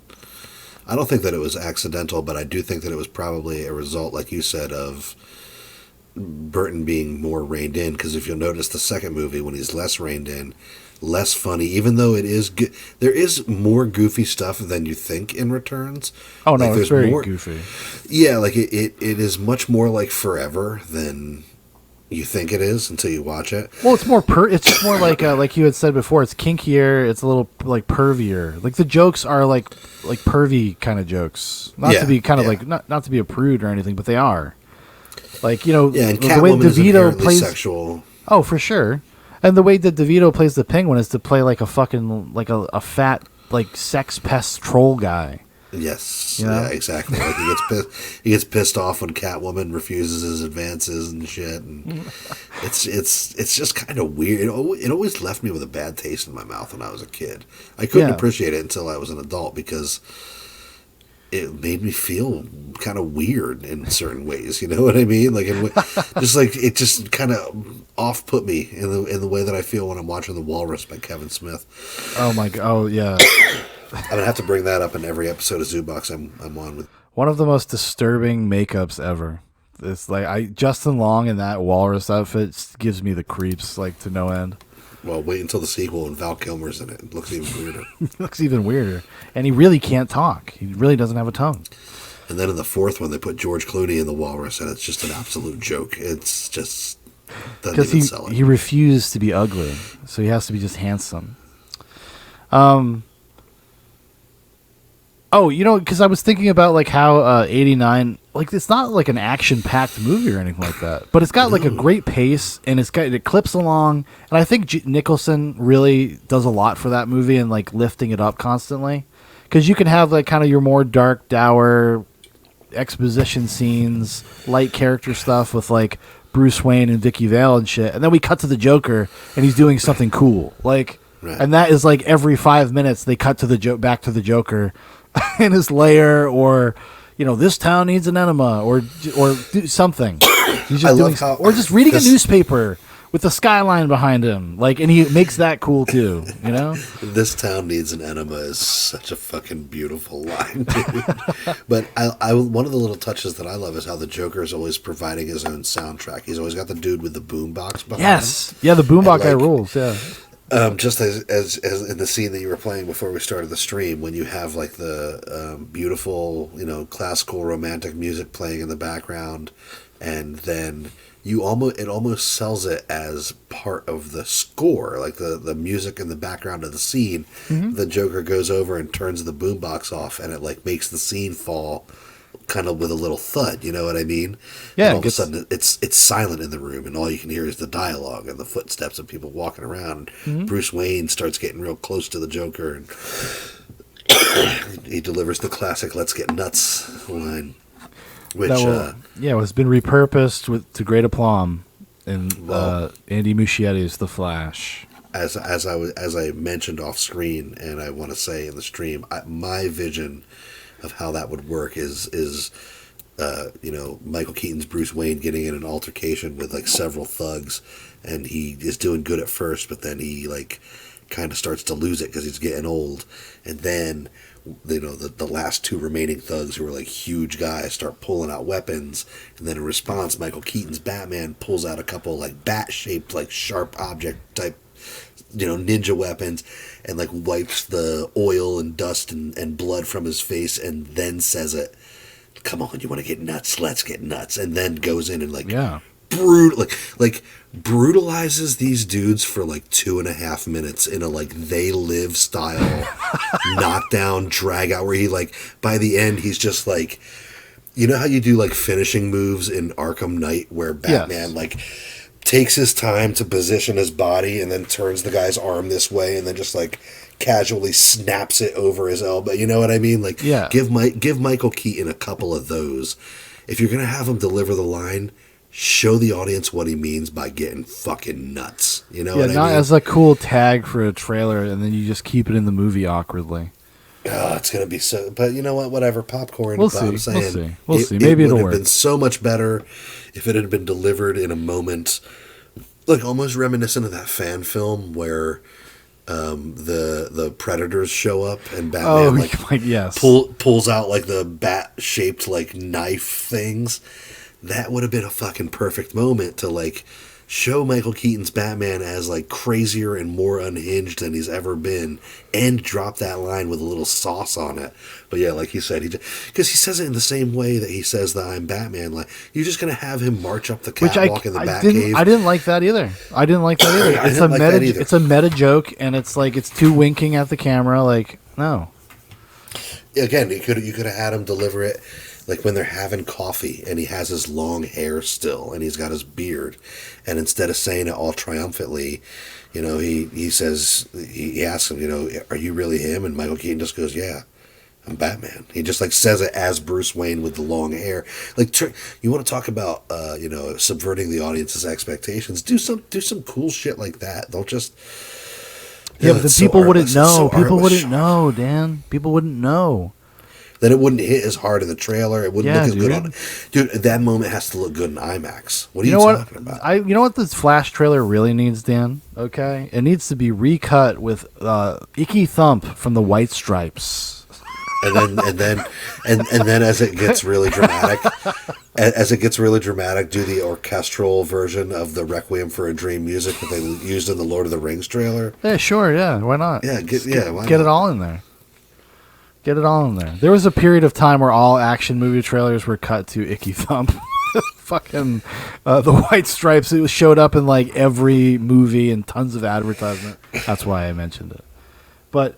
I don't think that it was accidental. But I do think that it was probably a result, like you said, of Burton being more reined in. Because if you'll notice, the second movie, when he's less reined in, less funny, even though it is there is more goofy stuff than you think in Returns. Oh no, like, it's very goofy. Yeah, like it is much more like Forever than you think it is until you watch it. Well, it's more it's just more like you had said before. It's kinkier. It's a little like pervier. Like the jokes are like pervy kind of jokes. Not to be kind of like not to be a prude or anything, but they are. Like, you know, and the way DeVito plays sexual. Oh, for sure. And the way that DeVito plays the Penguin is to play like a fucking like a fat like sex pest troll guy. Yes, you know? Yeah, exactly. Like he gets pissed off when Catwoman refuses his advances and shit, and it's just kind of weird. It always left me with a bad taste in my mouth when I was a kid. I couldn't appreciate it until I was an adult because it made me feel kind of weird in certain ways. You know what I mean? Like, just like it just kind of off put me in the way that I feel when I'm watching The Walrus by Kevin Smith. Oh my god! Oh yeah. I'm gonna have to bring that up in every episode of Zoobox I'm on with. One of the most disturbing makeups ever. It's like Justin Long in that walrus outfit gives me the creeps like to no end. Well, wait until the sequel and Val Kilmer's in it. It looks even weirder. It looks even weirder, and he really can't talk. He really doesn't have a tongue. And then in the fourth one, they put George Clooney in the walrus, and it's just an absolute joke. It's just doesn't even sell it. He refused to be ugly, so he has to be just handsome. Oh, you know, because I was thinking about like how 89, like it's not like an action-packed movie or anything like that, but it's got like a great pace and it clips along, and I think Nicholson really does a lot for that movie and like lifting it up constantly, because you can have like kind of your more dark, dour exposition scenes, light character stuff with like Bruce Wayne and Vicky Vale and shit, and then we cut to the Joker and he's doing something cool, like, and that is like every 5 minutes they cut to the back to the Joker. In his lair, or you know, this town needs an enema, or do something. He's just doing, or just reading a newspaper with the skyline behind him, like, and he makes that cool too. You know, this town needs an enema is such a fucking beautiful line, dude. But I one of the little touches that I love is how the Joker is always providing his own soundtrack. He's always got the dude with the boombox behind him. Yeah, the boombox guy rules. Yeah. Just as in the scene that you were playing before we started the stream, when you have like the beautiful, you know, classical romantic music playing in the background, and then it almost sells it as part of the score, like the music in the background of the scene. Mm-hmm. The Joker goes over and turns the boombox off, and it like makes the scene fall kind of with a little thud, you know what I mean? Yeah. And all of a sudden, it's silent in the room, and all you can hear is the dialogue and the footsteps of people walking around. Mm-hmm. Bruce Wayne starts getting real close to the Joker, and he delivers the classic "Let's get nuts" line, which it has been repurposed to great aplomb. in Andy Muschietti's The Flash. As I mentioned off screen, and I want to say in the stream, my vision of how that would work is Michael Keaton's Bruce Wayne getting in an altercation with like several thugs, and he is doing good at first, but then he like kind of starts to lose it because he's getting old, and then the last two remaining thugs, who are like huge guys, start pulling out weapons, and then in response, Michael Keaton's Batman pulls out a couple like bat-shaped, like sharp object type, ninja weapons, and like wipes the oil and dust and blood from his face, and then says it. Come on, you want to get nuts? Let's get nuts. And then goes in and brutalizes these dudes for like 2.5 minutes in a like They Live style knockdown drag out, where he like by the end he's just like, you know how you do like finishing moves in Arkham Knight where Batman like takes his time to position his body and then turns the guy's arm this way and then just like casually snaps it over his elbow. You know what I mean? Like, give Michael Keaton a couple of those. If you're gonna have him deliver the line, show the audience what he means by getting fucking nuts. You know what I mean? Not as a cool tag for a trailer, and then you just keep it in the movie awkwardly. Oh, it's gonna be so. But you know what? Whatever, popcorn. We'll see. We'll see. Maybe it'll work. It would have been so much better if it had been delivered in a moment, like almost reminiscent of that fan film where the predators show up and Batman pulls out like the bat shaped like knife things. That would have been a fucking perfect moment to like show Michael Keaton's Batman as like crazier and more unhinged than he's ever been, and drop that line with a little sauce on it. But yeah, like you said, because he says it in the same way that he says the I'm Batman line. You're just gonna have him march up the catwalk in the Batcave. I didn't like that either. It's a meta joke, and it's like it's too winking at the camera. Like, no. Again, you could have had him deliver it like when they're having coffee and he has his long hair still and he's got his beard, and instead of saying it all triumphantly, he says, he asks him, are you really him? And Michael Keaton just goes, yeah, I'm Batman. He just like says it as Bruce Wayne with the long hair. Like, you want to talk about subverting the audience's expectations? Do some cool shit like that. Don't just but the people wouldn't know. People wouldn't know, Dan. People wouldn't know. Then it wouldn't hit as hard in the trailer. It wouldn't look as good on it. Dude, that moment has to look good in IMAX. What are you talking about? You know what this Flash trailer really needs, Dan? Okay? It needs to be recut with Icky Thump from the White Stripes. And then as it gets really dramatic, do the orchestral version of the Requiem for a Dream music that they used in the Lord of the Rings trailer. Yeah, sure, yeah. Why not? Yeah, get it all in there. Get it all in there. There was a period of time where all action movie trailers were cut to Icky Thump. Fucking the White Stripes. It showed up in like every movie and tons of advertisement. That's why I mentioned it. But,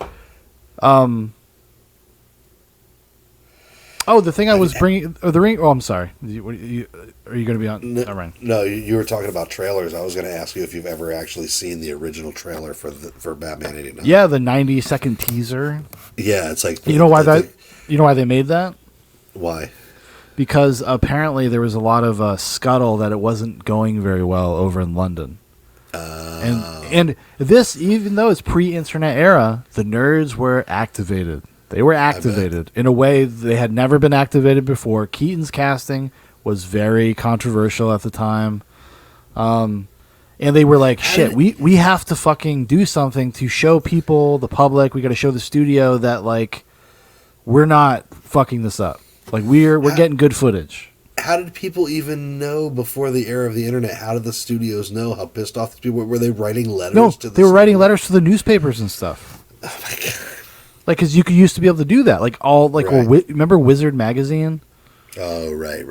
the thing I was bringing, the ring. Oh, I'm sorry. Are you going to be on? No, you were talking about trailers. I was going to ask you if you've ever actually seen the original trailer for Batman '89. Yeah, the 90-second teaser. Yeah, it's like you know why they made that? Why? Because apparently there was a lot of scuttle that it wasn't going very well over in London. And this, even though it's pre-internet era, the nerds were activated. They were activated in a way they had never been activated before. Keaton's casting was very controversial at the time. And they were like, shit, we have to fucking do something to show people, the public, we got to show the studio that, like, we're not fucking this up. Like, we're getting good footage. How did people even know before the era of the internet? How did the studios know how pissed off the people were? Were they writing letters to the they were writing letters to the newspapers and stuff. Oh, my God. Like, because you used to be able to do that. Like, remember Wizard Magazine? Oh, right.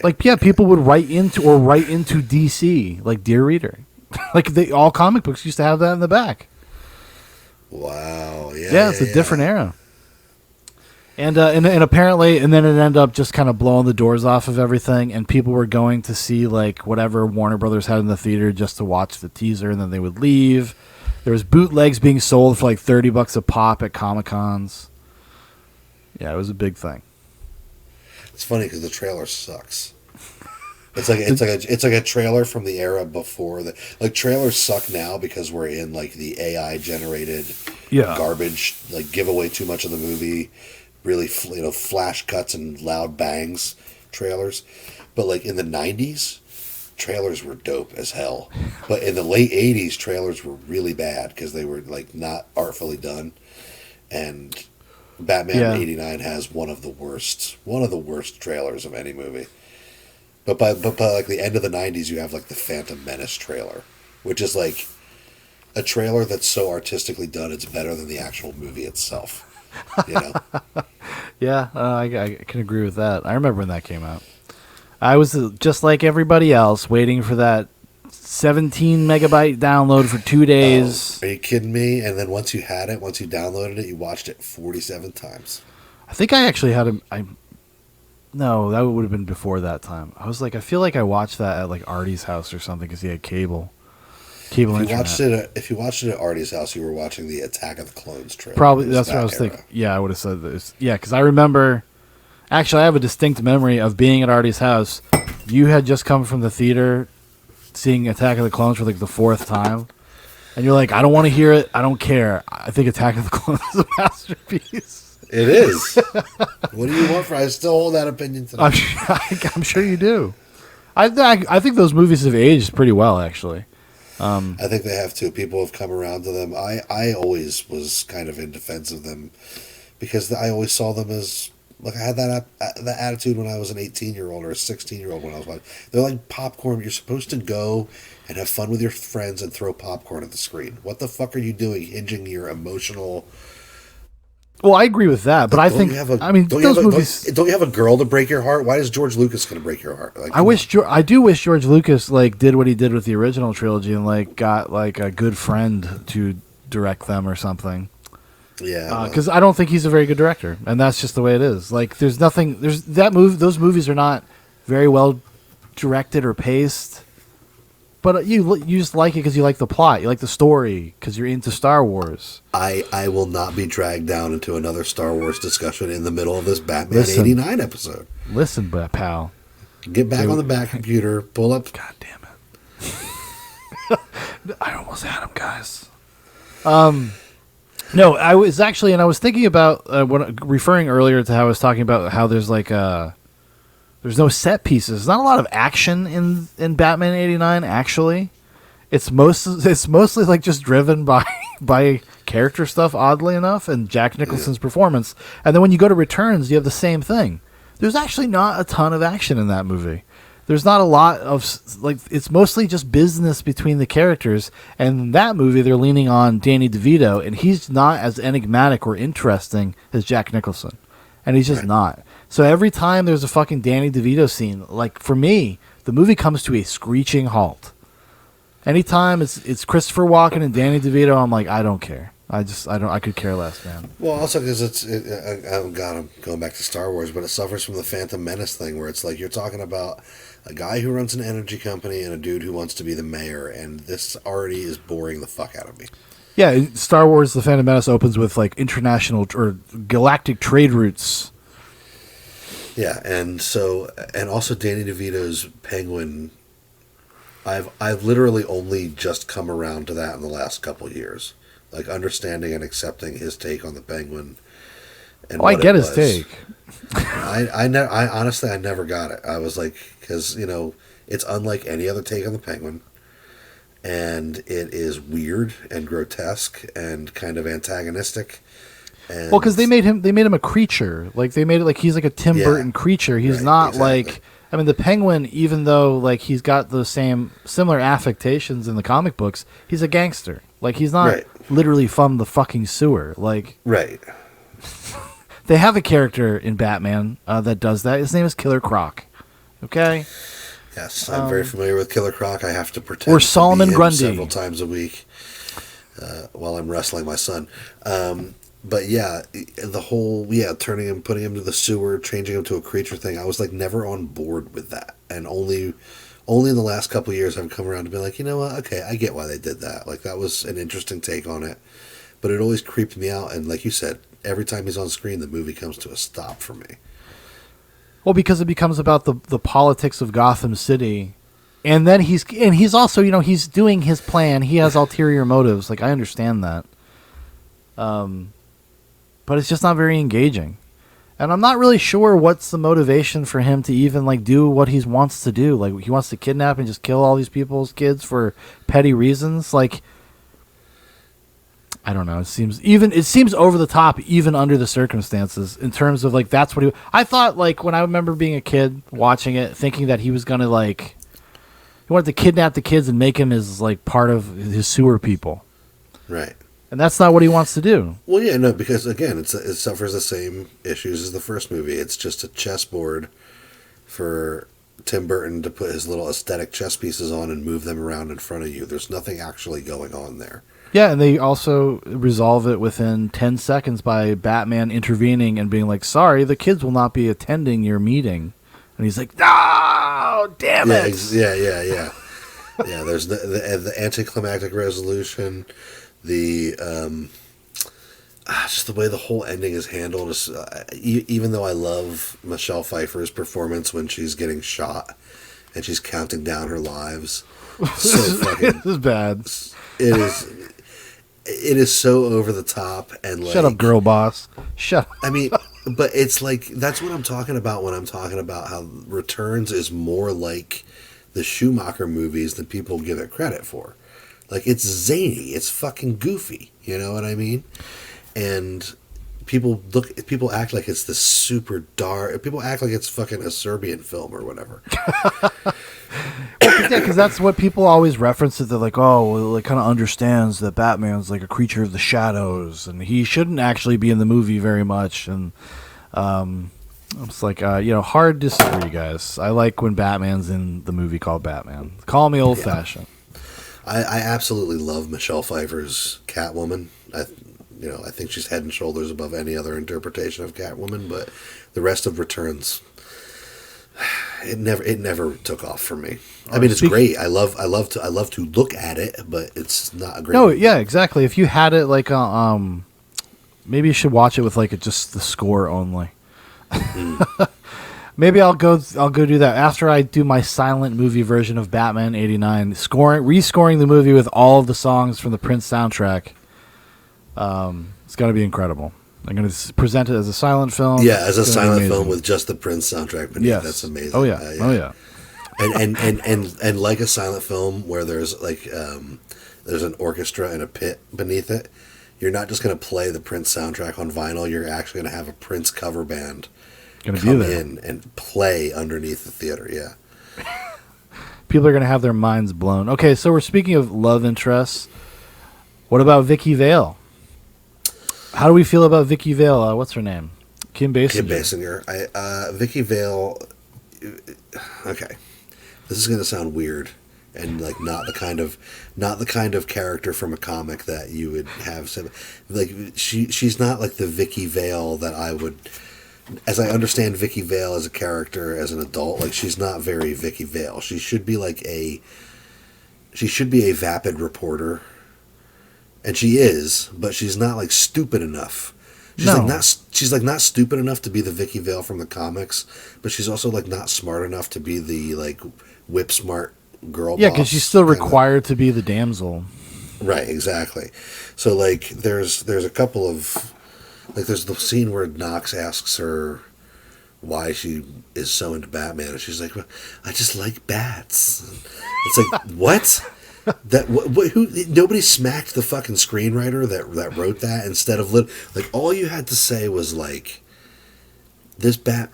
Like, yeah, people would write into DC, like, Dear Reader. Like, all comic books used to have that in the back. Wow. Yeah, it's a different era. And apparently, and then it ended up just kind of blowing the doors off of everything, and people were going to see, like, whatever Warner Brothers had in the theater just to watch the teaser, and then they would leave. There was bootlegs being sold for like $30 a pop at Comic-Cons. Yeah, it was a big thing. It's funny because the trailer sucks. It's like a trailer from the era before that. Like trailers suck now because we're in like the AI generated garbage. Like give away too much of the movie, really flash cuts and loud bangs trailers. But like in the '90s, trailers were dope as hell. But in the late '80s, trailers were really bad because they were like not artfully done. And Batman '89 has one of the worst trailers of any movie. But by like the end of the '90s, you have like the Phantom Menace trailer, which is like a trailer that's so artistically done, it's better than the actual movie itself. You know? Yeah, I can agree with that. I remember when that came out. I was just like everybody else, waiting for that 17 megabyte download for 2 days. Are you kidding me? And then once you downloaded it, you watched it 47 times. I think I actually had No, that would have been before that time. I was like, I feel like I watched that at like Artie's house or something because he had cable internet. If you watched it at Artie's house, you were watching the Attack of the Clones trailer. Probably that's what I was thinking. Yeah, I would have said this. Yeah, because I remember. Actually, I have a distinct memory of being at Artie's house. You had just come from the theater, seeing Attack of the Clones for like the 4th time, and you're like, I don't want to hear it. I don't care. I think Attack of the Clones is a masterpiece. It is. What do you want I still hold that opinion today. I'm sure you do. I think those movies have aged pretty well, actually. I think they have too. People have come around to them. I always was kind of in defense of them because I always saw them as like I had that attitude when I was an 18-year-old or a 16-year-old when I was like they're like popcorn. You're supposed to go and have fun with your friends and throw popcorn at the screen. What the fuck are you doing? Hinging your emotional. Well, I agree with that, but I think those movies. Don't you have a girl to break your heart? Why is George Lucas going to break your heart? Like, I do wish George Lucas like did what he did with the original trilogy and like got like a good friend to direct them or something. Yeah, because I don't think he's a very good director, and that's just the way it is. Like, there's nothing. There's that movie. Those movies are not very well directed or paced. But you just like it because you like the plot, you like the story, because you're into Star Wars. I will not be dragged down into another Star Wars discussion in the middle of this Batman '89 episode. Listen, pal. Get back on the back computer, pull up. God damn it! I almost had him, guys. No, I was actually, and I was thinking about referring earlier to how I was talking about how there's like there's no set pieces. There's not a lot of action in Batman '89. Actually, it's mostly like just driven by character stuff. Oddly enough, and Jack Nicholson's performance. And then when you go to Returns, you have the same thing. There's actually not a ton of action in that movie. There's not a lot of like. It's mostly just business between the characters. And in that movie, they're leaning on Danny DeVito, and he's not as enigmatic or interesting as Jack Nicholson, and he's just not. So every time there's a fucking Danny DeVito scene, like for me, the movie comes to a screeching halt. Anytime it's Christopher Walken and Danny DeVito, I'm like, I don't care. I could care less, man. Well, also because I'm going back to Star Wars, but it suffers from the Phantom Menace thing, where it's like you're talking about a guy who runs an energy company and a dude who wants to be the mayor, and this already is boring the fuck out of me. Yeah, Star Wars: The Phantom Menace opens with like international or galactic trade routes. Yeah, and also Danny DeVito's Penguin. I've literally only just come around to that in the last couple of years, like understanding and accepting his take on the Penguin. And I get his take. I honestly never got it. I was like, because it's unlike any other take on the Penguin, and it is weird and grotesque and kind of antagonistic. And well, because they made him a creature. Like they made it like he's like a Tim Burton creature. He's not like. I mean, the Penguin, even though like he's got the similar affectations in the comic books, he's a gangster. Like he's not literally from the fucking sewer. Like they have a character in Batman that does that. His name is Killer Croc. Okay. Yes, I'm very familiar with Killer Croc. I have to pretend or Solomon Grundy several times a week while I'm wrestling my son. But yeah, the whole putting him to the sewer, changing him to a creature thing, I was like never on board with that. And only in the last couple of years I've come around to be like, you know what, okay, I get why they did that. Like that was an interesting take on it. But it always creeped me out, and like you said, every time he's on screen the movie comes to a stop for me. Well, because it becomes about the politics of Gotham City, and then he's also, you know, he's doing his plan. He has ulterior motives. Like, I understand that, but it's just not very engaging, and I'm not really sure what's the motivation for him to even like do what he wants to do. Like, he wants to kidnap and just kill all these people's kids for petty reasons. Like, I don't know. It seems over the top, even under the circumstances, in terms of like that's what I thought. Like, when I remember being a kid watching it, thinking that he was gonna like, he wanted to kidnap the kids and make him as like part of his sewer people, Right. and that's not what he wants to do. Well, yeah, no, because again, it suffers the same issues as the first movie. It's just a chessboard for Tim Burton to put his little aesthetic chess pieces on and move them around in front of you. There's nothing actually going on there. Yeah, and they also resolve it within 10 seconds by Batman intervening and being like, "Sorry, the kids will not be attending your meeting," and he's like, "No, damn it!" Yeah. There's the anticlimactic resolution. The just the way the whole ending is handled is, even though I love Michelle Pfeiffer's performance when she's getting shot and she's counting down her lives, so fucking this is bad. It is so over the top and like, shut up, girl boss. Shut up. I mean, but it's like, that's what I'm talking about when I'm talking about how Returns is more like the Schumacher movies than people give it credit for. Like, it's zany, it's fucking goofy, you know what I mean? And people act like it's this super dark. People act like it's fucking a Serbian film or whatever. Yeah, because that's what people always reference it. They're like, "Oh, well, it kind of understands that Batman's like a creature of the shadows, and he shouldn't actually be in the movie very much." And it's like, hard disagree, guys. I like when Batman's in the movie called Batman. Call me old fashioned. I absolutely love Michelle Pfeiffer's Catwoman. I think she's head and shoulders above any other interpretation of Catwoman. But the rest of Returns, it never took off for me. I mean, it's great. I love to look at it, but it's not a great movie. Yeah, exactly. If you had it like maybe you should watch it with like just the score only. Maybe I'll go do that after I do my silent movie version of Batman '89, rescoring the movie with all of the songs from the Prince soundtrack. It's going to be incredible. I'm going to present it as a silent film. Yeah, as a silent film with just the Prince soundtrack beneath. Yes. That's amazing. Oh yeah. Oh yeah. And like a silent film where there's like there's an orchestra and a pit beneath it. You're not just going to play the Prince soundtrack on vinyl. You're actually going to have a Prince cover band come in and play underneath the theater. Yeah. People are going to have their minds blown. Okay, so we're speaking of love interests. What about Vicky Vale? How do we feel about Vicky Vale? What's her name? Kim Basinger. Vicky Vale. Okay, this is going to sound weird and like not the kind of character from a comic that you would have. Like she's not like the Vicky Vale that I would. As I understand Vicky Vale as a character as an adult, like she's not very Vicky Vale. She should be a vapid reporter. And she is, but she's not like stupid enough. She's not stupid enough to be the Vicky Vale from the comics, but she's also like not smart enough to be the like whip smart girl. Yeah, because she's still required to be the damsel. Right, exactly. So like there's a couple of like there's the scene where Knox asks her why she is so into Batman, and she's like, well, "I just like bats." It's like, what? Nobody smacked the fucking screenwriter that wrote that instead of like all you had to say was like,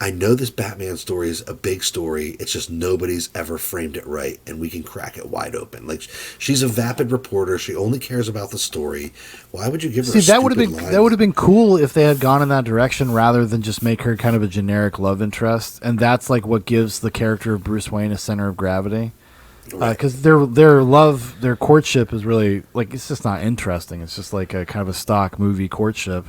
I know this Batman story is a big story. It's just nobody's ever framed it right, and we can crack it wide open. Like she's a vapid reporter. She only cares about the story. Why would you give her? That would have been cool if they had gone in that direction rather than just make her kind of a generic love interest, and that's like what gives the character of Bruce Wayne a center of gravity. Because their courtship is really like it's just not interesting. It's just like a kind of a stock movie courtship.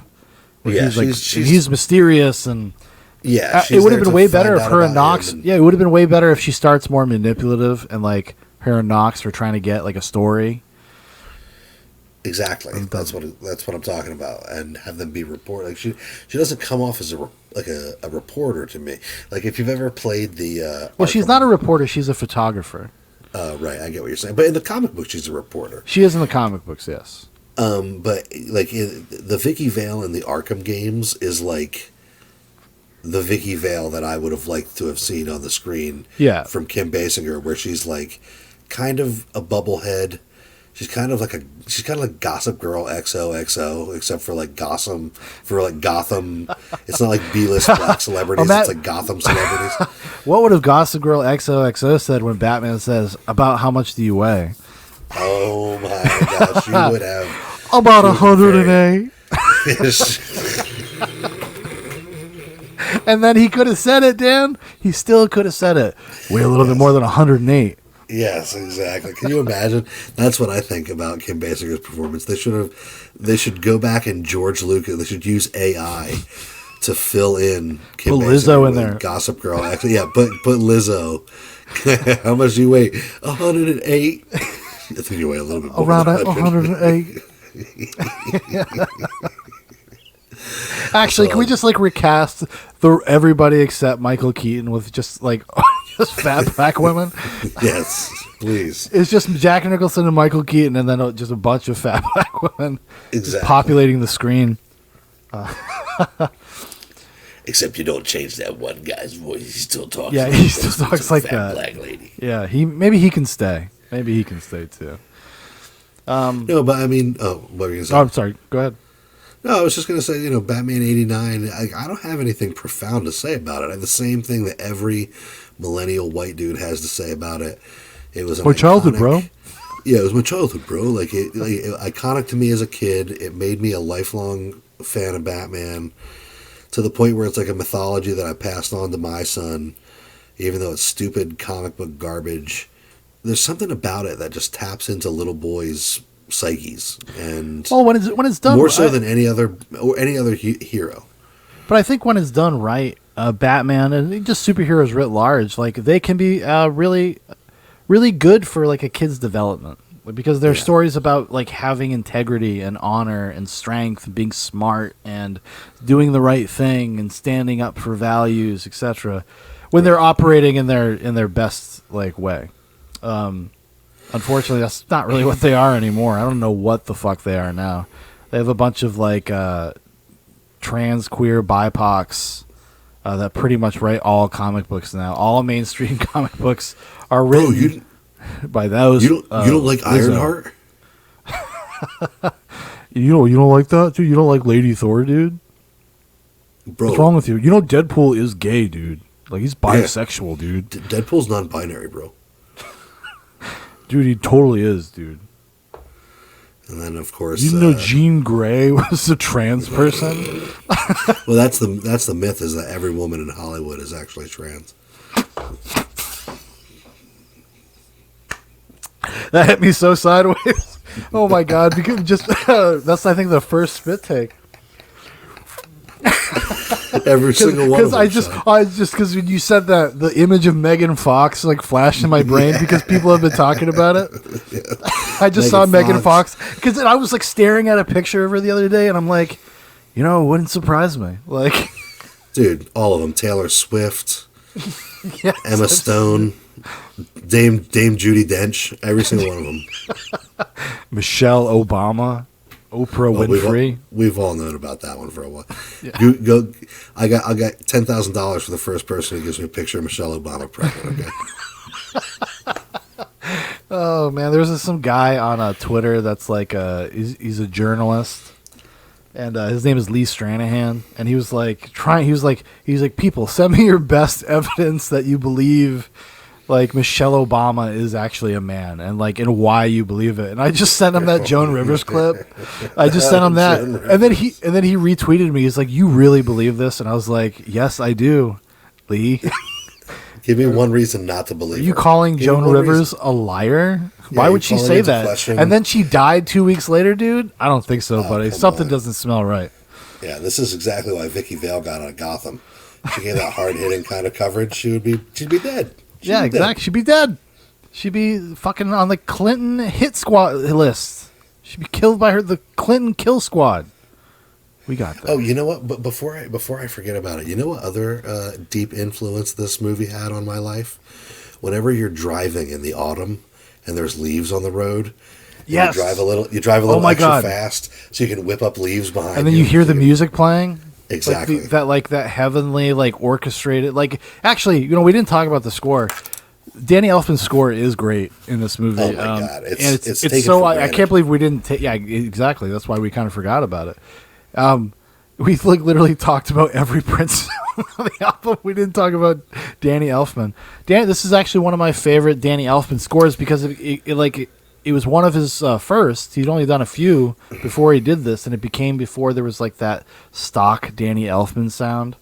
Yeah, he's mysterious and yeah. It would have been way better if her and Knox. It would have been way better if she starts more manipulative and like her and Knox are trying to get like a story. Exactly. That's what I'm talking about, and have them be report. Like she doesn't come off as a reporter to me. Like if you've ever played the well, she's not a reporter; she's a photographer. Right, I get what you're saying. But in the comic book, she's a reporter. She is in the comic books, yes. But like the Vicky Vale in the Arkham games is like the Vicky Vale that I would have liked to have seen on the screen. Yeah. From Kim Basinger, where she's like kind of a bubblehead. She's kind of like Gossip Girl XOXO, except for like Gotham. It's not like B-list black celebrities. It's like Gotham celebrities. What would have Gossip Girl XOXO said when Batman says, "About how much do you weigh?" Oh my gosh, she would have about 108. And then he could have said it, Dan. He still could have said it. Weigh a little bit more than 108. Yes, exactly. Can you imagine? That's what I think about Kim Basinger's performance. They should go back and George Lucas. They should use AI to fill in Kim put Basinger Lizzo in there. Gossip Girl. Actually, yeah, put Lizzo. How much do you weigh? 108. I think you weigh a little bit more. Around 108. Actually, can we just like recast everybody except Michael Keaton with just like just fat black women? Yes, please. It's just Jack Nicholson and Michael Keaton, and then just a bunch of fat black women just populating the screen. Except you don't change that one guy's voice. He still talks. Yeah, he still talks like that. Black lady. Yeah, maybe he can stay. Maybe he can stay too. No, but I mean, what were you gonna say? Oh, I'm sorry. Go ahead. No, I was just going to say, Batman 89, I don't have anything profound to say about it. I have the same thing that every millennial white dude has to say about it. It was my childhood, bro. Yeah, it was my childhood, bro. Like, iconic to me as a kid. It made me a lifelong fan of Batman to the point where it's like a mythology that I passed on to my son, even though it's stupid comic book garbage. There's something about it that just taps into little boys' psyches, and when it's done more so than any other hero. But I think when it's done right, Batman and just superheroes writ large, like they can be really, really good for like a kid's development, because they're stories about like having integrity and honor and strength, and being smart and doing the right thing and standing up for values, etc. When they're operating in their best like way. Unfortunately, that's not really what they are anymore. I don't know what the fuck they are now. They have a bunch of like trans, queer, BIPOCs that pretty much write all comic books now. All mainstream comic books are written by those. You don't like Ironheart? You don't like that, dude? You don't like Lady Thor, dude? Bro, what's wrong with you? Deadpool is gay, dude. Like he's bisexual, dude. Deadpool's non-binary, bro. Dude, he totally is, dude. And then, of course, Jean Grey was a trans person. Well, that's the myth, is that every woman in Hollywood is actually trans. That hit me so sideways. Oh my god! Because that's, I think, the first spit take. Every single one. Because I just because when you said that, the image of Megan Fox like flashed in my brain because people have been talking about it. Yeah. I just saw Megan Fox because I was like staring at a picture of her the other day, and I'm like, it wouldn't surprise me. Like, dude, all of them: Taylor Swift, yes, Emma Stone, Dame Judi Dench, every single one of them. Michelle Obama. Oprah Winfrey. We've all known about that one for a while. Yeah. Go. I got $10,000 for the first person who gives me a picture of Michelle Obama pregnant. Okay. Oh man, there's some guy on Twitter that's like he's a journalist, and his name is Lee Stranahan, and he was like people, send me your best evidence that you believe like Michelle Obama is actually a man, and why you believe it. And I just sent him that Joan Rivers clip. I just sent him that, and then he retweeted me. He's like, "You really believe this?" And I was like, "Yes, I do, Lee." Give me one reason not to believe. Are you calling Joan Rivers a liar? Yeah, why would she say that? Question. And then she died 2 weeks later, dude. I don't think so, buddy. Something doesn't smell right. Yeah, this is exactly why Vicky Vale got out of Gotham. She gave that hard hitting kind of coverage. She'd be dead. Yeah, exactly. She'd be dead. She'd be fucking on the Clinton hit squad list. She'd be killed by the Clinton kill squad. We got that. Oh, you know what? But before I forget about it, you know what other deep influence this movie had on my life? Whenever you're driving in the autumn and there's leaves on the road, yes, you drive a little my extra God. fast so you can whip up leaves behind and then you. you hear the music playing. Exactly. That heavenly, orchestrated, actually, we didn't talk about the score. Danny Elfman's score is great in this movie. Oh my God. It's taken so for I granted. can't believe we didn't take. Yeah, exactly. That's why we kind of forgot about it. We literally talked about every Prince on the album. We didn't talk about Danny Elfman. This is actually one of my favorite Danny Elfman scores because it was one of his first. He'd only done a few before he did this, and it became before there was that stock Danny Elfman sound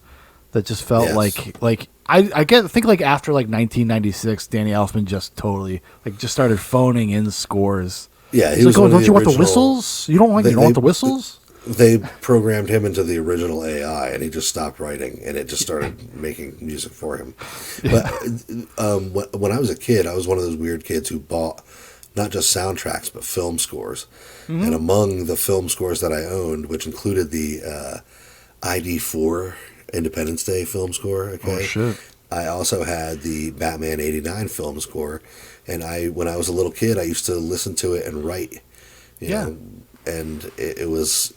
that just felt Yes. I think after 1996, Danny Elfman just totally just started phoning in scores. Yeah, he He's was like, one of don't the you want the original- whistles? You don't want the whistles? They programmed him into the original AI, and he just stopped writing, and it just started making music for him. But when I was a kid, I was one of those weird kids who bought not just soundtracks but film scores. Mm-hmm. And among the film scores that I owned, which included the ID4 Independence Day film score, okay, Oh, shit. I also had the Batman '89 film score, and when I was a little kid, I used to listen to it and write. You know, and it's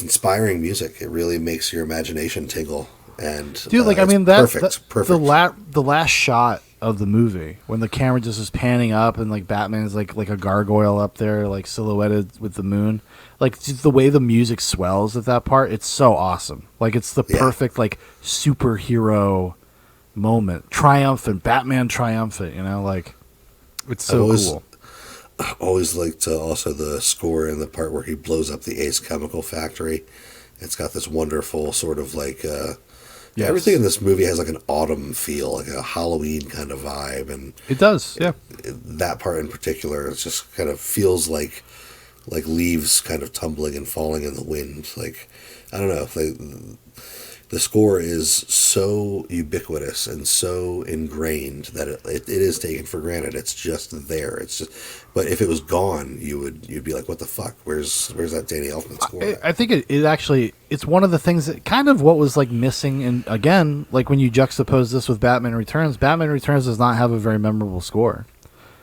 inspiring music. It really makes your imagination tingle. And Dude, perfect. The last shot of the movie when the camera just is panning up and Batman's like a gargoyle up there silhouetted with the moon, just the way the music swells at that part, it's so awesome. It's the perfect superhero moment, Batman triumphant. It's so cool. I always liked also the score in the part where he blows up the Ace Chemical Factory. It's got this wonderful sort of Yes. everything in this movie has an autumn feel, a Halloween kind of vibe, and It does, yeah. that part in particular, it just kind of feels like leaves kind of tumbling and falling in the wind. I don't know, the score is so ubiquitous and so ingrained that it is taken for granted. It's just there. But if it was gone, you'd be like, what the fuck? Where's that Danny Elfman score? I think it actually, it's one of the things that kind of what was missing. And again, when you juxtapose this with Batman Returns does not have a very memorable score.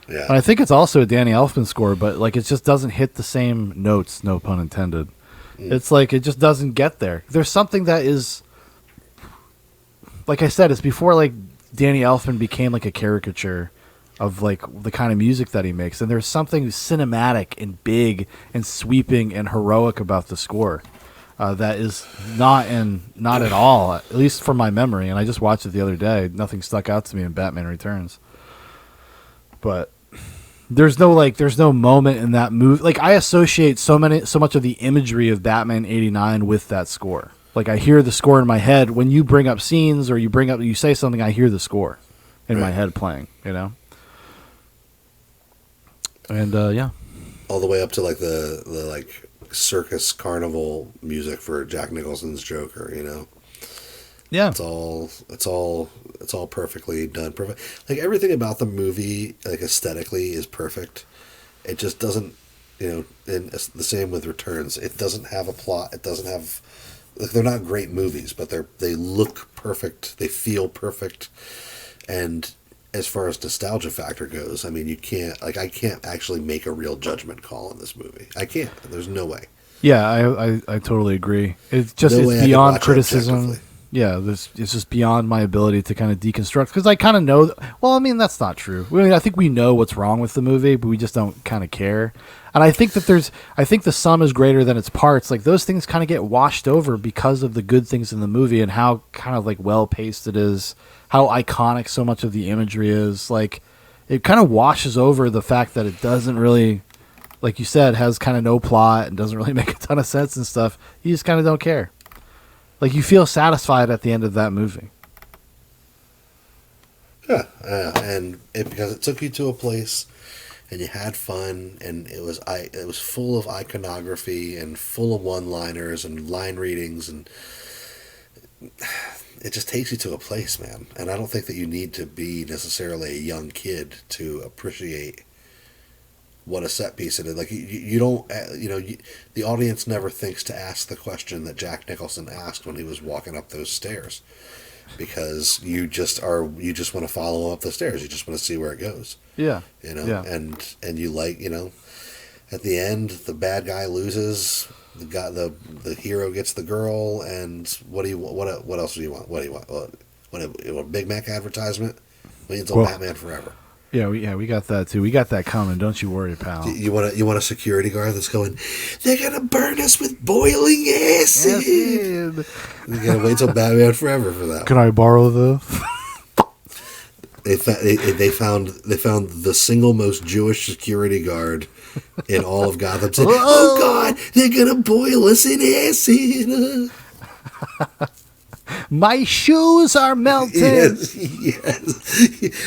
Yeah. And I think it's also a Danny Elfman score, but it just doesn't hit the same notes, no pun intended. It's it just doesn't get there. There's something that is, like I said, it's before Danny Elfman became a caricature of the kind of music that he makes, and there's something cinematic and big and sweeping and heroic about the score that is not at all, at least from my memory. And I just watched it the other day. Nothing stuck out to me in Batman Returns, but there's no moment in that movie. I associate so much of the imagery of Batman '89 with that score. I hear the score in my head when you bring up scenes or you say something. I hear the score in my head playing. And yeah, all the way up to the circus carnival music for Jack Nicholson's Joker. yeah. It's all perfectly done. Perfect. Everything about the movie, aesthetically, is perfect. It just doesn't, and it's the same with Returns. It doesn't have a plot. It doesn't have. They're not great movies, but they look perfect. They feel perfect. And as far as nostalgia factor goes, you can't, I can't actually make a real judgment call on this movie. I can't. There's no way. Yeah, I totally agree. It's just No way I it's could beyond watch it criticism. objectively. Yeah, it's just beyond my ability to kind of deconstruct, because I kind of know. Well, that's not true. I think we know what's wrong with the movie, but we just don't kind of care. And I think that I think the sum is greater than its parts. Those things kind of get washed over because of the good things in the movie and how kind of well paced it is, how iconic so much of the imagery is. It kind of washes over the fact that it doesn't really, like you said, has kind of no plot and doesn't really make a ton of sense and stuff. You just kind of don't care. You feel satisfied at the end of that movie. Yeah, and because it took you to a place, and you had fun, and it was full of iconography and full of one-liners and line readings, and it just takes you to a place, man. And I don't think that you need to be necessarily a young kid to appreciate what a set piece it is. Like you don't, the audience never thinks to ask the question that Jack Nicholson asked when he was walking up those stairs, because you just want to follow up the stairs. You just want to see where it goes. Yeah. Yeah. And you at the end, the bad guy loses. The hero gets the girl, and what else do you want? What do you want? What a Big Mac advertisement? It's on Batman Forever. Yeah, we got that too. We got that coming. Don't you worry, pal. You want a security guard that's going, they're gonna burn us with boiling acid. You gotta wait till Batman Forever for that. Can I borrow this? They found the single most Jewish security guard in all of Gotham. Said, oh God, they're gonna boil us in acid. My shoes are melting. Yes.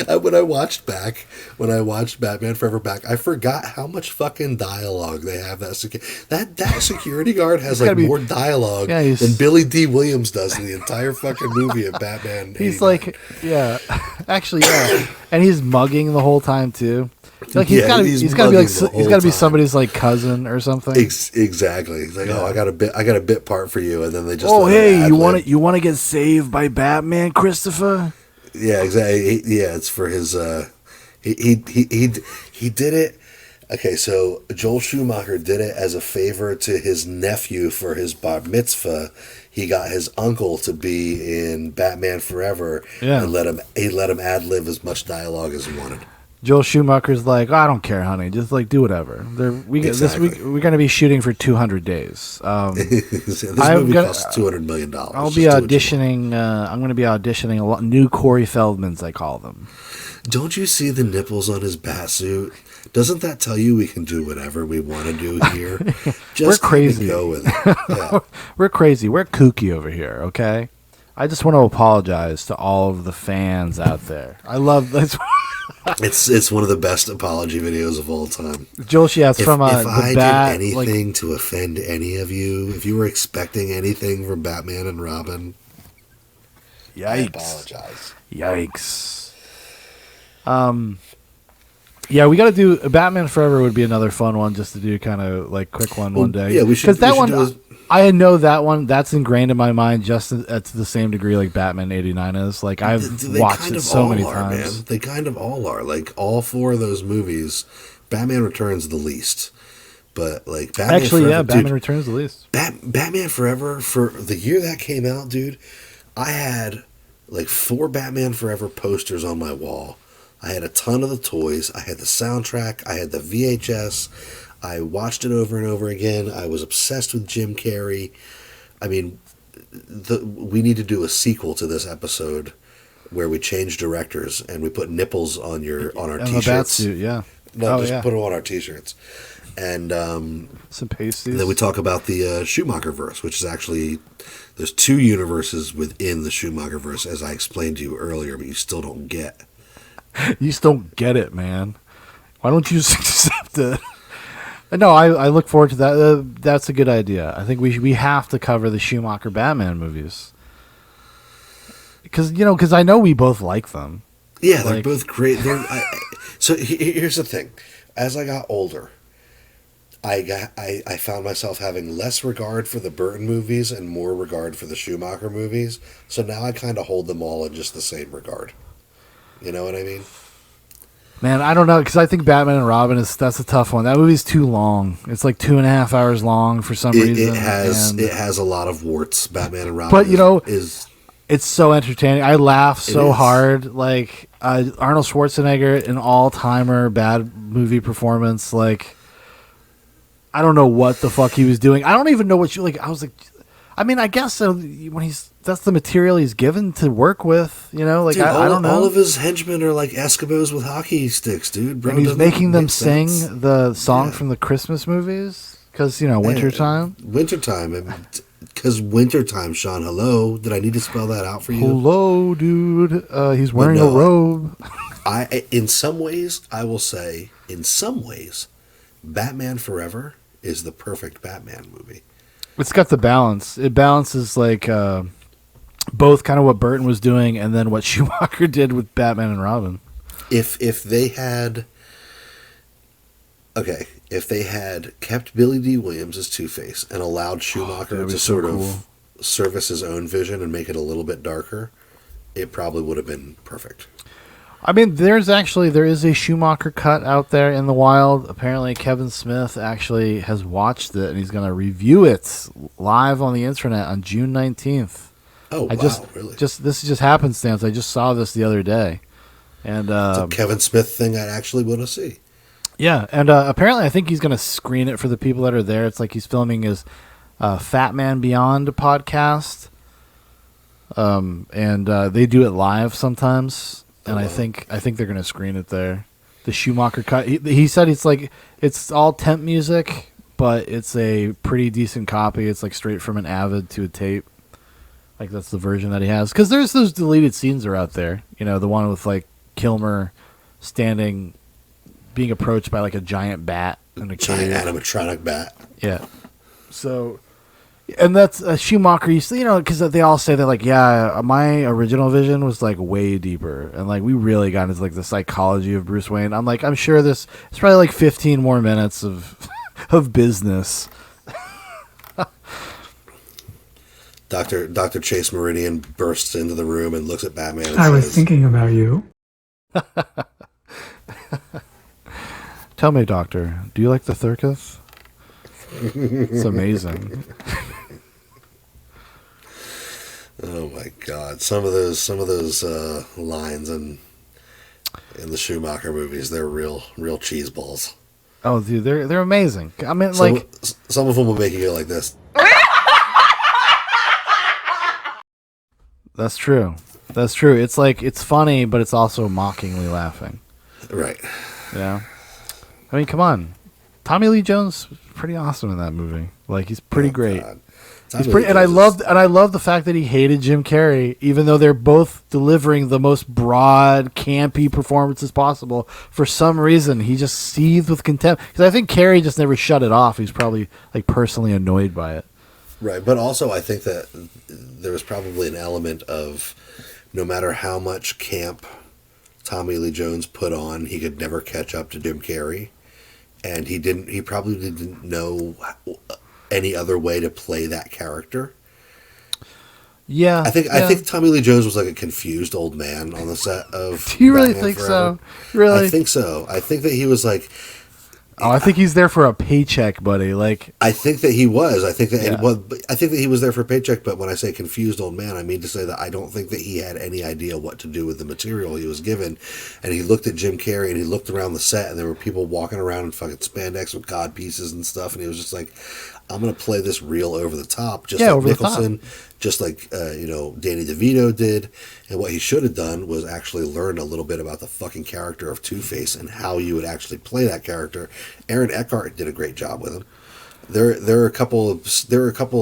When I watched Batman Forever back, I forgot how much fucking dialogue they have. That security guard has more dialogue than Billy D. Williams does in the entire fucking movie of Batman. He's 89. Actually, and he's mugging the whole time too. Like he's got to be somebody's like cousin or something. Exactly. He's like, I got a bit part for you, and then they just you want to get saved by Batman, Christopher? Yeah, exactly. It's for his. He did it. Okay, so Joel Schumacher did it as a favor to his nephew for his bar mitzvah. He got his uncle to be in Batman Forever, and let him ad-lib as much dialogue as he wanted. Joel Schumacher's like, I don't care, honey. Just like do whatever. This week we're going to be shooting for 200 days. This movie costs $200 million. I'll be auditioning. I'm going to be auditioning a lot new Corey Feldmans, I call them. Don't you see the nipples on his bat suit? Doesn't that tell you we can do whatever we want to do here? We're crazy. Go with it. Yeah. We're crazy. We're kooky over here. Okay. I just want to apologize to all of the fans out there. I love this. It's one of the best apology videos of all time. Joel, it's from if I did anything to offend any of you, if you were expecting anything from Batman and Robin, yikes! I apologize. Yikes. Yeah, we got to do Batman Forever. Would be another fun one just to do, kind of like quick one day. Yeah, we should. Because that one, I know that one. That's ingrained in my mind just to the same degree like Batman '89 is. Like I've watched it so many times. Man. They kind of all are. Like all four of those movies, Batman Returns the least, but like Batman Forever, Batman Returns the least. Batman Forever, for the year that came out, dude, I had like 4 Batman Forever posters on my wall. I had a ton of the toys. I had the soundtrack. I had the VHS. I watched it over and over again. I was obsessed with Jim Carrey. I mean, we need to do a sequel to this episode where we change directors and we put nipples on our t-shirts. Bat suit, yeah. No, put them on our t-shirts. And some pasties. Then we talk about the Schumacher verse, which is actually there's 2 universes within the Schumacher verse, as I explained to you earlier, but you still don't get. You just don't get it, man. Why don't you just accept it? No, I look forward to that. That's a good idea. I think we have to cover the Schumacher Batman movies because I know we both like them. Yeah, they're both great. So here's the thing: as I got older, I found myself having less regard for the Burton movies and more regard for the Schumacher movies. So now I kind of hold them all in just the same regard. You know what I mean? Man, I don't know, because I think Batman and Robin that's a tough one. That movie's too long. It's like 2.5 hours long for some reason. It has a lot of warts. Batman and Robin, but it's so entertaining. I laugh so hard. Like Arnold Schwarzenegger, an all-timer bad movie performance. Like I don't know what the fuck he was doing. I don't even know what I was like. I mean, I guess when that's the material he's given to work with, dude, I don't know. All of his henchmen are like Eskimos with hockey sticks, dude. Bro, and he's making them sing the song from the Christmas movies because wintertime. Wintertime, because wintertime. Sean, hello. Did I need to spell that out for you? Hello, dude. He's wearing a robe. In some ways, I will say, Batman Forever is the perfect Batman movie. It's got the balance. It balances like both kind of what Burton was doing and then what Schumacher did with Batman and Robin. If they had, Okay, if they had kept Billy D. Williams as Two-Face and allowed Schumacher that'd be to so sort cool. of service his own vision and make it a little bit darker, it probably would have been perfect. I mean, there is a Schumacher cut out there in the wild. Apparently, Kevin Smith actually has watched it, and he's going to review it live on the internet on June 19th. Oh, really? This is just happenstance. I just saw this the other day. And It's a Kevin Smith thing I actually want to see. yeah, and apparently I think he's going to screen it for the people that are there. It's like he's filming his Fat Man Beyond podcast. And they do it live sometimes. And I think they're going to screen it there. The Schumacher cut. He said it's all temp music, but it's a pretty decent copy. It's like straight from an Avid to a tape. Like that's the version that he has. Because there's those deleted scenes are out there. You know, the one with like Kilmer being approached by like a giant bat in a Giant cave. animatronic bat. Yeah. So, and that's Schumacher. Because they all say that like, yeah, my original vision was like way deeper, and like we really got into like the psychology of Bruce Wayne. I'm like, I'm sure it's probably like 15 more minutes of of business. Dr. Chase Meridian bursts into the room and looks at Batman and I was says, thinking about you. Tell me, Doctor, do you like the circus? It's amazing. Oh my God! Some of those lines in the Schumacher movies, they're real cheese balls. Oh, dude, they're amazing. I mean, Some of them will make you go like this. That's true. That's true. It's like it's funny, but it's also mockingly laughing. Right. Yeah. I mean, come on. Tommy Lee Jones was pretty awesome in that movie. Like he's pretty great. God. He's pretty, and I love the fact that he hated Jim Carrey, even though they're both delivering the most broad, campy performances possible. For some reason, he just seethed with contempt. Because I think Carrey just never shut it off. He's probably like personally annoyed by it. Right, but also I think that there was probably an element of no matter how much camp Tommy Lee Jones put on, he could never catch up to Jim Carrey, and he probably didn't know any other way to play that character. Yeah, I think Tommy Lee Jones was like a confused old man on the set of. Do you really Batman think Forever. so? Really? I think so. I think that he was like. Oh, I think he's there for a paycheck, buddy. Like I think that he was. I think that Yeah. I think that he was there for a paycheck. But when I say confused old man, I mean to say that I don't think that he had any idea what to do with the material he was given. And he looked at Jim Carrey and he looked around the set, and there were people walking around in fucking spandex with cod pieces and stuff. And he was just like, "I'm going to play this real over the top, just like over the top. Nicholson, just like Danny DeVito did." And what he should have done was actually learn a little bit about the fucking character of Two-Face and how you would actually play that character. Aaron Eckhart did a great job with him. There are a couple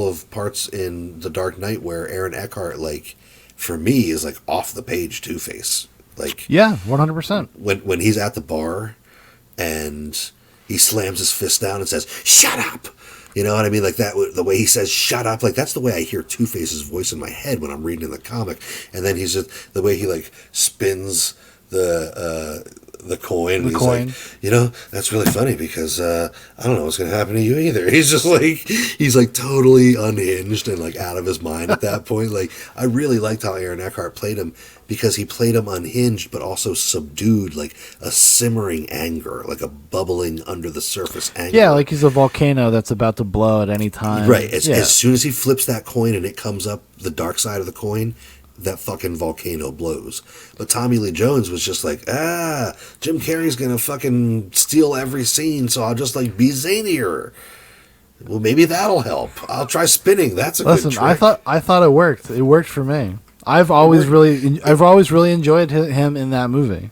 of parts in The Dark Knight where Aaron Eckhart, like, for me, is like off the page Two-Face. Like, yeah, 100%. When he's at the bar and he slams his fist down and says, "Shut up." You know what I mean? Like that, the way he says "shut up," like that's the way I hear Two-Face's voice in my head when I'm reading the comic. And then he's just the way he like spins the coin. He's like, that's really funny because I don't know what's gonna happen to you either. He's like totally unhinged and like out of his mind at that point. Like I really liked how Aaron Eckhart played him because he played him unhinged but also subdued, like a simmering anger, like a bubbling under the surface anger. Yeah, like he's a volcano that's about to blow at any time. Right. As soon as he flips that coin and it comes up the dark side of the coin, that fucking volcano blows. But Tommy Lee Jones was just like, Jim Carrey's gonna fucking steal every scene, so I'll just like be zanier. Well, maybe that'll help. I'll try spinning. That's a good trick. I thought it worked. It worked for me. I've always really enjoyed him in that movie.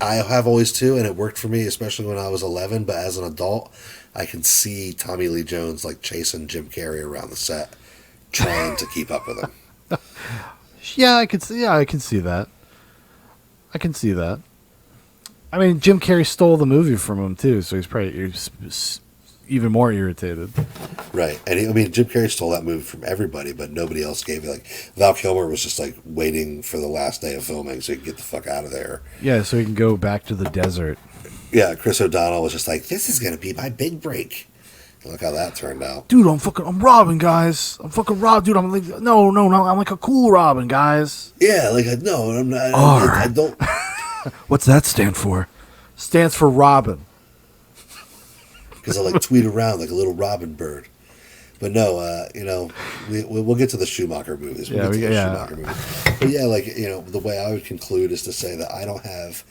I have always too, and it worked for me, especially when I was 11. But as an adult, I can see Tommy Lee Jones like chasing Jim Carrey around the set, trying to keep up with him. Yeah, I can see that. I can see that. I mean, Jim Carrey stole the movie from him too, so he's probably even more irritated. Right, and Jim Carrey stole that movie from everybody, but nobody else gave it. Like Val Kilmer was just like waiting for the last day of filming so he could get the fuck out of there. Yeah, so he can go back to the desert. Yeah, Chris O'Donnell was just like, this is going to be my big break. Look how that turned out. Dude, I'm Robin, guys. I'm fucking Rob, dude. I'm like, no, I'm like a cool Robin, guys. Yeah, like, no, I'm not. I don't. What's that stand for? Stands for Robin. Because I like tweet around like a little robin bird. But no, we'll get to the Schumacher movies. Schumacher movies. But yeah, like, the way I would conclude is to say that I don't have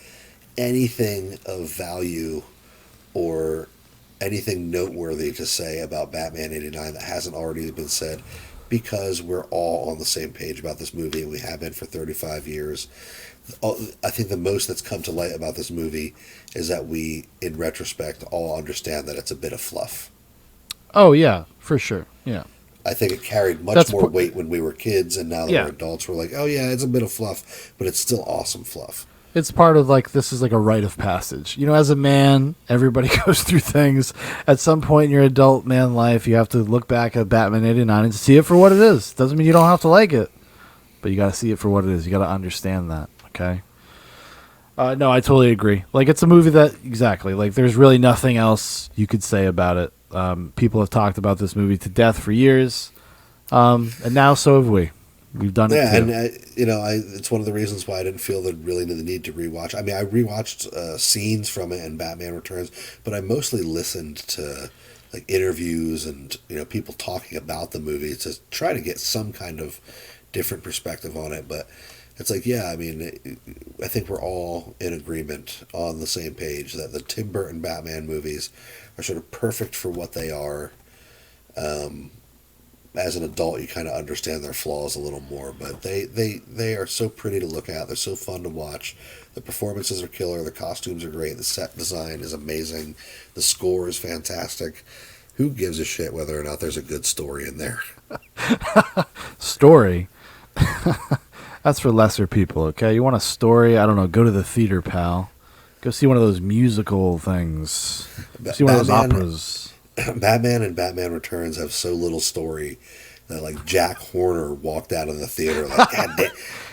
anything of value or anything noteworthy to say about Batman 89 that hasn't already been said, because we're all on the same page about this movie, and we have been for 35 years. I think the most that's come to light about this movie is that we, in retrospect, all understand that it's a bit of fluff. Oh, yeah, for sure. Yeah. I think it carried much more weight when we were kids, and now that we're adults, we're like, oh, yeah, it's a bit of fluff, but it's still awesome fluff. It's part of, like, this is like a rite of passage. As a man, everybody goes through things. At some point in your adult man life, you have to look back at Batman 89 and see it for what it is. Doesn't mean you don't have to like it, but you got to see it for what it is. You got to understand that. Okay. No, I totally agree. Like, it's a movie that, exactly, like, there's really nothing else you could say about it. People have talked about this movie to death for years, and now so have we. We've done it too. And it's one of the reasons why I didn't feel the need to rewatch. I mean, I rewatched scenes from it in Batman Returns, but I mostly listened to like interviews and people talking about the movie to try to get some kind of different perspective on it. But it's like, yeah, I mean, I think we're all in agreement on the same page that the Tim Burton Batman movies are sort of perfect for what they are. As an adult, you kind of understand their flaws a little more, but they are so pretty to look at. They're so fun to watch. The performances are killer. The costumes are great. The set design is amazing. The score is fantastic. Who gives a shit whether or not there's a good story in there? Story? That's for lesser people, okay? You want a story? I don't know. Go to the theater, pal. Go see one of those musical things. See one of those operas. Batman and Batman Returns have so little story that, like, Jack Horner walked out of the theater like, God damn,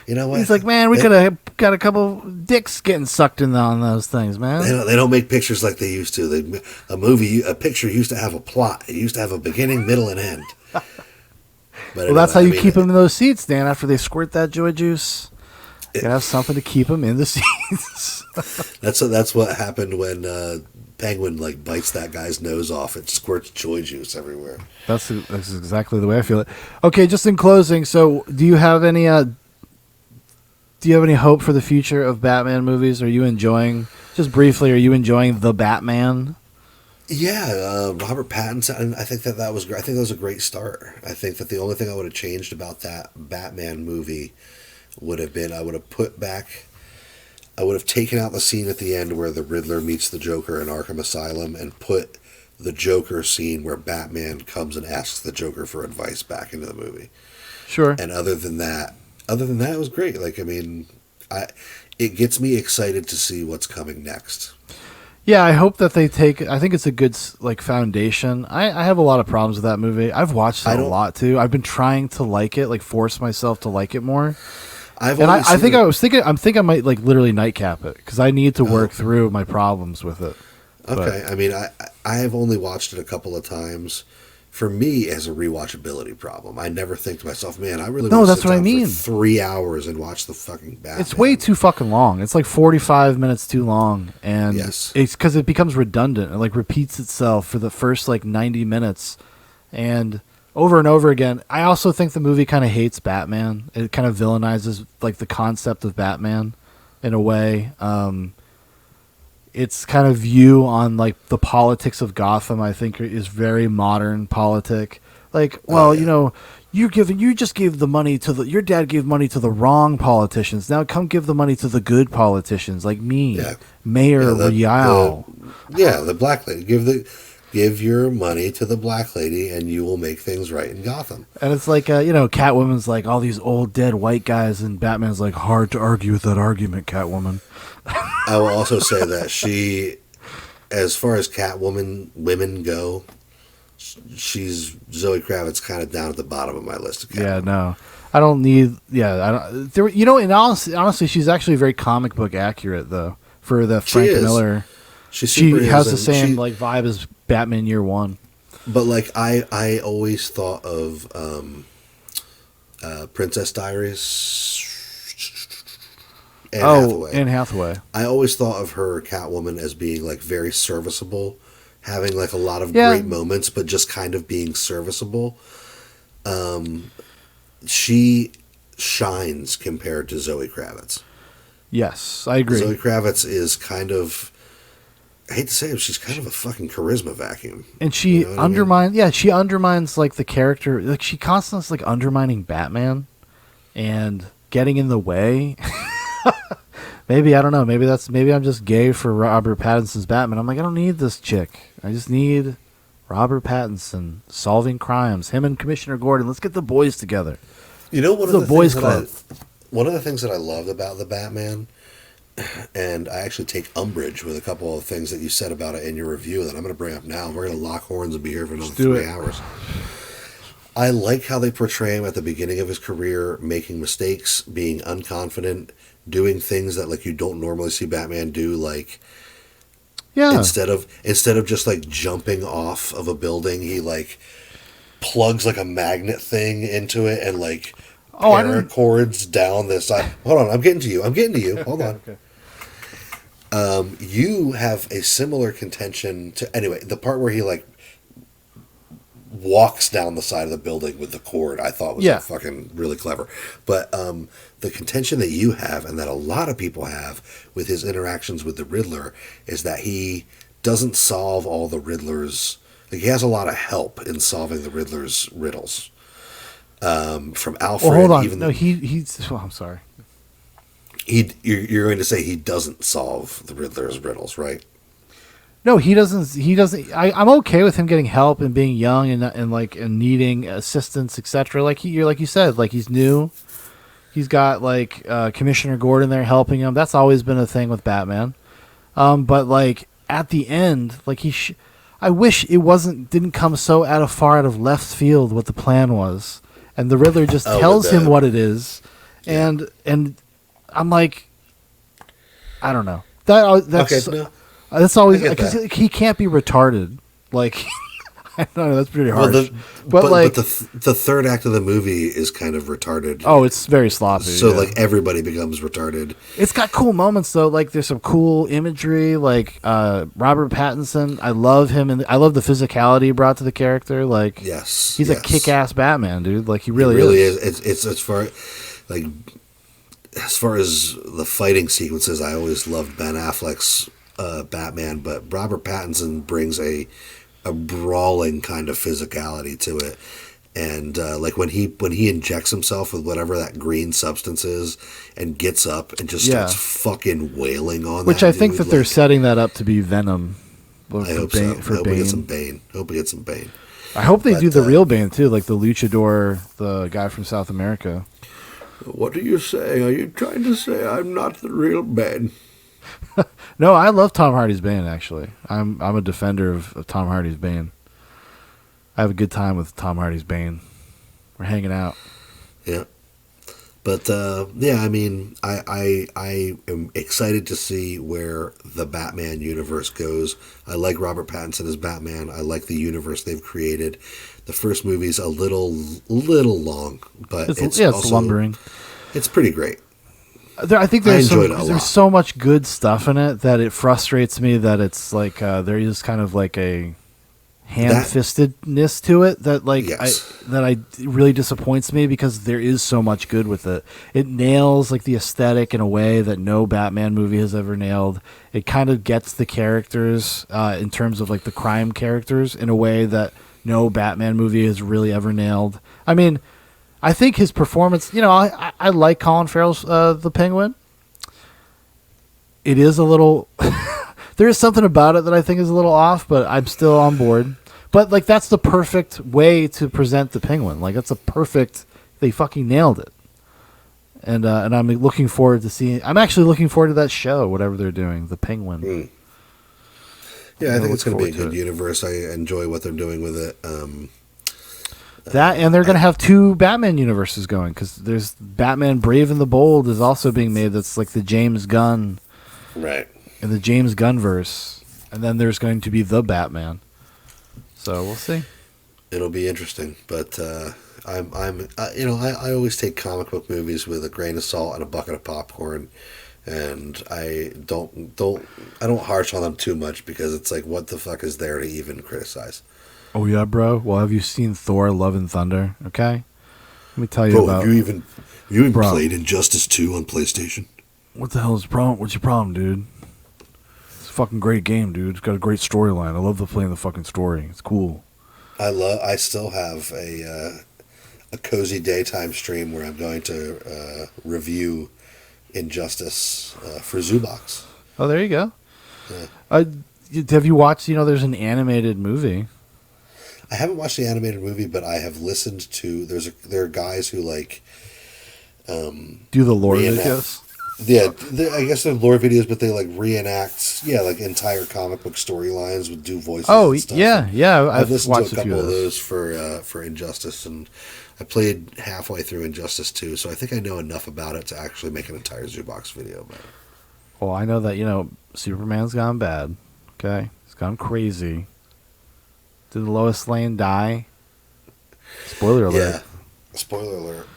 you know what? He's like, man, we could have got a couple dicks getting sucked in on those things, man. They don't make pictures like they used to. A picture used to have a plot. It used to have a beginning, middle, and end. But well, that's how you keep them in those seats, Dan. After they squirt that joy juice, you gotta have something to keep them in the seats. That's what happened when Penguin like bites that guy's nose off. It squirts joy juice everywhere. That's exactly the way I feel it. Okay, just in closing, so do you have any hope for the future of Batman movies? Are you enjoying, just briefly, are you enjoying The Batman? Yeah, Robert Pattinson. I think that was great. I think that was a great start. I think that the only thing I would have changed about that Batman movie would have been I would have taken out the scene at the end where the Riddler meets the Joker in Arkham Asylum and put the Joker scene where Batman comes and asks the Joker for advice back into the movie. Sure. And other than that, it was great. Like, I mean, it gets me excited to see what's coming next. Yeah, I hope that they take. I think it's a good like foundation. I have a lot of problems with that movie. I've watched it a lot too. I've been trying to like it, like force myself to like it more. I'm thinking I might like literally nightcap it because I need to work through my problems with it. Okay, but I mean, I have only watched it a couple of times. For me, as a rewatchability problem, I never think to myself, man, I really want to sit down for 3 hours and watch the fucking Batman. It's way too fucking long. It's like 45 minutes too long, and it's because it becomes redundant. It like repeats itself for the first like 90 minutes, and over and over again. I also think the movie kind of hates Batman. It kind of villainizes like the concept of Batman in a way. Its kind of view on like the politics of Gotham, I think, is very modern politic. Like, well, you just gave the money to your dad gave money to the wrong politicians. Now come give the money to the good politicians like me, Mayor Rial. The black lady. Give your money to the black lady, and you will make things right in Gotham. And it's like, Catwoman's like all these old dead white guys, and Batman's like, hard to argue with that argument, Catwoman. I will also say that she, as far as Catwoman women go, she's Zoe Kravitz kind of down at the bottom of my list of Catwoman. Yeah, no. I don't need, and honestly, she's actually very comic book accurate, though, for the Frank Miller. She She super has is, the and same she- like vibe as Batman Year One. But like I always thought of Princess Diaries. Anne Hathaway. Anne Hathaway. I always thought of her Catwoman as being like very serviceable, having like a lot of Yeah. great moments, but just kind of being serviceable. She shines compared to Zoe Kravitz. Yes, I agree. Zoe Kravitz is kind of, I hate to say it, she's kind of a fucking charisma vacuum. And she You know what I mean? undermines, yeah, she undermines like the character. Like she constantly is, like undermining Batman and getting in the way. Maybe I don't know. Maybe I'm just gay for Robert Pattinson's Batman. I'm like, I don't need this chick. I just need Robert Pattinson solving crimes. Him and Commissioner Gordon. Let's get the boys together. You know, one The of the boys things club. one of the things that I loved about the Batman, and I actually take umbrage with a couple of things that you said about it in your review that I'm going to bring up now. We're going to lock horns and be here for another do 3 it. hours. I like how they portray him at the beginning of his career, making mistakes, being unconfident, doing things that like you don't normally see Batman do, like Yeah. instead of just like jumping off of a building, he like plugs like a magnet thing into it and like I didn't- paracords down this side. Hold on, I'm getting to you. Hold on. You have a similar contention to anyway. The part where he like walks down the side of the building with the cord, I thought was Yeah. like, fucking really clever. But the contention that you have and that a lot of people have with his interactions with the Riddler is that he doesn't solve all the Riddler's. Like he has a lot of help in solving the Riddler's riddles. From Alfred, Well, hold on. even No, he's. Oh, I'm sorry. you're going to say he doesn't solve the Riddler's riddles, right? No, he doesn't. He doesn't. I'm okay with him getting help and being young and needing assistance, etc. Like you said, like he's new. He's got like Commissioner Gordon there helping him. That's always been a thing with Batman. But like at the end, like I wish it didn't come so far out of left field what the plan was, and the Riddler just tells him what it is, and I'm like, I don't know. That's Okay, no. That's always I get because that. he can't be retarded. Like I don't know, that's pretty Well, harsh. but the third act of the movie is kind of retarded. Oh, it's very sloppy. So yeah. like everybody becomes retarded. It's got cool moments though. Like there's some cool imagery. Like Robert Pattinson, I love him, and I love the physicality he brought to the character. Like Yes, he's yes. a kick-ass Batman, dude. Like he It really, really is. is. It's as far as the fighting sequences, I always loved Ben Affleck's Batman, but Robert Pattinson brings a brawling kind of physicality to it. And like when he injects himself with whatever that green substance is and gets up and just starts fucking wailing on Which that I think dude, that they're like, setting that up to be Venom. I hope so. I hope we get some Bane. I hope they But, do the real Bane too, like the luchador, the guy from South America. What are you saying? Are you trying to say I'm not the real Bane? No, I love Tom Hardy's Bane. Actually, I'm a defender of Tom Hardy's Bane. I have a good time with Tom Hardy's Bane. We're hanging out. Yeah. But yeah, I mean, I am excited to see where the Batman universe goes. I like Robert Pattinson as Batman. I like the universe they've created. The first movie's a little long, but it's also lumbering. It's pretty great. I think there's enjoyed it a lot. there's so much good stuff in it that it frustrates me that it's like there is kind of like a ham-fistedness to it that like Yes. I really disappoints me because there is so much good with it. It nails like the aesthetic in a way that no Batman movie has ever nailed. It kind of gets the characters in terms of like the crime characters in a way that no Batman movie has really ever nailed. I mean, I think his performance, I like Colin Farrell's the Penguin. It is a little there is something about it that I think is a little off, but I'm still on board. But like that's the perfect way to present the Penguin. Like that's they fucking nailed it. And I'm looking forward to seeing. I'm actually looking forward to that show, whatever they're doing, the Penguin. Yeah, I think it's going to be a forward good to it. universe. I enjoy what they're doing with it. That and they're going to have two Batman universes going because there's Batman Brave and the Bold is also being made. That's like the James Gunn Right. in the James Gunn verse. And then there's going to be the Batman. So we'll see. It'll be interesting, but I always take comic book movies with a grain of salt and a bucket of popcorn, and I don't harsh on them too much because it's like, what the fuck is there to even criticize? Oh yeah, bro. Well, have you seen Thor: Love and Thunder? Okay, let me tell you about. Have you even played Injustice 2 on PlayStation? What the hell is the problem? What's your problem, dude? It's a fucking great game, dude. It's got a great storyline. I love playing the fucking story. It's cool. I still have a cozy daytime stream where I'm going to review Injustice for Zoobox. Oh, there you go. Yeah. Have you watched? There's an animated movie. I haven't watched the animated movie, but I have listened to. There are guys who like do the lore videos. Yeah, I guess they're lore videos, but they like reenact, like entire comic book storylines with do voices. Oh, and stuff. yeah. I've listened to a couple of those for Injustice, and I played halfway through Injustice 2, so I think I know enough about it to actually make an entire Zoobox video about it. Well, I know that Superman's gone bad. Okay, he's gone crazy. Did Lois Lane die? Spoiler alert. Yeah, spoiler alert.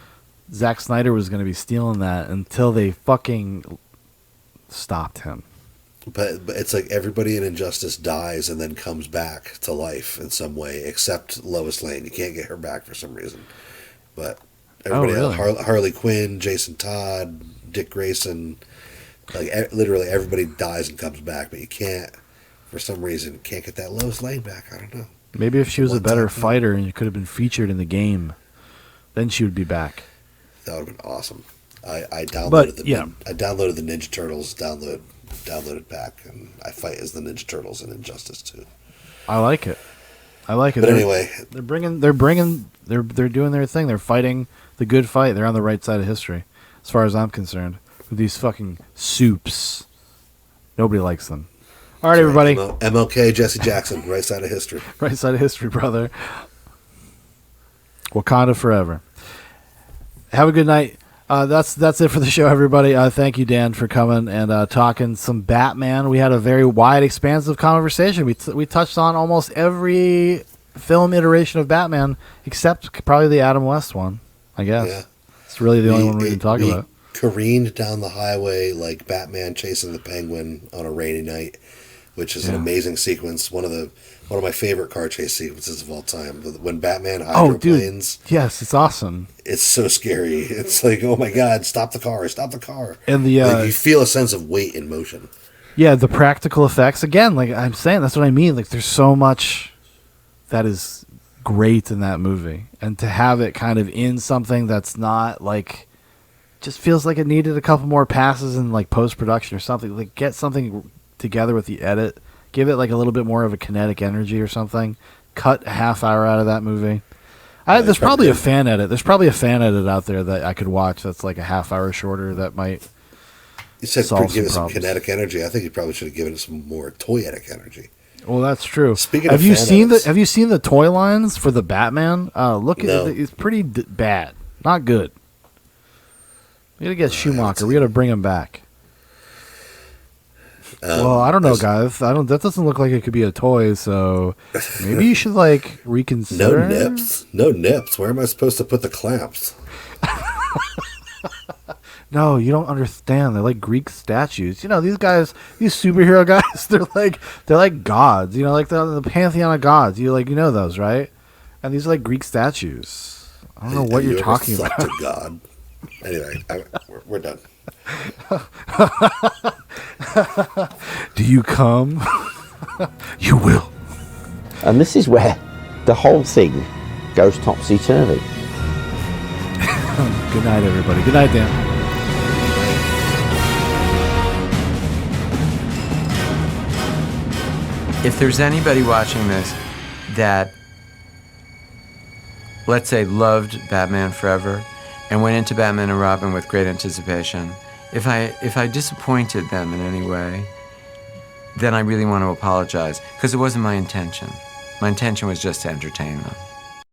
Zack Snyder was going to be stealing that until they fucking stopped him. But it's like everybody in Injustice dies and then comes back to life in some way, except Lois Lane. You can't get her back for some reason. But everybody else, Harley Quinn, Jason Todd, Dick Grayson, like literally everybody dies and comes back, but you can't, for some reason, can't get that Lois Lane back. I don't know. Maybe if she was a better fighter and you could have been featured in the game, then she would be back. That would have been awesome. I downloaded the Ninja Turtles downloaded pack, and I fight as the Ninja Turtles in Injustice 2. I like it. But anyway, they're doing their thing. They're fighting the good fight. They're on the right side of history, as far as I'm concerned. With these fucking soups, nobody likes them. All right, everybody. MLK, Jesse Jackson, right side of history. Right side of history, brother. Wakanda forever. Have a good night. That's it for the show, everybody. Thank you, Dan, for coming and talking some Batman. We had a very wide, expansive conversation. We touched on almost every film iteration of Batman, except probably the Adam West one, I guess. Yeah. It's really the only one we didn't talk about. Careened down the highway like Batman chasing the Penguin on a rainy night, which is an amazing sequence. One of my favorite car chase sequences of all time. When Batman hydroplanes. Dude. Yes, it's awesome. It's so scary. It's like, oh my God, stop the car. And you feel a sense of weight in motion. Yeah, the practical effects. Again, like I'm saying, that's what I mean. Like there's so much that is great in that movie. And to have it kind of in something that's not like, just feels like it needed a couple more passes in like post-production or something. Like get something together with the edit. Give it like a little bit more of a kinetic energy or something. Cut a half hour out of that movie. There's probably a fan edit. There's probably a fan edit out there that I could watch that's like a half hour shorter that might. You said give it some kinetic energy. I think you probably should have given it some more toyetic energy. Well, that's true. Speaking have of you seen the toy lines for the Batman? Look at it. It's pretty bad. Not good. We gotta get Schumacher. We gotta bring him back. Well, I don't know, guys. That doesn't look like it could be a toy. So maybe you should like reconsider. No nips. Where am I supposed to put the clamps? No, you don't understand. They're like Greek statues. These guys, these superhero guys. They're like gods. Like the pantheon of gods. You know those, right? And these are like Greek statues. I don't know what you're talking about. To God. Anyway, we're done. Do you come? You will. And this is where the whole thing goes topsy-turvy. Good night, everybody. Good night, Dan. If there's anybody watching this that, let's say, loved Batman Forever and went into Batman and Robin with great anticipation, if I disappointed them in any way, then I really want to apologize, because it wasn't my intention. My intention was just to entertain them.